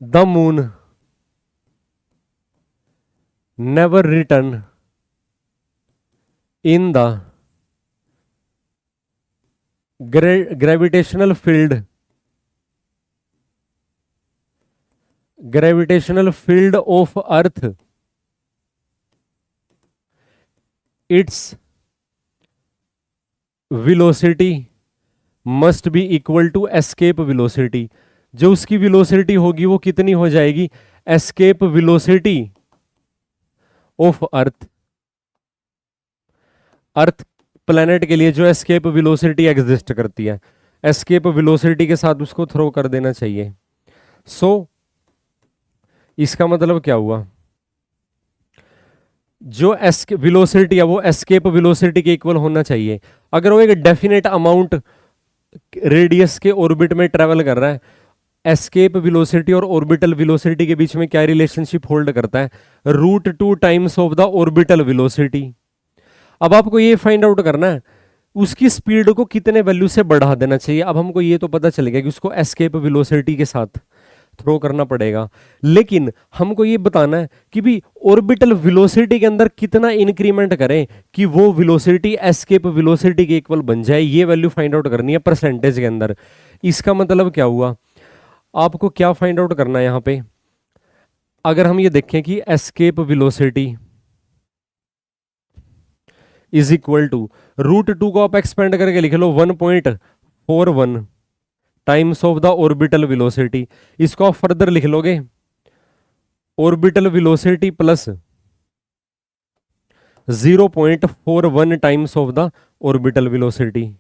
the moon never return in the gravitational field of earth, its velocity must be equal to escape velocity। जो उसकी वेलोसिटी होगी वो कितनी हो जाएगी, escape velocity of earth, earth planet के लिए जो एस्केप वेलोसिटी एग्जिस्ट करती है, एस्केप वेलोसिटी के साथ उसको थ्रो कर देना चाहिए। सो इसका मतलब क्या हुआ, जो वेलोसिटी है वो एस्केप वेलोसिटी के इक्वल होना चाहिए। अगर वो एक डेफिनेट अमाउंट रेडियस के ऑर्बिट में ट्रेवल कर रहा है, एस्केप वेलोसिटी और ऑर्बिटल वेलोसिटी के बीच में क्या रिलेशनशिप होल्ड करता है, √2 times of the orbital velocity. अब आपको ये फाइंड आउट करना है उसकी स्पीड को कितने वैल्यू से बढ़ा देना चाहिए। अब हमको ये तो पता चल गया कि उसको एस्केप वेलोसिटी के साथ थ्रो करना पड़ेगा, लेकिन हमको ये बताना है कि भी ऑर्बिटल वेलोसिटी के अंदर कितना इंक्रीमेंट करें कि वो वेलोसिटी एस्केप वेलोसिटी के इक्वल बन जाए, ये वैल्यू फाइंड आउट करनी है परसेंटेज के अंदर। इसका मतलब क्या हुआ, आपको क्या फाइंड आउट करना है यहां पे, अगर हम ये देखें कि escape velocity is equal to √2 को आप एक्सपेंड करके लिख लो 1.41 times of the orbital velocity, इसको आप फर्दर लिख लोगे orbital velocity plus 0.41 times of the orbital velocity.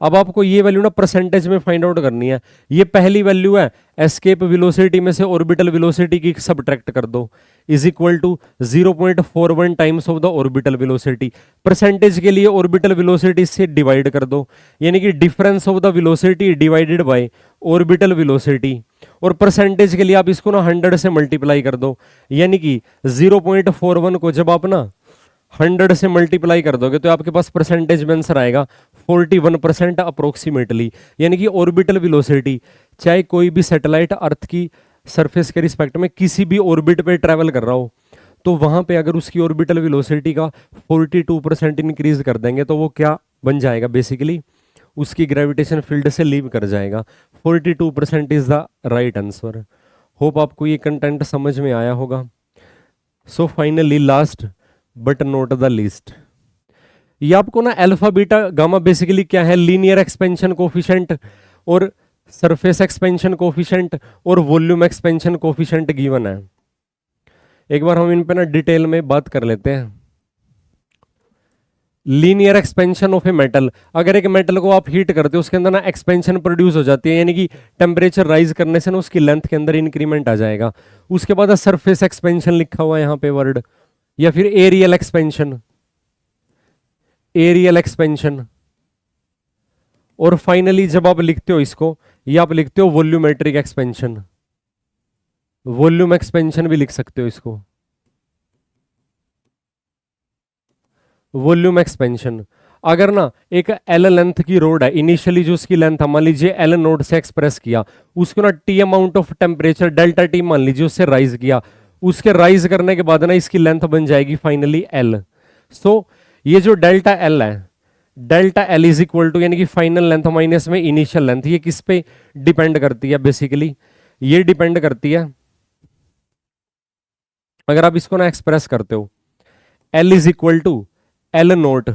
अब आपको ये वैल्यू ना परसेंटेज में फाइंड आउट करनी है। ये पहली वैल्यू है, एस्केप वेलोसिटी में से ऑर्बिटल वेलोसिटी की सब्ट्रैक्ट कर दो, is equal to 0.41 times of the orbital velocity. Percentage के लिए ऑर्बिटल वेलोसिटी से डिवाइड कर दो, यानी कि difference of the velocity divided by orbital velocity. और परसेंटेज के लिए आप इसको ना 100 से मल्टीप्लाई कर दो, यानी कि 0.41 को जब आप ना 100 से मल्टीप्लाई कर दोगे तो आपके पास परसेंटेज में आंसर आएगा 41% अप्रोक्सीमेटली। यानी कि ऑर्बिटल वेलोसिटी, चाहे कोई भी सैटेलाइट अर्थ की सरफेस के रिस्पेक्ट में किसी भी ऑर्बिट पे ट्रैवल कर रहा हो, तो वहां पे अगर उसकी ऑर्बिटल वेलोसिटी का 42% इंक्रीज कर देंगे तो वो क्या बन जाएगा, बेसिकली उसकी ग्रेविटेशन फील्ड से लीव कर जाएगा। 42% is the right answer. Hope आपको ये कंटेंट समझ में आया होगा। So finally last but not the least, ये आपको ना अल्फा बीटा गामा बेसिकली क्या है, लीनियर एक्सपेंशन कोफिशिएंट और सरफेस एक्सपेंशन कोफिशिएंट और वॉल्यूम एक्सपेंशन कोफिशिएंट गिवन है। एक बार हम इन पे ना डिटेल में बात कर लेते हैं। Linear expansion of a metal, अगर एक मेटल को आप हीट करते हो उसके अंदर ना एक्सपेंशन प्रोड्यूस हो जाती है, यानी कि टेम्परेचर राइज करने से ना उसकी लेंथ के अंदर इंक्रीमेंट आ जाएगा। उसके बाद सरफेस एक्सपेंशन लिखा हुआ है यहाँ पे वर्ड, या फिर एरियल एक्सपेंशन, एरियल एक्सपेंशन। और फाइनली जब आप लिखते हो इसको, ये आप लिखते हो वॉल्यूमेट्रिक एक्सपेंशन, वॉल्यूम एक्सपेंशन भी लिख सकते हो इसको, वॉल्यूम एक्सपेंशन। अगर ना एक एल लेंथ की रोड है, इनिशियली जो उसकी लेंथ है मान लीजिए एल नोड से एक्सप्रेस किया, उसको ना T amount of temperature delta T मान लीजिए उससे राइज किया, उसके राइज करने के बाद ना इसकी लेंथ बन जाएगी फाइनली एल। सो ये जो डेल्टा एल है, delta L is equal to यानी कि फाइनल लेंथ माइनस में इनिशियल लेंथ, ये किस पे डिपेंड करती है, बेसिकली ये डिपेंड करती है, अगर आप इसको ना एक्सप्रेस करते हो L is equal to L not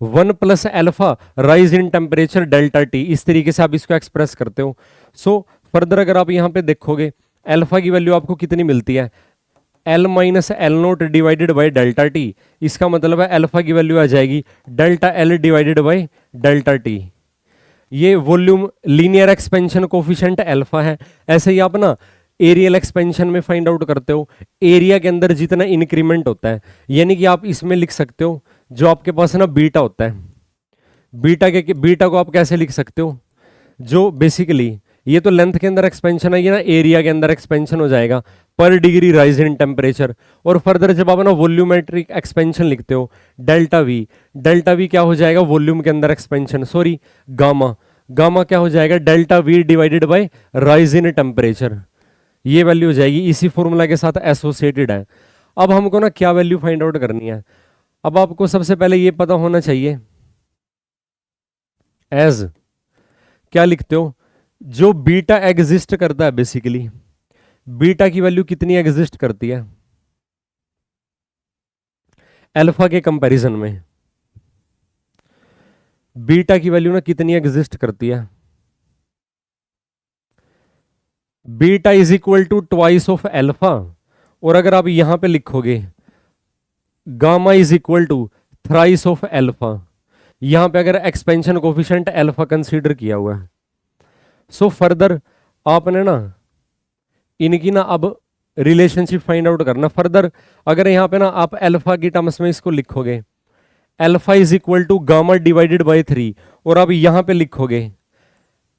1 plus alpha rise in temperature delta T, इस तरीके से आप इसको एक्सप्रेस करते हो। सो फर्दर अगर आप यहां पे देखोगे एल्फा की वैल्यू आपको कितनी मिलती है, L minus L nought divided by delta T, इसका मतलब है एल्फा की वैल्यू आ जाएगी delta L divided by delta T. ये volume linear expansion coefficient alpha है। ऐसे ही आप ना एरियल एक्सपेंशन में फाइंड आउट करते हो, एरिया के अंदर जितना इंक्रीमेंट होता है, यानी कि आप इसमें लिख सकते हो जो आपके पास है ना बीटा होता है, बीटा को आप कैसे लिख सकते हो, जो बेसिकली ये तो लेंथ के अंदर एक्सपेंशन है, ये ना एरिया के अंदर एक्सपेंशन हो जाएगा पर डिग्री राइज इन टेम्परेचर। और फर्दर जब आप ना वॉल्यूमेट्रिक एक्सपेंशन लिखते हो डेल्टा वी क्या हो जाएगा वॉल्यूम के अंदर एक्सपेंशन, सॉरी गामा क्या हो जाएगा delta we divided by rise in temperature, ये वैल्यू हो जाएगी, इसी फॉर्मूला के साथ एसोसिएटेड है। अब हमको ना क्या वैल्यू फाइंड आउट करनी है, अब आपको सबसे पहले ये पता होना चाहिए एज क्या लिखते हो, जो बीटा एग्जिस्ट करता है, बेसिकली बीटा की वैल्यू कितनी एग्जिस्ट करती है अल्फा के कंपैरिजन में, बीटा की वैल्यू ना कितनी एग्जिस्ट करती है, beta is equal to twice of alpha. और अगर आप यहां पे लिखोगे gamma is equal to thrice of alpha, यहां पे अगर एक्सपेंशन कोफिशिएंट एल्फा कंसीडर किया हुआ है। सो फर्दर आपने ना इनकी ना अब रिलेशनशिप फाइंड आउट करना। फर्दर अगर यहाँ पे ना आप अल्फा की टर्म्स में इसको लिखोगे alpha is equal to gamma divided by 3, और अब यहाँ पे लिखोगे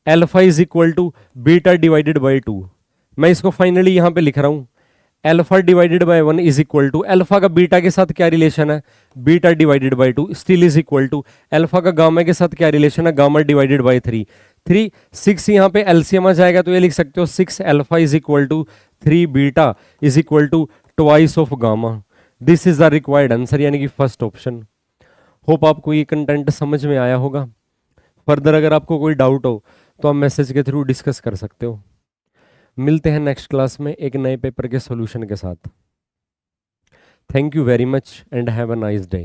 alpha is equal to beta divided by 2। मैं इसको फाइनली यहाँ पे लिख रहा हूँ alpha divided by 1 is equal to alpha का बीटा के साथ क्या रिलेशन है, beta divided by 2 still is equal to alpha का गामा के साथ क्या रिलेशन है, गामा डिवाइडेड बाई 3 6 यहाँ पे एलसीएम आ जाएगा तो ये लिख सकते हो 6 alpha is equal to 3 beta is equal to twice of gamma. This is the required answer, यानी कि फर्स्ट ऑप्शन। होप आपको ये कंटेंट समझ में आया होगा। फर्दर अगर आपको कोई डाउट हो तो आप मैसेज के थ्रू डिस्कस कर सकते हो। मिलते हैं नेक्स्ट क्लास में एक नए पेपर के सॉल्यूशन के साथ। Thank you very much and have a nice day.